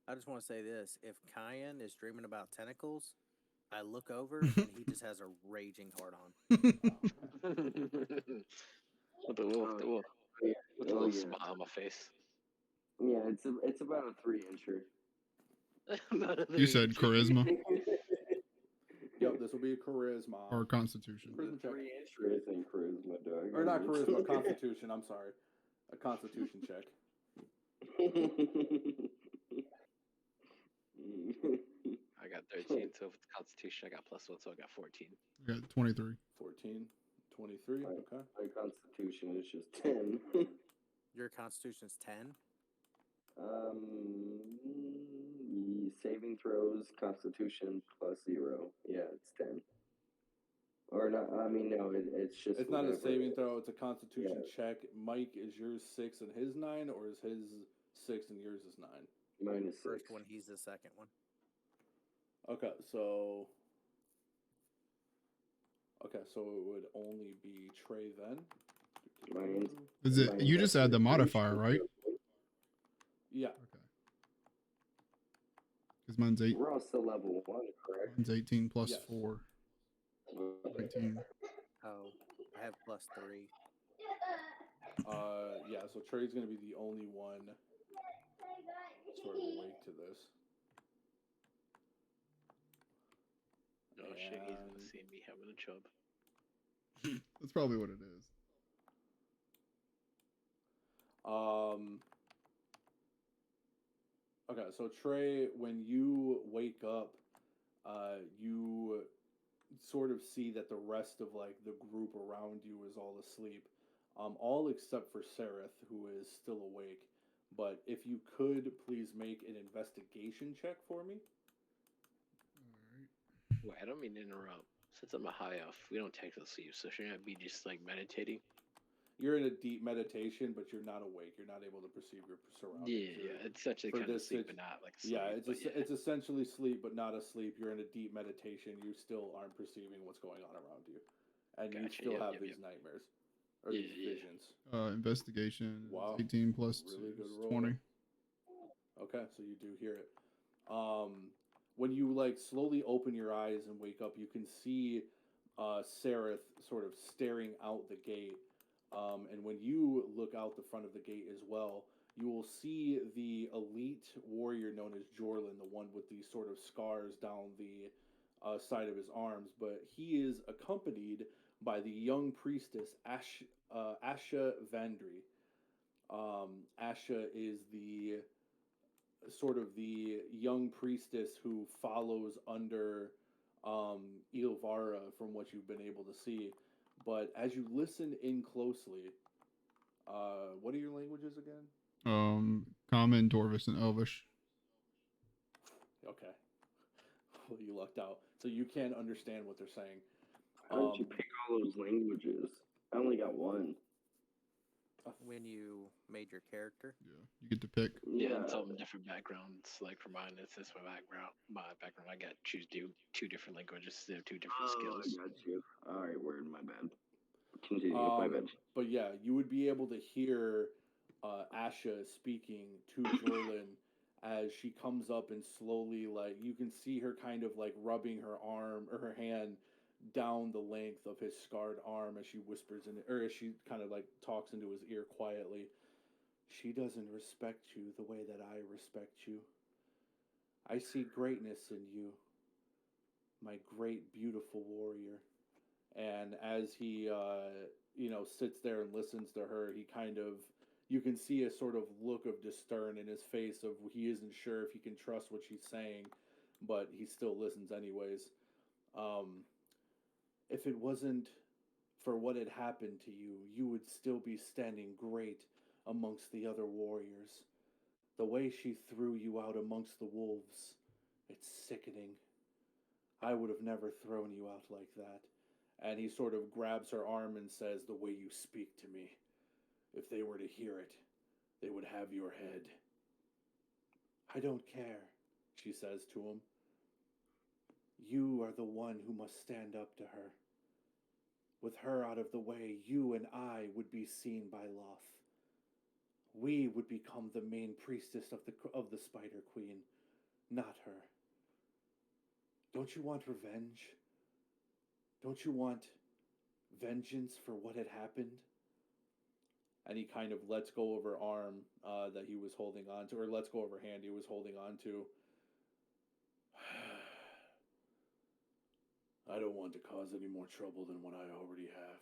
I just want to say this: if Kyan is dreaming about tentacles, I look over and he just has a raging hard on. with a little, Oh, yeah. with a Oh, little yeah. smile on my face. Yeah, it's about a 3-incher. You said charisma Yep, this will be a charisma or constitution. Charisma check. 3-incher, I think charisma, Doug. Or not charisma, Constitution. I'm sorry, a Constitution check. I got 13, so with the Constitution, I got +1, so I got 14. I got 23. 14, 23. Right. Okay. My constitution is just 10. Your Constitution's 10. Saving throws, constitution +0. Yeah, it's 10. Or not, I mean, no, it's just. It's not a whatever. saving throw. It's a Constitution check. Mike, is yours 6 and his 9, or is his 6 and yours is 9? Mine is 6. First one, he's the second one. Okay, so. Okay, so it would only be Trey then. Mine's- Is it? Mine's You just add the actually modifier, right? Yeah. Okay. Because mine's 8. We're all still level 1, correct? Mine's 18 plus Yes. 4. 19. Oh, I have +3. Yeah, so Trey's gonna be the only one sort of awake to this. Oh shit, he's gonna And- see me having a chub. That's probably what it is. Okay, so Trey, when you wake up, you sort of see that the rest of like the group around you is all asleep, all except for Sereth, who is still awake. But if you could please make an investigation check for me. Alright. Wait, I don't mean to interrupt. Since I'm a high elf, we don't technically sleep, so shouldn't I be just like meditating? You're in a deep meditation, but you're not awake. You're not able to perceive your surroundings. Yeah, You're- it's essentially for kind of this sleep, situ- but not like sleep. Yeah, it's but it's essentially sleep, but not asleep. You're in a deep meditation. You still aren't perceiving what's going on around you, and you Gotcha, still yep, have yep, these yep. nightmares or Yeah, these yeah. visions. Investigation. is Wow. 18 plus Really 2 good is roll. 20. Okay, so you do hear it. When you like slowly open your eyes and wake up, you can see Sereth sort of staring out the gate. And when you look out the front of the gate as well, you will see the elite warrior known as Jorlin, the one with these sort of scars down the side of his arms. But he is accompanied by the young priestess Asha Vandry. Asha is the sort of the young priestess who follows under Ilvara, from what you've been able to see. But as you listen in closely, what are your languages again? Common, Dwarvish, and Elvish. Okay. Well, you lucked out. So you can't understand what they're saying. How did you pick all those languages? I only got one. When you made your character, Yeah, you get to pick. Yeah, and some different backgrounds. Like for mine, it's this my background. I got to choose two different languages. They have two different Oh, skills. I got you. All right, word, my bad. Continue, my bad. But yeah, you would be able to hear Asha speaking to Jorlin as she comes up and slowly, like, you can see her kind of like rubbing her arm or her hand down the length of his scarred arm as she whispers in, or as she kind of like talks into his ear quietly. She doesn't respect you the way that I respect you. I see greatness in you, my great, beautiful warrior. And as he, sits there and listens to her, he kind of, you can see a sort of look of discern in his face of he isn't sure if he can trust what she's saying, but he still listens anyways. If it wasn't for what had happened to you, you would still be standing great amongst the other warriors. The way she threw you out amongst the wolves, it's sickening. I would have never thrown you out like that. And he sort of grabs her arm and says, the way you speak to me, if they were to hear it, they would have your head. I don't care, she says to him. You are the one who must stand up to her. With her out of the way, you and I would be seen by Loth. We would become the main priestess of the Spider Queen, not her. Don't you want revenge? Don't you want vengeance for what had happened? And he kind of lets go of her arm that he was holding on to, or lets go of her hand he was holding on to. I don't want to cause any more trouble than what I already have.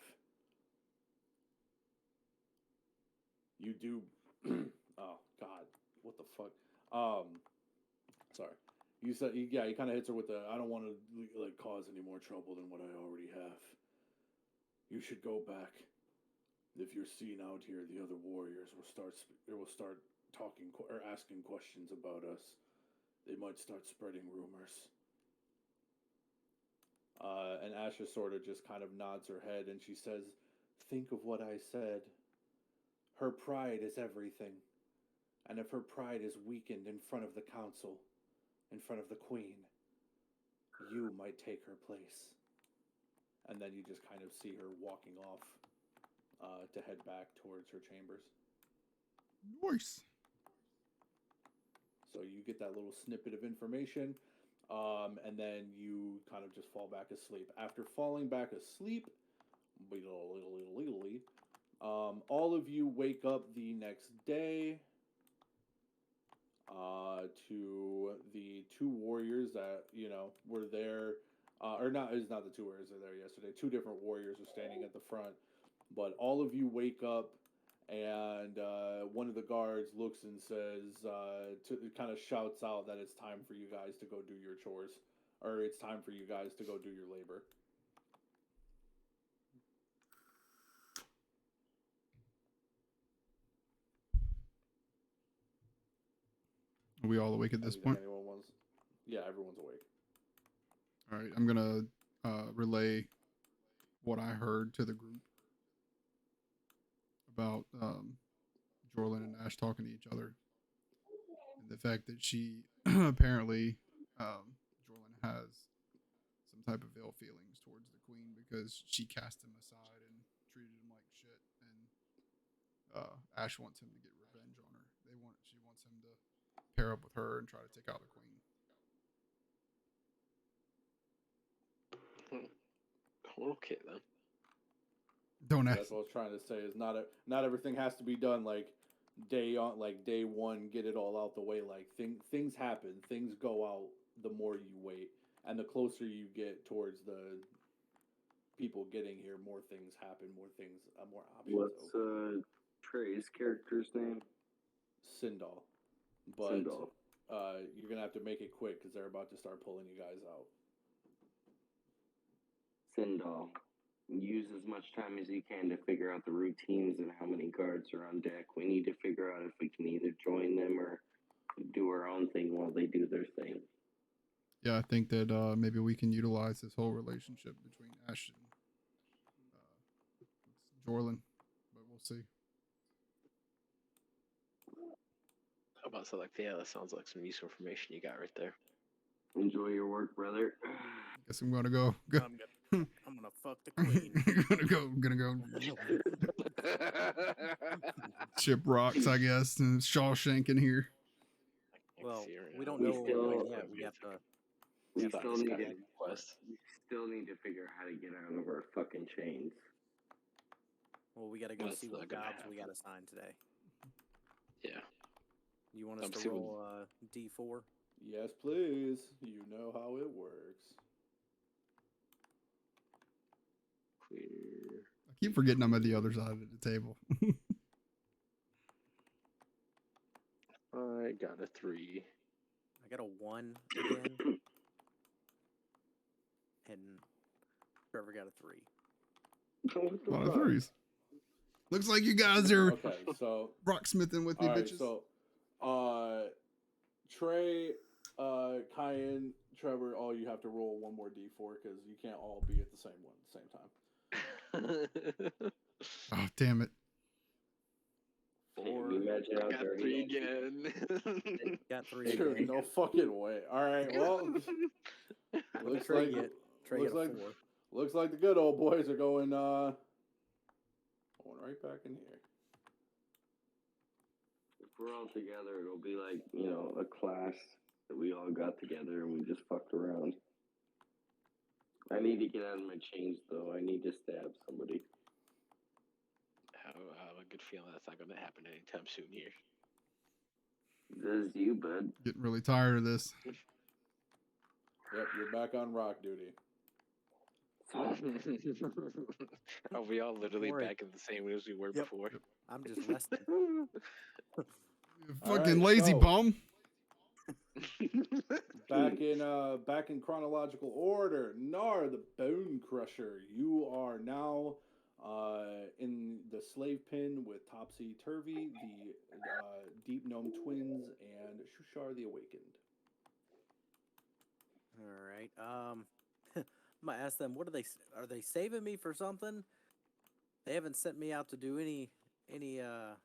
You do... oh, God. What the fuck? Sorry. You said, yeah, he kind of hits her with the, I don't want to, like, cause any more trouble than what I already have. You should go back. If you're seen out here, the other warriors will start talking or asking questions about us. They might start spreading rumors. And Asha sort of just kind of nods her head and she says, think of what I said. Her pride is everything. And if her pride is weakened in front of the council, in front of the queen, you might take her place. And then you just kind of see her walking off to head back towards her chambers. Nice. So you get that little snippet of information, and then you kind of just fall back asleep. After falling back asleep, all of you wake up the next day to the two warriors that, you know, were there, or not, it's not the two warriors that were there yesterday. Two different warriors are standing at the front, but all of you wake up and one of the guards looks and says, kind of shouts out that it's time for you guys to go do your chores, or it's time for you guys to go do your labor. Are we all awake at this point? Yeah, everyone's awake. All right, I'm gonna relay what I heard to the group about Jorlin and Ash talking to each other, and the fact that she apparently Jorlin has some type of ill feelings towards the queen because she cast him aside and treated him like shit, and Ash wants him to get revenge on her. She wants him to pair up with her and try to take out the queen. Okay then. Don't ask. That's what I was trying to say. Is not everything has to be done like day one. Get it all out the way. Like things happen. Things go out the more you wait, and the closer you get towards the people getting here, more things happen. More options. What's Trey's character's name? Sindal. But Sindal. You're gonna have to make it quick because they're about to start pulling you guys out. Sindal. Use as much time as you can to figure out the routines and how many guards are on deck. We need to figure out if we can either join them or do our own thing while they do their thing. Yeah, I think that maybe we can utilize this whole relationship between Ash and Jorlin, but we'll see. How about so like, yeah, that sounds like some useful information you got right there. Enjoy your work, brother. Guess I'm gonna go. I'm gonna fuck the queen. I'm gonna go. Ship rocks, I guess, and Shawshank in here. Well, we don't We know still- yet. We have to. We Yeah, still it's need got to. a quest. We still need to figure out how to get out of our fucking chains. Well, we gotta go That's see what not gonna jobs we happen. gotta sign today. Yeah. You want us I'm to assuming- roll D4? Yes, please. You know how it works. Clear. I keep forgetting I'm at the other side of the table. I got a 3. I got a 1 again, and Trevor got a 3. What the A lot of fuck? threes. Looks like you guys are Okay, so rocksmithing with me, all right, bitches. so Trey, Cayenne, Trevor, all you have to roll one more d4 because you can't all be at the same one at the same time. Oh, damn it. Can you imagine how Got dirty 3 that shit again. Got 3 Dude, again. no fucking way. All right, well, What looks did Trey like get? Trey looks got a like 4. looks like the good old boys are going right back in here. If we're all together, it'll be like, you know, a class that we all got together and we just fucked around. I need to get out of my chains, though. I need to stab somebody. I have a good feeling that's not going to happen anytime soon here. This is you, bud. Getting really tired of this. Yep, you're back on rock duty. Are we all literally Worry. back in the same as we were Yep. before? I'm just resting. You All fucking right, lazy so- bum. Back in chronological order, Nar the Bone Crusher. You are now in the slave pen with Topsy Turvy, the Deep Gnome Twins, and Shushar the Awakened. All right. I'm gonna ask them. What are they saving me for something? They haven't sent me out to do any of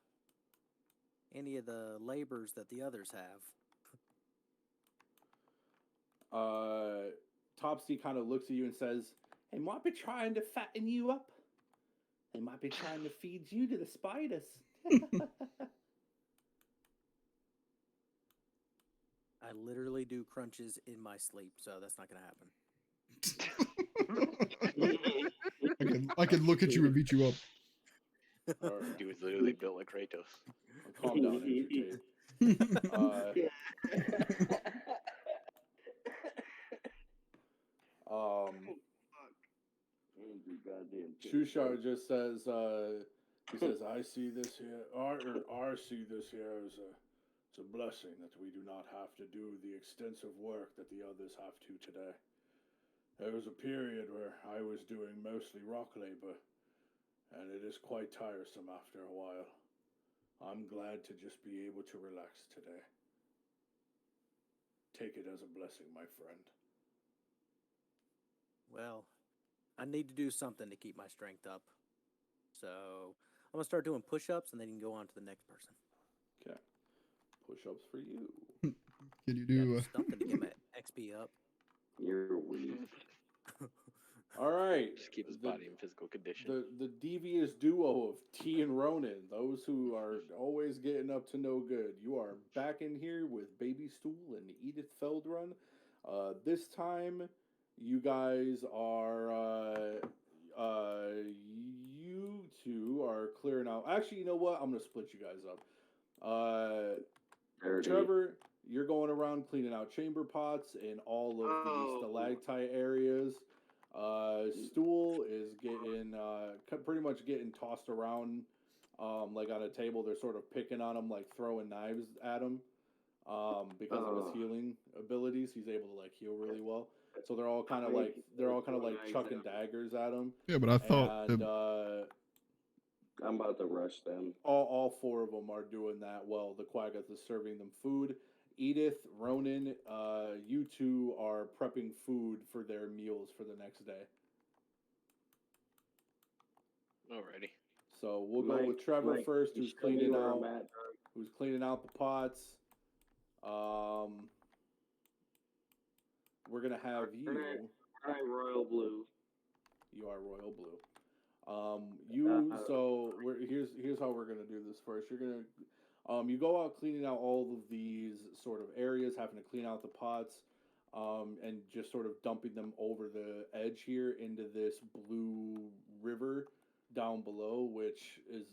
the labors that the others have. Topsy kind of looks at you and says, "They might be trying to fatten you up. They might be trying to feed you to the spiders." I literally do crunches in my sleep, so that's not gonna happen. I could look at you and beat you up. All right. Dude was literally built like Kratos. Calm down, Andrew Tate. Andrew, goddamn. Shushar just says, he says, I see this here, I see this here as a blessing that we do not have to do the extensive work that the others have to today. There was a period where I was doing mostly rock labor, and it is quite tiresome after a while. I'm glad to just be able to relax today. Take it as a blessing, my friend. Well, I need to do something to keep my strength up. So I'm gonna start doing push-ups, and then you can go on to the next person. Okay. Push-ups for you. Can you Yeah, do just something to get my XP up. You're weak. All right. Just keep his body in physical condition. The devious duo of T and Ronan, those who are always getting up to no good. You are back in here with Baby Stool and Edith Feldrun. This time, you guys are you two are clearing out. Actually, you know what? I'm gonna split you guys up. Dirty. Trevor, you're going around cleaning out chamber pots in all of the stalactite areas. Stool is getting pretty much getting tossed around like on a table. They're sort of picking on him, like throwing knives at him because of his healing abilities. He's able to like heal really well. So they're all kind of like chucking daggers at him. Yeah, but I thought And I'm about to rush them. all four of them are doing that well. The Quaggoth is serving them food. Edith, Ronan, you two are prepping food for their meals for the next day. Alrighty. So we'll go with Trevor first, who's cleaning out the pots. We're gonna have you. Alright, Royal Blue. You are Royal Blue. Here's how we're gonna do this first. You're gonna you go out cleaning out all of these sort of areas, having to clean out the pots, and just sort of dumping them over the edge here into this blue river down below, which is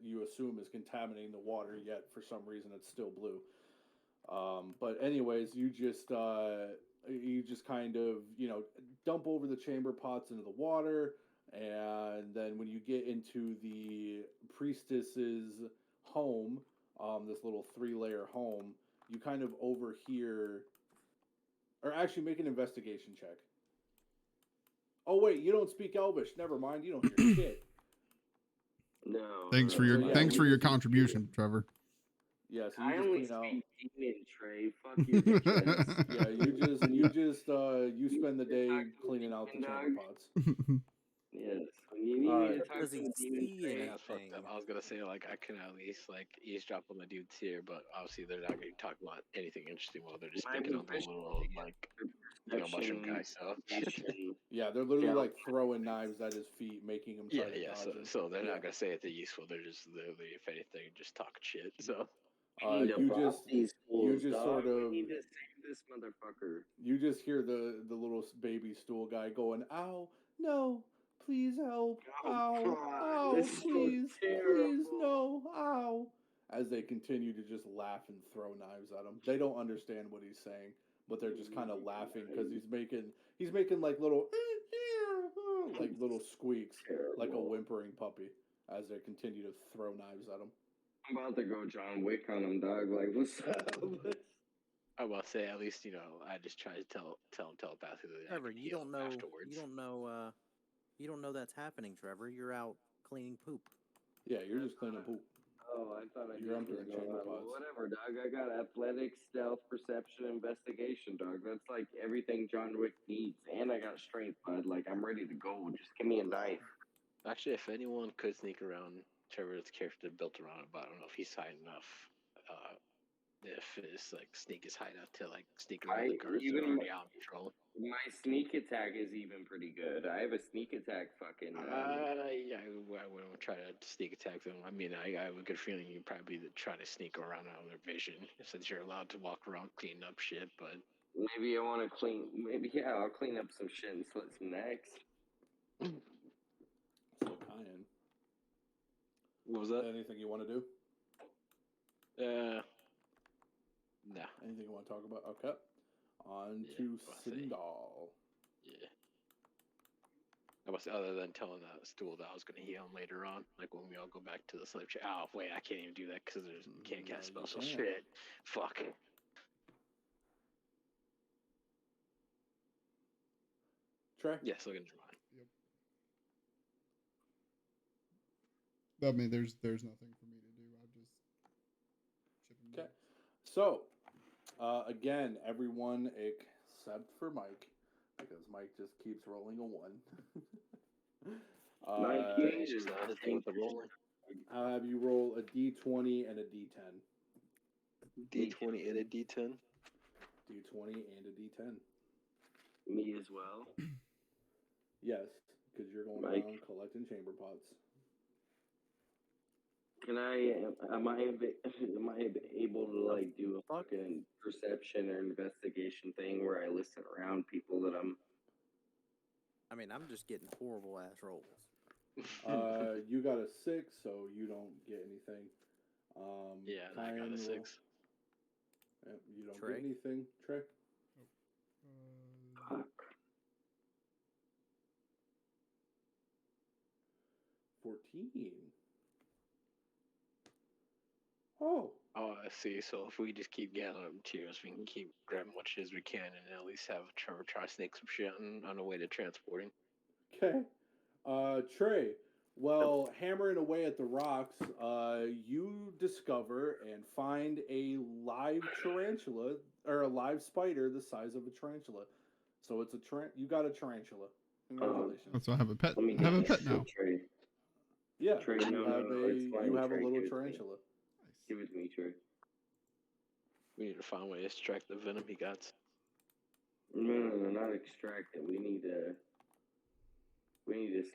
you assume is contaminating the water, yet for some reason it's still blue. But anyways, you just kind of, dump over the chamber pots into the water, and then when you get into the priestess's home, this little 3-layer home, you kind of overhear, or actually make an investigation check. Oh wait, you don't speak Elvish. Never mind, you don't hear shit. No. thanks for your contribution, Trevor. Yeah, so I you only just clean out. speak demon, Trey. Fuck you, bitches. Yeah, you spend the day cleaning out the chamber pots. Yes. When you need me Alright. to talk Does to he the demon, see Trey. Yeah, that's fucked up. anything? I was gonna say like I can at least like eavesdrop on the dudes here, but obviously they're not gonna talk about anything interesting while they're just My picking on the profession little like mushroom guy. So perception. Yeah, they're literally Yeah. like throwing knives at his feet, making him try yeah, to yeah. dodge So him. so they're Yeah. not gonna say anything useful. They're just literally, if anything, just talking shit. So We need to you rob just these fools, just dog. sort of- We need to save this motherfucker. you just hear the little baby stool guy going, "Ow, no, please help, Oh, ow, God, ow, this is so please, terrible. no, ow," as they continue to just laugh and throw knives at him. They don't understand what he's saying, but they're just kind of laughing because he's making like little like little squeaks, like a Terrible. whimpering puppy, as they continue to throw knives at him. I'm about to go John Wick on him, dog. Like, what's up? I will say at least I just try to tell him telepathically. that I Trevor, can you heal don't him know. afterwards. You don't know that's happening, Trevor. You're out cleaning poop. Yeah, you're just cleaning poop. Oh, I thought I You're just was emptying going chamber on. Well, pots. whatever, dog. I got athletics, stealth, perception, investigation, dog. That's like everything John Wick needs. And I got strength, bud. Like, I'm ready to go. Just give me a knife. Actually, if anyone could sneak around Trevor's character built around him, but I don't know if he's high enough. If his like sneak is high enough to like sneak around the guards that are already out on patrol. My sneak attack is even pretty good. I have a sneak attack fucking. Yeah, I wouldn't try to sneak attack them. I mean, I have a good feeling you'd probably try to sneak around out of their vision since you're allowed to walk around cleaning up shit. But Maybe I want to clean. Maybe, yeah, I'll clean up some shit and slit some necks. So, Kyan, what was that? anything you want to do? Nah. Anything you want to talk about? Okay. On Yeah, to I'll say. Sindal. Yeah. I was other than telling that stool that I was gonna heal him later on, like when we all go back to the slave ship. Oh wait, I can't even do that because there's can't No, cast you spells. So can't. shit. Fuck. Trey? Yeah, still gonna draw. I mean, there's nothing for me to do. I just chip him Okay. down. So, again, everyone except for Mike, because Mike just keeps rolling a 1. Nineteen Just is the thing with the rolling. I'll have you roll a d20 and a d10. D20 and a D10. D20 and a d10. Me as well. Yes, because you're going Mike. around collecting chamber pots. Am I able to like do a fucking perception or investigation thing where I listen around people that I'm? I mean, I'm just getting horrible ass rolls. You got a 6, so you don't get anything. Yeah, and I got Kyan a will- 6. Yep, you don't Trey? get anything. Trey? Uh, Fuck. 14. Oh, Oh, I see. So if we just keep gathering up materials, we can keep grabbing much as we can, and at least have Trevor try to snake some shit on the way to transporting. okay. Trey, well, hammering away at the rocks, you discover and find a live tarantula, or a live spider the size of a tarantula. So it's you got a tarantula. Congratulations. so I have a pet. Let me I have a get pet that now. shit, Trey. Yeah, Trey, you no, have no, it's fine, you have Trey, a little give it to me. tarantula. Give it to me, Trey. We need to find a way to extract the venom he got. No, not extract it. We need to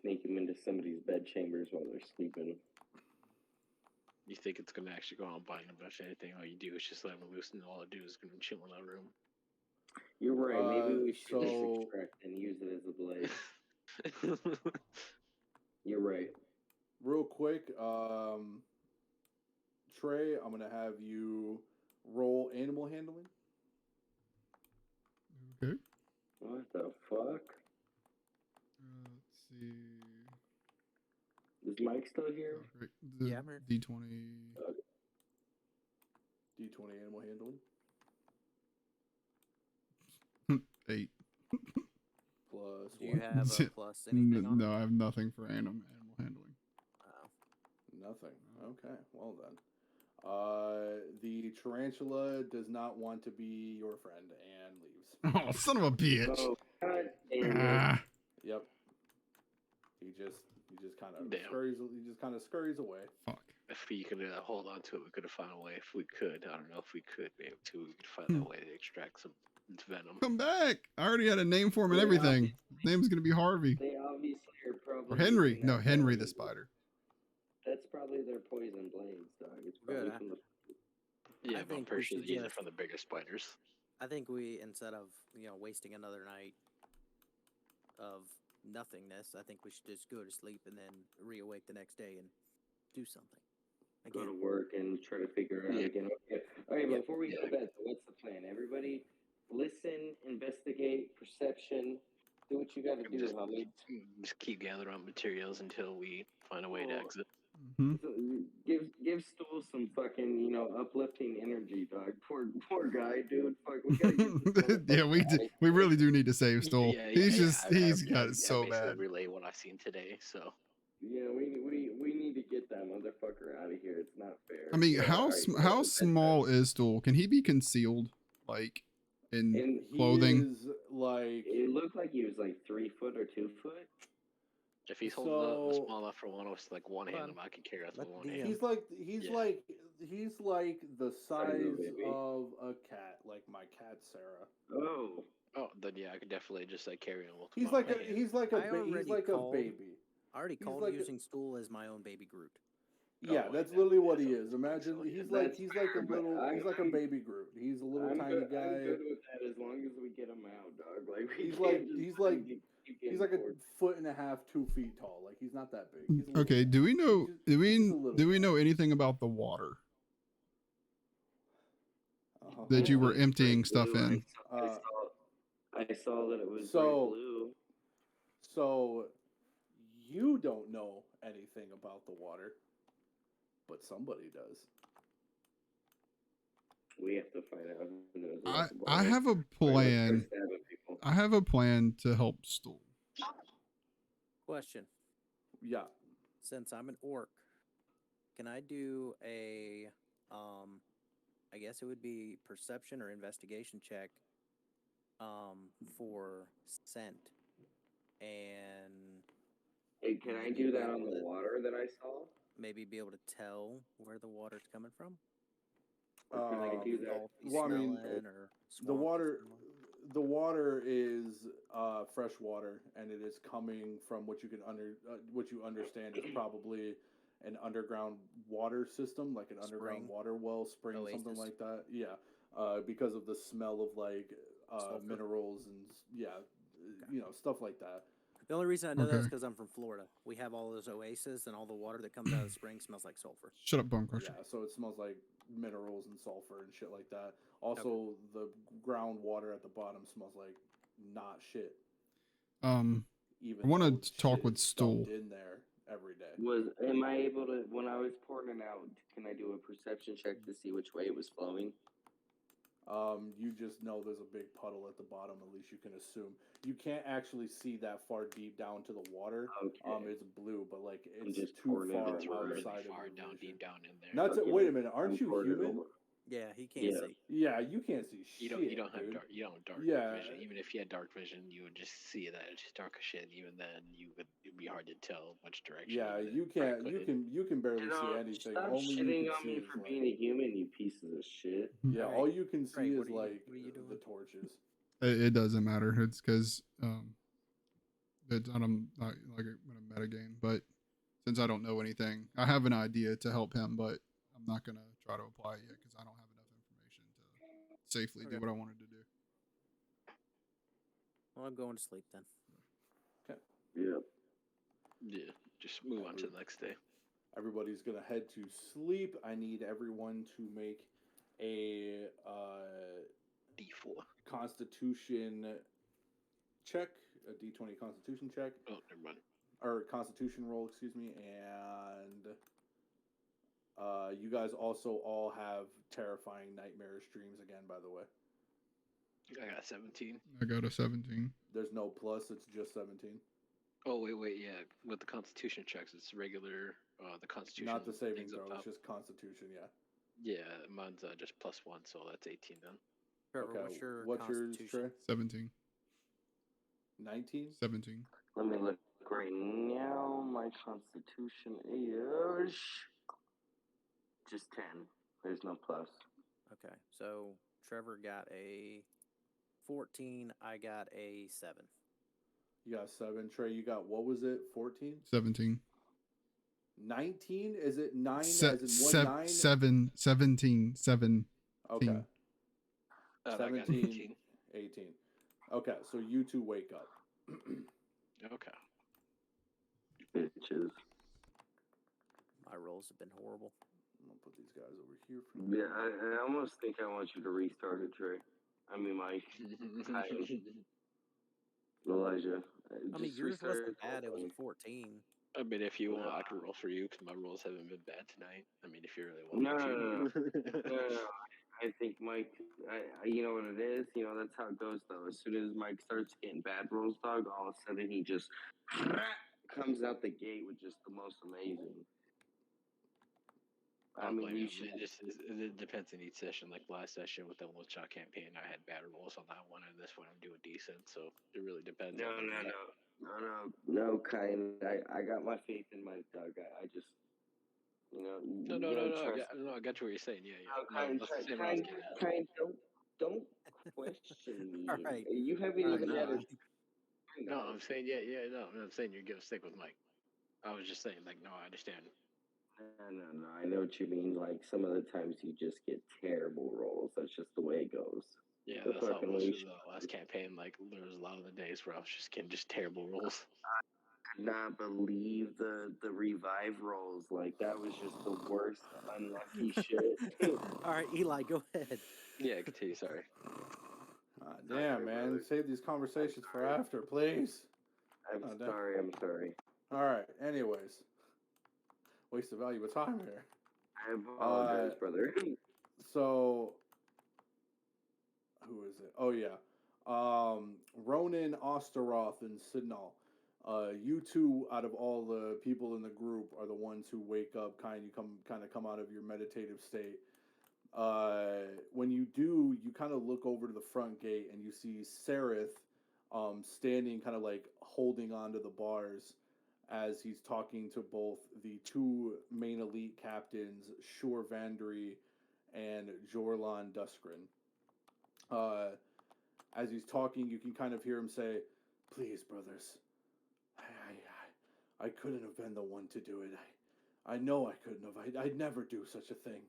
sneak him into somebody's bed chambers while they're sleeping. You think it's gonna actually go out and bite him? But anything all you do is just let him loose, and all I do is gonna chill in that room. You're right. Maybe we should just so- extract and use it as a blade. You're right. Real quick, Trey, I'm gonna have you roll animal handling. Okay. What the fuck? Let's see. Is Mike still here? Oh, great. Yeah, I'm here. D20. D20 animal handling 8. plus Do you what? have a plus anything on it? No, I have nothing for animal handling. Oh. Nothing. Okay, well then. The tarantula does not want to be your friend and leaves. Oh, son of a bitch. Oh, God damn it. Ah, Yep. He just kind of Damn. scurries away. fuck. If we could hold on to it, we could have found a way. If we could, I don't know if we could be able to. We could find a way to extract some venom. Come back. I already had a name for him and everything. His name's going to be Harvey. They obviously are probably Or Henry. using No, that Henry poison. the spider. That's probably their poison blades, dog. It's probably Good, from the. Yeah, I but I'm think pretty we sure should they use it just- from the bigger spiders. I think we, instead of wasting another night of nothingness, I think we should just go to sleep and then reawake the next day and do something. Go to Again, work and try to figure it out Yeah. again. Okay. All right, Yeah. before we go to bed, so what's the plan? Everybody, listen, investigate, perception, do what you got to do, Just- homie. Just keep gathering up materials until we find a way to Oh. exit. Hmm. So, give Stool some fucking uplifting energy, dog. Poor guy, dude. Fuck, we gotta get this Yeah, we motherfucker do. outta We here. really do need to save Stool. He's I got it so basically bad. relay what I've seen today. So Yeah, we need to get that motherfucker out of here. It's not fair. I mean, So, how all right, how go to bed, small is Stool? Can he be concealed, like in And clothing? He is like it looked like he was like 3 foot or 2 foot. if he's holding up So- small enough for one of us, like one hand, Hold I can carry out Let with one the, hand. he's like the Sorry, size baby. of a cat, like my cat Sarah. Oh, Oh, then yeah, I could definitely just like carry him. He's with like my a hand. he's like a I already he's like called- a baby. I already He's called like a- using Stool as my own baby Groot. Yeah, Oh, that's yeah, literally what that's he what is. it's Imagine like, so, he's yeah. like That's he's like a fair, but little he's like a I'm- baby Groot. He's a little I'm tiny good, guy. I'm good with that as long as we get him out, dog. Like we He's can't like- just he's like- keep He's getting like a forced. foot and a half, 2 feet tall. Like he's not that big. He's a little Okay, guy. do we know? He's Do just a we little do we guy. know anything about the water Uh-huh. that you were It was emptying bright stuff blue. in? I saw that it was So- bright blue. So you don't know anything about the water, but somebody does. We have to find out who knows. I about the I water. have a Wait, let's start plan. stabbing people. I have a plan to help Stool. Question: Yeah. Since I'm an orc, can I do a I guess it would be perception or investigation check for scent and Hey, can I maybe do be that on able the to- water that I saw? maybe be able to tell where the water's coming from? Or can I do that? Salty well, I mean, smelling or The swampy water smelling? the water is fresh water, and it is coming from what you can what you understand is probably an underground water system, like an underground Spring. water well, spring, something Oasis. like that. Yeah, because of the smell of like Sulfur. minerals and stuff like that. The only reason I know that is Okay. because I'm from Florida. We have all those oases, and all the water that comes out of the spring smells like sulfur. Shut up, Bone Crusher. Yeah, so it smells like minerals and sulfur and shit like that. Also, the groundwater at the bottom smells like not shit. Even I wanna though talk shit with is dumped Stool. in there every day. Am I able to, when I was pouring it out, can I do a perception check to see which way it was flowing? You just know there's a big puddle at the bottom. At least you can assume. You can't actually see that far deep down to the water. Okay. It's blue, but like I'm it's just too pouring it far It's over. really outside far of your down, vision. deep down in there. Not to, Okay, wait a minute. Aren't I'm you pouring it human? over. Yeah, he can't Yeah. see. Yeah, you can't see shit. You don't have dude. dark. You don't dark Yeah. vision. Even if you had dark vision, you would just see that it's just dark as shit. Even then, it'd be hard to tell which direction. Yeah, it is. you Probably can't. couldn't. You can barely You see know, anything. stop Only you shitting can on see me is for like, being a human, you pieces of shit. yeah. Alright. All you can see Craig, is what are you- like what are you the doing? torches. It doesn't matter. It's because it's not like a meta game. But since I don't know anything, I have an idea to help him, but I'm not gonna try to apply it yet because I don't have enough information to safely do Okay. what I wanted to do. Well, I'm going to sleep then. Yeah. Yeah, just move on to the next day. Everybody's gonna head to sleep. I need everyone to make a D4. Constitution check, a D20 Constitution check, Oh, never mind. or Constitution roll, excuse me, and you guys also all have terrifying nightmarish dreams again. By the way, I got 17. I got a 17. there's no plus; it's just 17. Oh wait, yeah. With the Constitution checks, it's regular. The Constitution. Not the saving things up throw; it's top. just Constitution. Yeah. Yeah, mine's just +1, so that's 18 then. Trevor, Okay, what's your yours, constitution? Trey? 17. 19? 17. Let me look right now. My constitution is just 10. There's no plus. Okay, so Trevor got a 14. I got a 7. You got 7. Trey, you got, what was it, 14? 17. 19? Is it 9 Se- as in 1 9? 17. 17. Okay. I got 17, 18. 18. Okay, so you two wake up. Okay. Bitches. My rolls have been horrible. I'm going to put these guys over here for you. Yeah, I almost think I want you to restart it, Trey. I mean, Mike. Elijah. I mean, Just yours restart wasn't bad. It was a it. 14. I mean, if you want, I can roll for you because my rolls haven't been bad tonight. I mean, if you really want No, me to. No. I think Mike, you know what it is? You know, that's how it goes, though. As soon as Mike starts getting bad rolls, dog, all of a sudden he just comes out the gate with just the most amazing. I I'll mean, blame you him. should. It depends on each session. Like last session with the one shot campaign, I had bad rolls on that one, and this one I'm doing decent. So it really depends on the day. No, Kyle. I got my faith in Mike, dog. I just, you know, No. I got you what you're saying. Yeah. No, that's the same what I was getting at. Kind, don't question me. All right. You haven't All right, even had no, a. No, I'm saying yeah. No, I'm saying you're gonna stick with Mike. I was just saying like no, I understand. No. I know what you mean. Like some of the times you just get terrible rolls. That's just the way it goes. Yeah, The that's how it fucking was way. for the last campaign. Like there was a lot of the days where I was just getting just terrible rolls. I could not believe the revive rolls. Like that was just the worst unlucky shit. All right, Eli, go ahead. Yeah, continue. Sorry. Damn, man. Save these conversations for after, please. I'm damn. sorry. All right, anyways. Waste of valuable time here. I apologize, brother. So, who is it? Oh, yeah. Ronan, Osteroth, and Sidnal. You two, out of all the people in the group, are the ones who wake up, kind of come out of your meditative state. When you do, you kind of look over to the front gate and you see Sereth standing kind of like holding onto the bars as he's talking to both the two main elite captains, Shor Vandry and Jorlan Duskrin. As he's talking, you can kind of hear him say, "Please, brothers, I couldn't have been the one to do it. I know I couldn't have. I'd never do such a thing.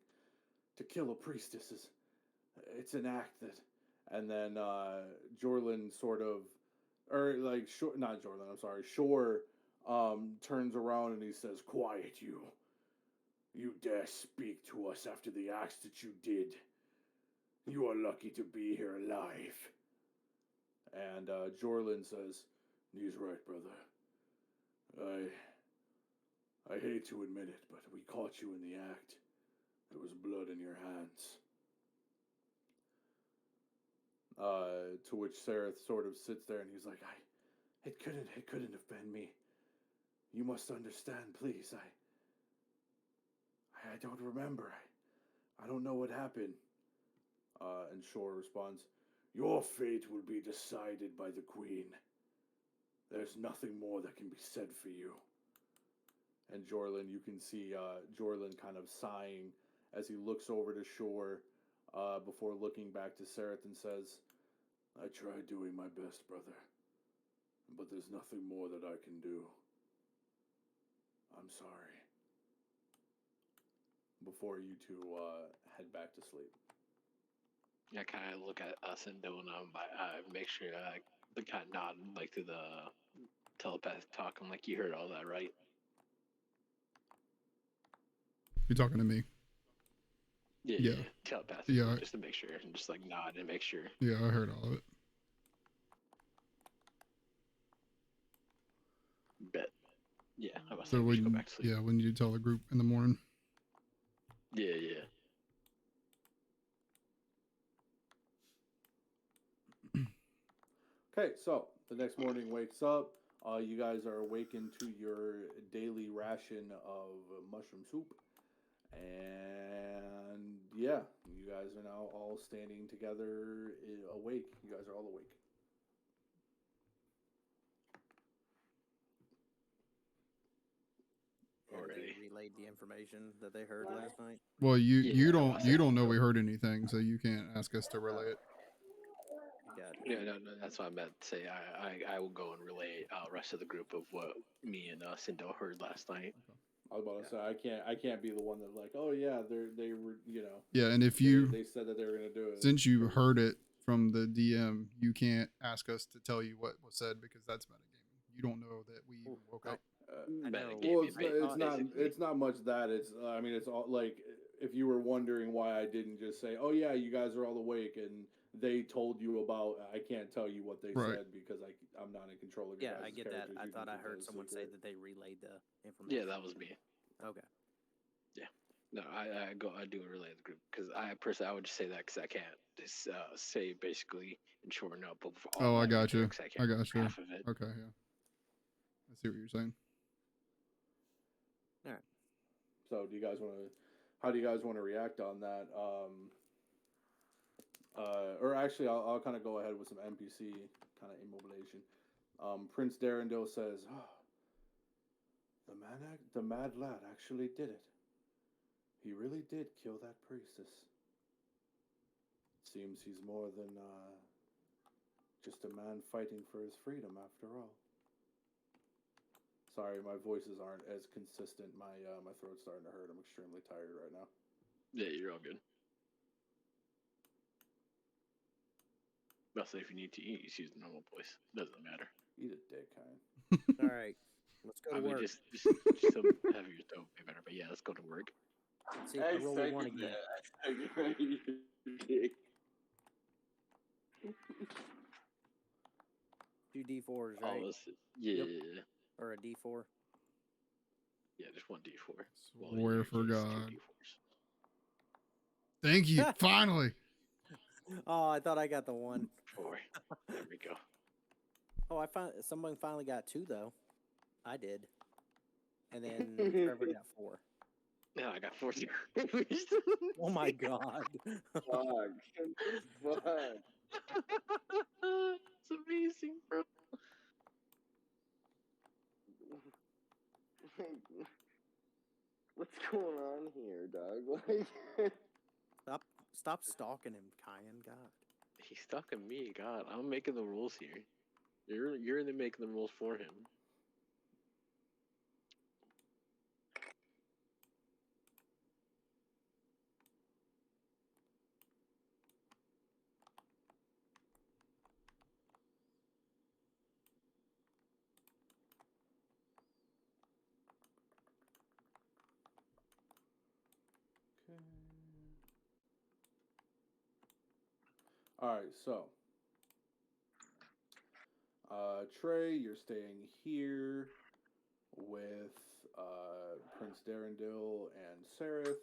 To kill a priestess it's an act that." And then Jorlan sort of, or like not Jorlan. I'm sorry, Shor turns around and he says, "Quiet, you. You dare speak to us after the acts that you did. You are lucky to be here alive." And Jorlan says, "He's right, brother. I hate to admit it, but we caught you in the act. There was blood in your hands." To which Sereth sort of sits there and he's like, it couldn't have been me. You must understand, please. I don't remember. I don't know what happened. And Shor responds, "Your fate will be decided by the Queen. There's nothing more that can be said for you." And Jorlan, you can see Jorlan kind of sighing as he looks over to Shor before looking back to Sereth and says, "I tried doing my best, brother, but there's nothing more that I can do. I'm sorry." Before you two head back to sleep. I kind of look at us and doing I make sure I kind of nod like to the telepathic talk. I'm like, you heard all that, right? You're talking to me. Yeah. Telepathic. Yeah. Just to make sure and just like nod and make sure. Yeah, I heard all of it. Bet. Yeah, I must So just go when back to sleep. when you tell the group in the morning. Yeah. Okay, so the next morning wakes up. You guys are awakened to your daily ration of mushroom soup. And yeah, you guys are now all standing together, awake. You guys are all awake. And they Alrighty. relayed the information that they heard last night. Well, you Yeah, you don't know we heard anything, so you can't ask us to relay it. Got Yeah, no, that's what I meant to say. I will go and relay rest of the group of what me and Sindo heard last night. I was about to say I can't be the one that like, oh yeah, they were, you know. Yeah, and if they- you they said that they were gonna do it. since you heard it from the DM, you can't ask us to tell you what was said because that's metagaming. You don't know that we even woke up. I know. Well, Metagaming, it's, right? it's not Basically. it's not much that it's I mean it's all like if you were wondering why I didn't just say, oh yeah, you guys are all awake and they told you about, I can't tell you what they Right. said because I'm not in control of your Yeah, guys' I get that. characters. I You thought can I keep heard that a someone say secret. that they relayed the information. Yeah, that was me. Okay. No, I do relay the group because I personally I would just say that because I can't just say basically and shorten up of all. Oh, I my got you. jokes. I can't I got you. half of it. Okay, yeah. I see what you're saying. So do you guys want to? How do you guys want to react on that? Or actually, I'll kind of go ahead with some NPC kind of immobilization. Prince Darendil says, oh, the mad lad actually did it. He really did kill that priestess. Seems he's more than just a man fighting for his freedom after all. Sorry, my voices aren't as consistent. My throat's starting to hurt. I'm extremely tired right now. Yeah, you're all good. Also, if you need to eat, just use the normal voice. Doesn't matter. Eat a dick, kind. All right. Let's go to I mean, work. just some heavier stuff way better. But yeah, let's go to work. Let's see if I roll a one again. Two D4s, All right? of us. Yeah, Yep. yeah, yeah. Or a D4. Yeah, just one D4. Well, in Swear your for case, two God. D4s. Thank you. Finally. Oh, I thought I got the one. 4. There we go. Oh, someone finally got 2 though. I did. And then Trevor got 4. Yeah, I got 4 too. Oh my god. Fuck. Fuck. It's amazing, bro. What's going on here, dog? Like, Stop stalking him, Kyan. God. He's stalking me. God, I'm making the rules here. You're making the rules for him. Okay. All right, so Trey, you're staying here with Prince Darendil and Sereth.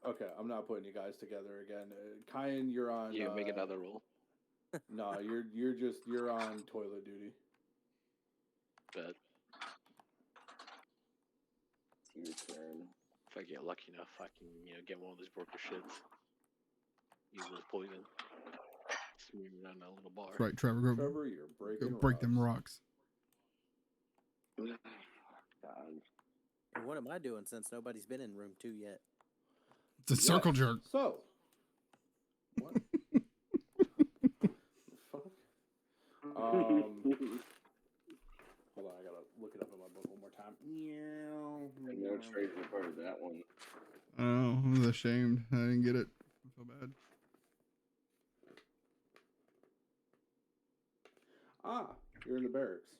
Okay, I'm not putting you guys together again. Kyan, you're on. You make another roll. No, you're on toilet duty. But it's your turn. if I get lucky enough, I can get one of those broker shits. Use those poison. Smear me down that little bar. That's right, Trevor. Go, Trevor, you're breaking. go break them rocks. God. And what am I doing since nobody's been in room 2 yet? It's a circle jerk. So, what? Fuck. Hold on, I gotta look it up in my book one more time. I know Trey's a part of that one. Oh, I was ashamed. I didn't get it. I feel bad. Ah, you're in the barracks.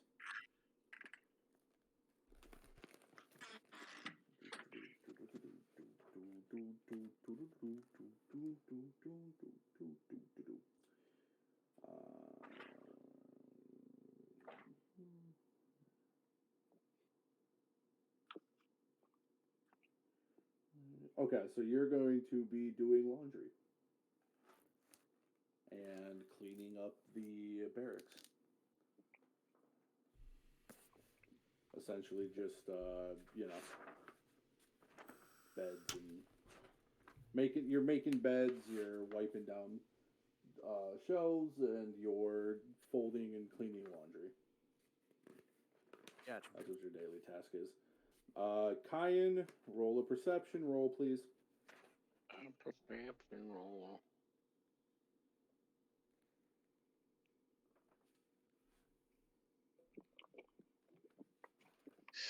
Okay, so you're going to be doing laundry and cleaning up the barracks. Essentially, just beds and you're making beds, you're wiping down shelves, and you're folding and cleaning laundry. Gotcha. That's what your daily task is. Kyan, roll a perception roll, please. Perception roll.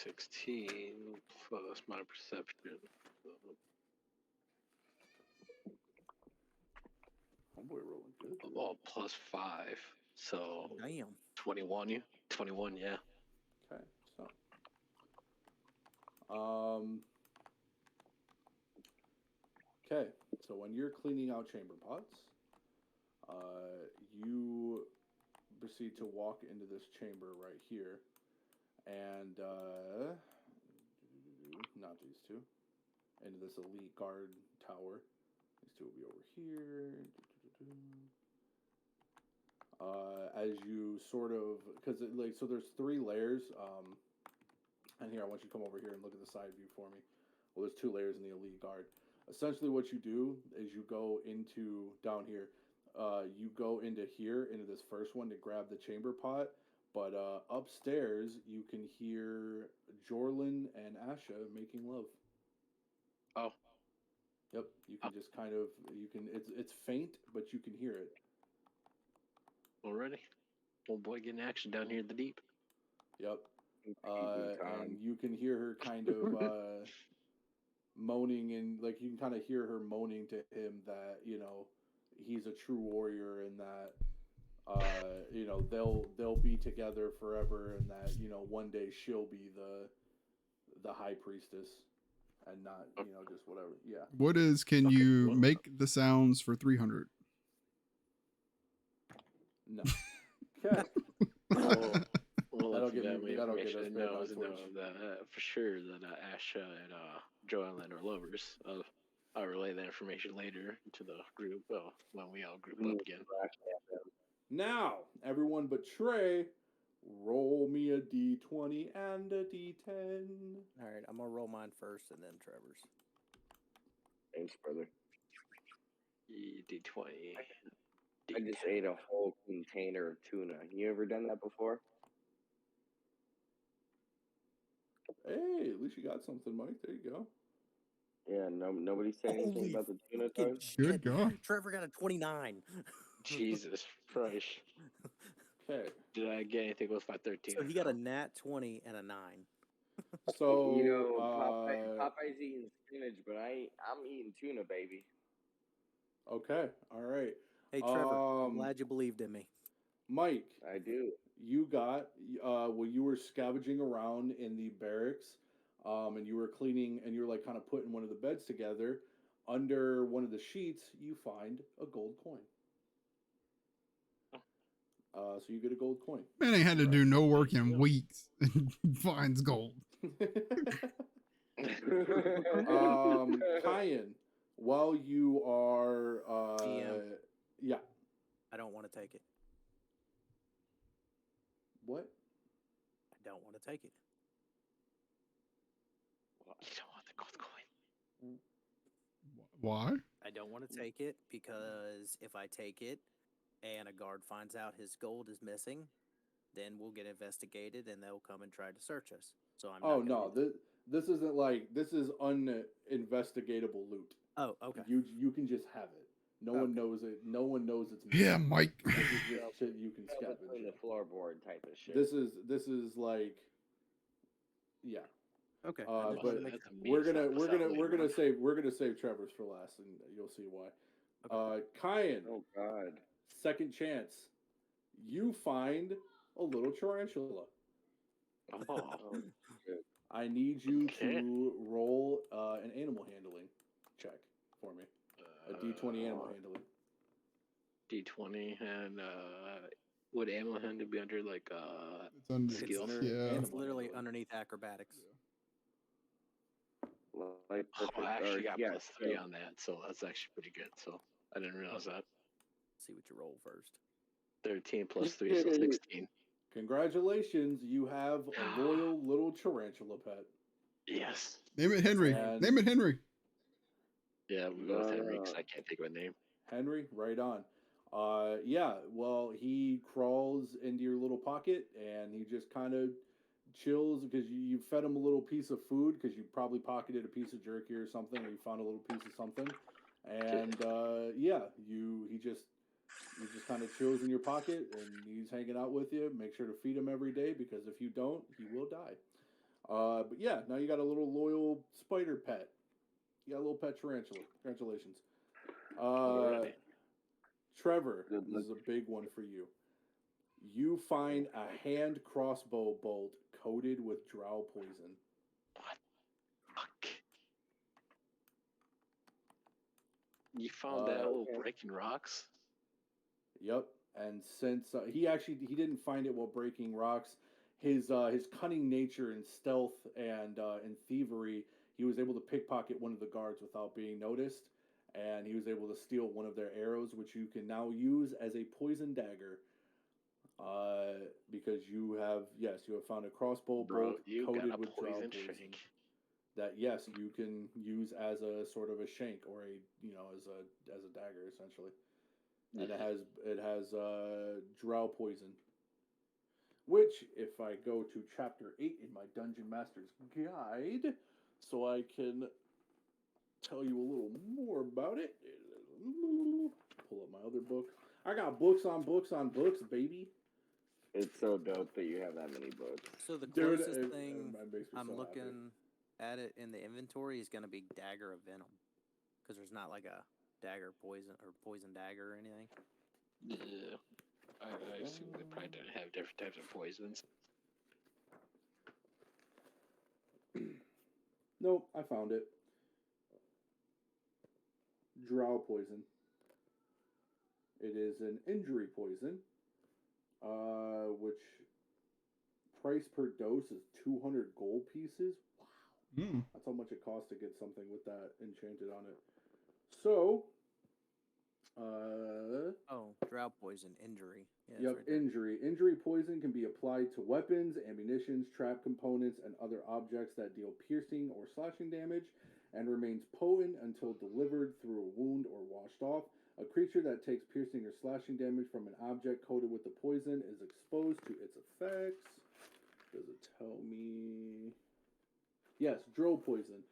16 plus my perception. Homeboy rolling good. Today. Well, plus 5. So Damn. 21. 21, yeah. Okay, so okay, so when you're cleaning out chamber pots, you proceed to walk into this chamber right here, and not these two, into this elite guard tower. These two will be over here. As you sort of, because so there's 3 layers. And here, I want you to come over here and look at the side view for me. Well, there's 2 layers in the elite guard. Essentially, what you do is you go into down here. You go into here, into this first one to grab the chamber pot. But upstairs, you can hear Jorlin and Asha making love. Oh. Yep, you can just kind of it's faint, but you can hear it. Already? Old boy getting action down here in the deep. Yep. And you can hear her kind of moaning, and like you can kind of hear her moaning to him that, you know, he's a true warrior, and that you know, they'll be together forever, and that, you know, one day she'll be the high priestess and not, you know, just whatever. Yeah. What is? Can Okay, you well- make the sounds for 300? No. Okay. Well, That'll if give you me- have any that'll get information, us banned on no, Twitch. that, for sure that Asha and Joellen are lovers. I'll relay that information later to the group when we all group up again. Now, everyone but Trey, roll me a d20 and a d10. All right, I'm gonna roll mine first, and then Trevor's. Thanks, brother. D20. I just ate a whole container of tuna. You ever done that before? Hey, at least you got something, Mike. There you go. Yeah, nobody said anything Holy about the tuna fucking dog? Good shit. God. Trevor got a 29. Jesus Christ. Okay. Did I get anything with my 13? So he got a nat 20 and a 9. So, You know, Popeye's eating spinach, but I'm eating tuna, baby. okay. All right. Hey, Trevor, I'm Um, glad you believed in me. Mike, I do. you got, when you were scavenging around in the barracks, and you were cleaning, and you were like kind of putting one of the beds together, under one of the sheets, you find a gold coin. So you get a gold coin. Man ain't had to do no work in weeks and finds gold. Kyan, while you are, DM. yeah, I don't want to take it. what? I don't want to take it. You don't want the gold coin. Why? I don't want to take it because if I take it and a guard finds out his gold is missing, then we'll get investigated and they'll come and try to search us. So I'm Oh not no, gonna this isn't like, this is uninvestigatable loot. Oh, okay. You can just have it. No one Okay. knows it. No one knows it's Yeah, missing. Mike. This is just shit you can Between the scavenge. floorboard type of shit. This is like, yeah. Okay. I But just wanted to make That's sure. we're gonna save Trevor's for last, and you'll see why. Okay. Kyan, Oh God. second chance. You find a little tarantula. Oh, Oh, shit. I need you Okay. to roll an animal handling check for me. A d20 animal handling. D20 and would animal handling be under like It's under It's skills? under- Yeah. It's literally underneath acrobatics. Like Oh, perfect, I actually or- got yeah, plus 3 so- on that, so that's actually pretty good. So I didn't realize that. See what you roll first. 13 plus 3, so 16. Congratulations, you have a loyal little tarantula pet. Yes. Name it Henry. And- Name it Henry. Yeah, we go with Henry because I can't think of a name. Henry, right on. Yeah, well, he crawls into your little pocket and he just kind of chills because you fed him a little piece of food because you probably pocketed a piece of jerky or something, or you found a little piece of something. And yeah, he just kind of chills in your pocket and he's hanging out with you. Make sure to feed him every day because if you don't, he will die. But yeah, now you got a little loyal spider pet. You got a little pet tarantula. Congratulations. Alrighty. Trevor, Good this is a big one for you. You find a hand crossbow bolt coated with drow poison. What? Fuck. You found that while breaking rocks? Yep. And since he didn't find it while breaking rocks, his cunning nature and stealth and thievery, he was able to pickpocket one of the guards without being noticed, and he was able to steal one of their arrows, which you can now use as a poison dagger. Because you have found a crossbow bolt You coated got a with drow poison poison. shank. That yes, you can use as a sort of a shank or as a dagger essentially. And it has drow poison. Which, if I go to chapter 8 in my Dungeon Master's Guide, so I can tell you a little more about it. Pull up my other book. I got books on books on books, baby. It's so dope that you have that many books. So the Dude, closest it thing makes me I'm so looking at it in the inventory is going to be Dagger of Venom, because there's not like a dagger poison dagger or anything. Yeah. I assume they probably don't have different types of poisons. Nope, I found it. Drow poison. It is an injury poison, which price per dose is 200 gold pieces. Wow. That's how much it costs to get something with that enchanted on it. So, Drow poison injury. Yeah, yep, right there. injury. Injury poison can be applied to weapons, ammunitions, trap components, and other objects that deal piercing or slashing damage, and remains potent until delivered through a wound or washed off. A creature that takes piercing or slashing damage from an object coated with the poison is exposed to its effects. Does it tell me? Yes, drow poison.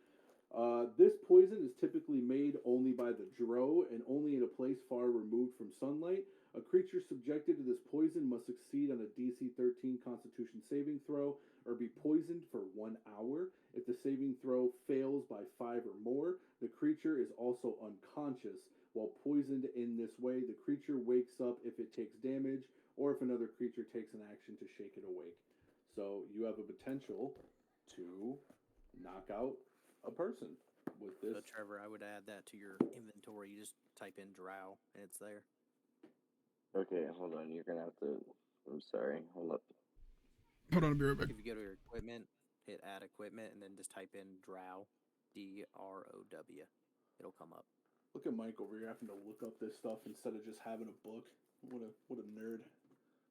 This poison is typically made only by the drow and only in a place far removed from sunlight. A creature subjected to this poison must succeed on a DC 13 Constitution saving throw or be poisoned for 1 hour. If the saving throw fails by 5 or more, the creature is also unconscious. While poisoned in this way, the creature wakes up if it takes damage or if another creature takes an action to shake it awake. So you have a potential to knock out a person with this. So Trevor, I would add that to your inventory. You just type in drow and it's there. Okay, hold on. You're gonna have to. I'm sorry. Hold up. Hold on, I'll be right back. If you go to your equipment, hit add equipment, and then just type in drow, DROW. It'll come up. Look at Mike over here having to look up this stuff instead of just having a book. What a nerd.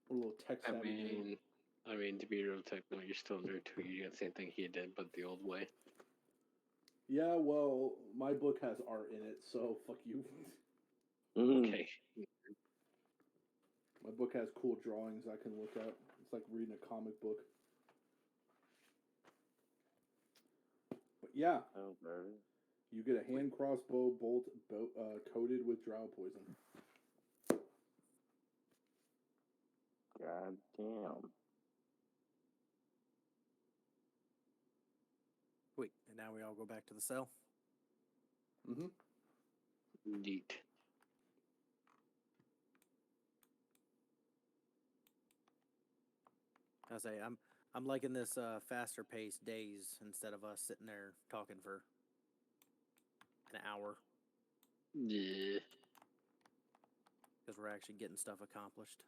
What a little tech savvy. I mean, to be real technical, you're still a nerd too. You got the same thing he did, but the old way. Yeah, well, my book has art in it, so fuck you. Okay. My book has cool drawings I can look at. It's like reading a comic book. But yeah, you get a hand crossbow bolt coated with drow poison. God damn. Wait, and now we all go back to the cell? Mm-hmm. Neat. I say I'm liking this faster paced days instead of us sitting there talking for an hour. Yeah. Because we're actually getting stuff accomplished.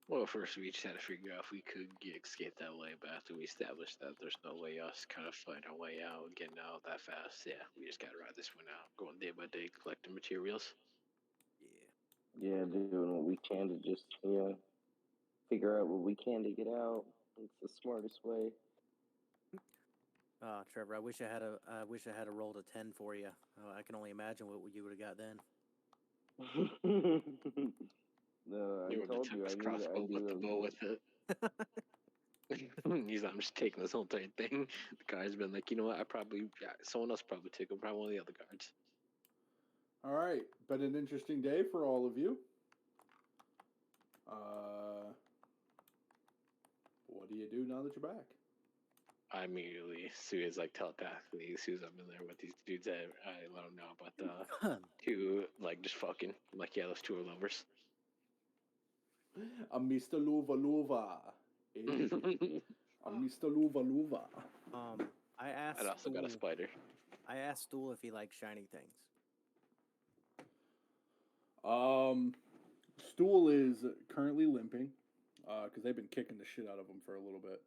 Well, first we just had to figure out if we could escape that way, but after we established that there's no way us kind of find our way out and getting out that fast, yeah, we just gotta ride this one out, going day by day, collecting materials. Yeah, doing what we can to just figure out what we can to get out. It's the smartest way. Trevor, I wish I had rolled a 10 for you. I can only imagine what you would have got then. No, You I were the told you I Tempest knew crossbow with the bow with it. He's like, I'm just taking this whole entire thing. The guy's been like, you know what? Someone else probably took it. Probably one of the other guards. All right, been an interesting day for all of you. What do you do now that you're back? I immediately, as soon as like telepathically, as soon as I'm in there with these dudes, I let them know about the two, like just fucking, like yeah, those two are lovers. I'm Mr. Luva Luva. Hey, I'm Mr. Luva Luva. I asked. I also got a Stool- spider. I asked Stool if he likes shiny things. Stool is currently limping, because they've been kicking the shit out of him for a little bit,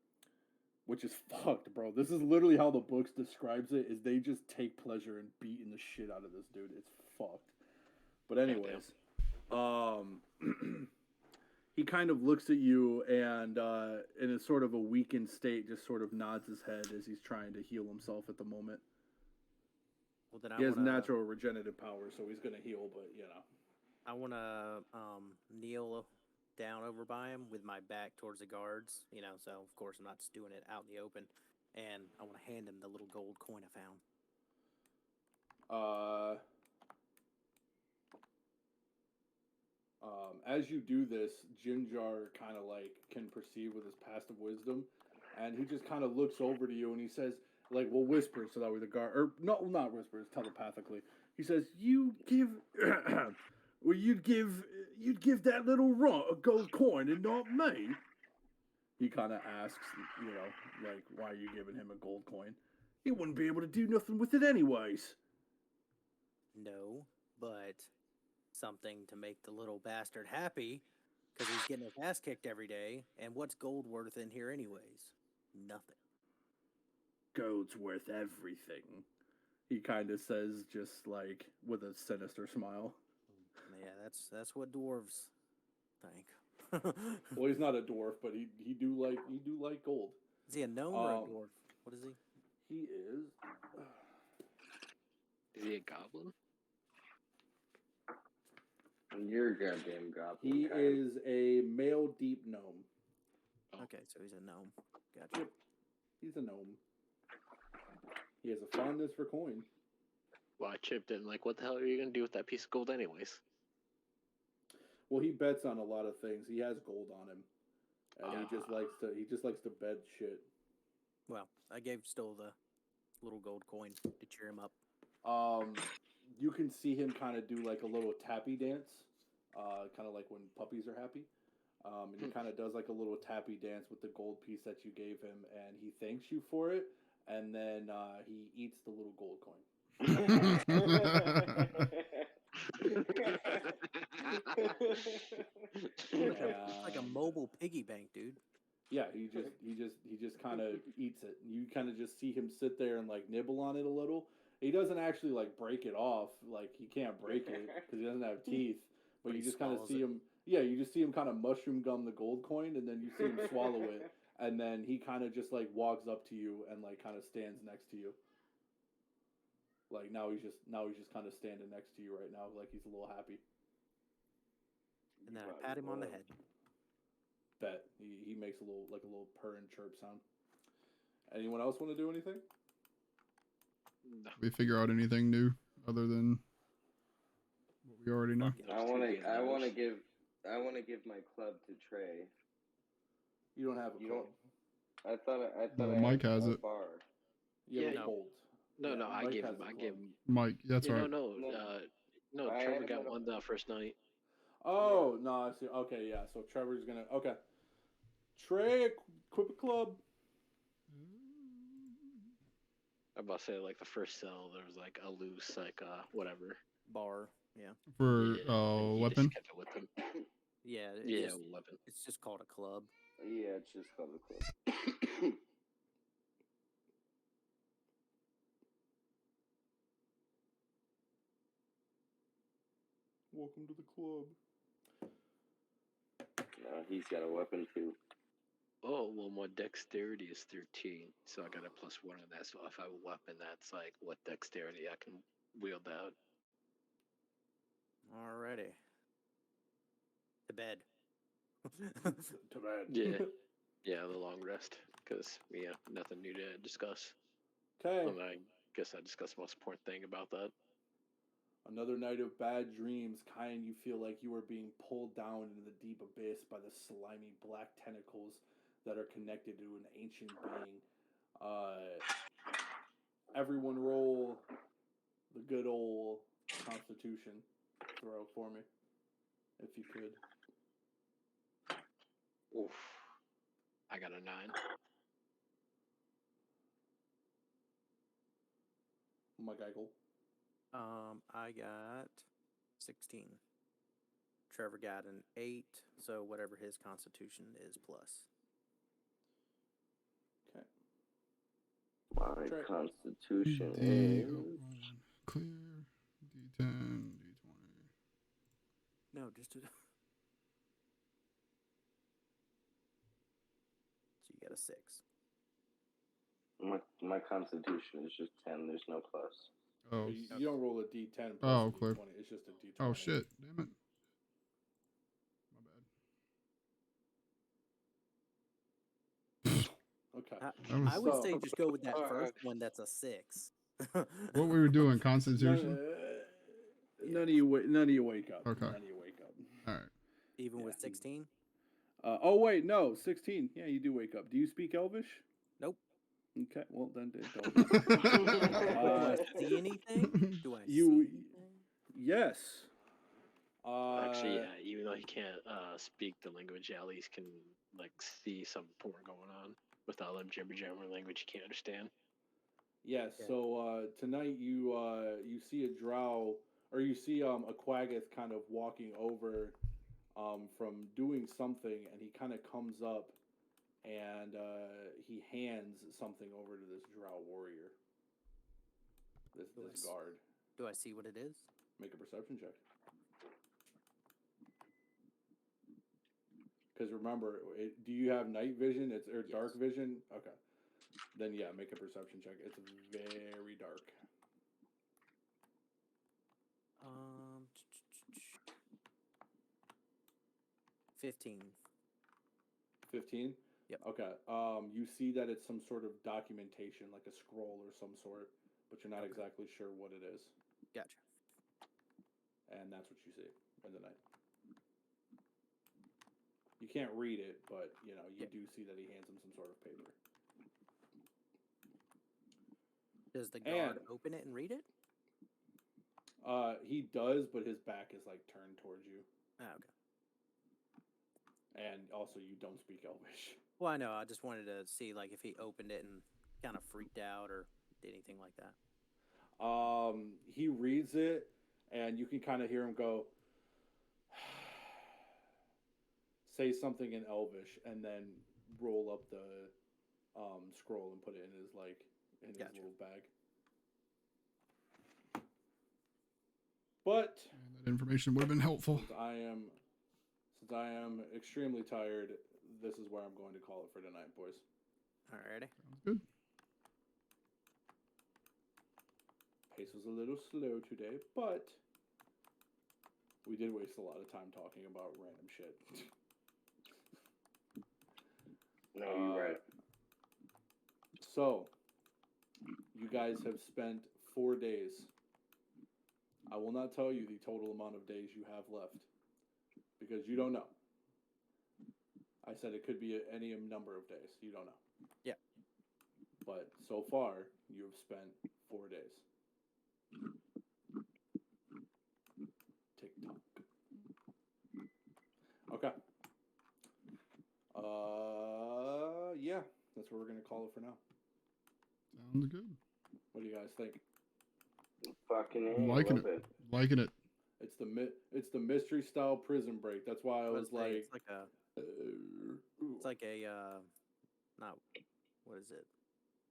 which is fucked, bro. This is literally how the books describes it. Is they just take pleasure in beating the shit out of this dude. It's fucked. But anyways, he kind of looks at you and, in a sort of a weakened state, just sort of nods his head as he's trying to heal himself at the moment. Well, then He has natural regenerative power, so he's gonna heal, but you know. I want to kneel down over by him with my back towards the guards, you know, so of course I'm not just doing it out in the open, and I want to hand him the little gold coin I found. As you do this, Jinjar kind of like can perceive with his passive wisdom, and he just kind of looks over to you and he says, like, well, whispers so that way the guard, or no, not whispers, telepathically. He says, "You give, well, you'd give that little runt a gold coin and not me." He kind of asks, you know, like, why are you giving him a gold coin? He wouldn't be able to do nothing with it anyways. No, but something to make the little bastard happy, because he's getting his ass kicked every day. And what's gold worth in here, anyways? Nothing. Gold's worth everything. He kind of says, just like with a sinister smile. Yeah, that's what dwarves think. Well, he's not a dwarf, but he do like gold. Is he a gnome or a dwarf? What is he? He is. Is he a goblin? You're a goddamn goblin. He guy. is a male deep gnome. Oh. Okay, so he's a gnome. Gotcha. Yep. He's a gnome. He has a fondness for coin. Well, I chipped in like, what the hell are you gonna do with that piece of gold, anyways? Well, he bets on a lot of things. He has gold on him, and he just likes to bet shit. Well, I gave Stoll the little gold coin to cheer him up. You can see him kind of do like a little tappy dance, kind of like when puppies are happy. And he kind of does like a little tappy dance with the gold piece that you gave him, and he thanks you for it, and then he eats the little gold coin. It's like a mobile piggy bank, dude. Yeah, he just kind of eats it. You kind of just see him sit there and like nibble on it a little. He doesn't actually like break it off, like he can't break it because he doesn't have teeth. But you just kind of see him. Yeah, you just see him kind of mushroom gum the gold coin, and then you see him swallow it, and then he kind of just like walks up to you and like kind of stands next to you. Like now he's just kind of standing next to you right now, like he's a little happy. And then I pat him on the head. Bet he makes a little purr and chirp sound. Anyone else want to do anything? No. We figure out anything new other than what we already know? I want to give my club to Trey. You don't have a club. I thought Well, I Mike had has a it. bar. You have Yeah, a bolt. No, Yeah, I Mike gave has him. the I club. gave him. Mike, that's right. No. I Trevor had got him at one the first night. Oh no, I see. Okay, yeah. So Trevor's gonna. Okay. Trey, equip a club. I'm about to say like the first cell, there was like a loose whatever. Bar, yeah. For Yeah, and he weapon? just kept it with him. Yeah, Weapon. it's just called a club. Yeah, it's just called a club. Welcome to the club. No, he's got a weapon too. Oh, well, my dexterity is 13, so I got a +1 on that. So if I have a weapon, that's like what dexterity I can wield out. Alrighty. To bed. To bed. Yeah. Yeah, the long rest, because we have nothing new to discuss. Okay. I guess I discussed the most important thing about that. Another night of bad dreams, kind you feel like you are being pulled down into the deep abyss by the slimy black tentacles that are connected to an ancient being. Everyone roll the good old Constitution throw for me, if you could. Oof. I got a 9. My giggle. I got 16. Trevor got an 8, so whatever his constitution is plus. Okay. My Trey. constitution D, is. clear. D10, D20. No, just so you got a 6. My constitution is just 10. There's no plus. Oh, You don't roll a D10 plus Oh, a clear. D20. It's just a D20. oh shit! Damn it. My bad. Okay. That was I would So- say just go with that Uh, first one. That's a 6. what we were doing. Constitution. None of you wake up. Okay. None of you wake up. All right. Even with Yeah. 16? Oh wait, no, 16. Yeah, you do wake up. Do you speak Elvish? Nope. Okay, well then don't. Do I see anything? Do I you- see anything? Yes. Actually, yeah, even though he can't speak the language, at least can like see some porn going on without them jibber jabber language you can't understand. Yes. Yeah. So tonight you see a drow, or you see a Quaggoth kind of walking over from doing something, and he kind of comes up and he hands something over to this drow warrior. This Nice. guard. Do I see what it is? Make a perception check. Because remember, do you have night vision? It's or dark Yes. vision. Okay. Then yeah, make a perception check. It's very dark. 15. 15? Yep. Okay. You see that it's some sort of documentation, like a scroll or some sort, but you're not Okay. exactly sure what it is. Gotcha. And that's what you see in the night. You can't read it, but you know, you Yep. do see that he hands him some sort of paper. Does the guard And- open it and read it? He does, but his back is like turned towards you. Oh, okay. And also you don't speak Elvish. Well, I know. I just wanted to see like if he opened it and kind of freaked out or did anything like that. He reads it, and you can kind of hear him go, say something in Elvish, and then roll up the scroll and put it in his his Gotcha. little bag. But And that information would have been helpful. since I am extremely tired, this is where I'm going to call it for tonight, boys. Alrighty. Sounds good. Pace was a little slow today, but we did waste a lot of time talking about random shit. No, you're right. So, you guys have spent 4 days. I will not tell you the total amount of days you have left because you don't know. I said it could be any number of days. You don't know. Yeah. But so far, you have spent 4 days. Tick tock. Okay. Yeah, that's what we're gonna call it for now. Sounds good. What do you guys think? Fucking I'm A, liking love it. Liking it. It's the mystery style prison break. That's why I was like, it's like a not what is it?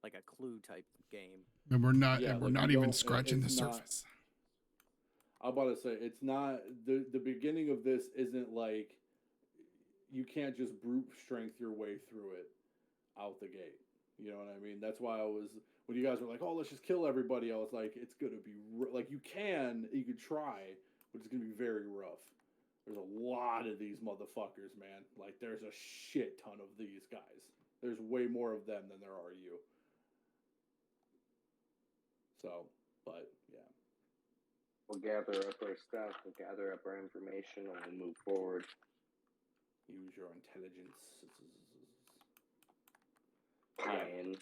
Like a clue type game. And we're not. Yeah, and we're like, not you even don't- scratching the it's not- surface. I'm about to say it's not the beginning of this isn't like you can't just brute strength your way through it out the gate. You know what I mean? That's why I was, when you guys were like, "Oh, let's just kill everybody," I was like, "It's gonna be like you could try, but it's gonna be very rough." There's a lot of these motherfuckers, man. Like, there's a shit ton of these guys. There's way more of them than there are you. So, but yeah. We'll gather up our stuff, we'll gather up our information, and we'll move forward. Use your intelligence. Plan.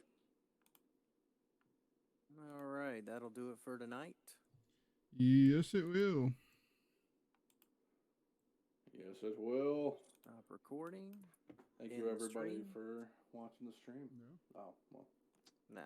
All right, that'll do it for tonight. Yes, it will. Yes, it will. Stop recording. Thank End you, the everybody, stream. for watching the stream. Yeah. Oh, well. No.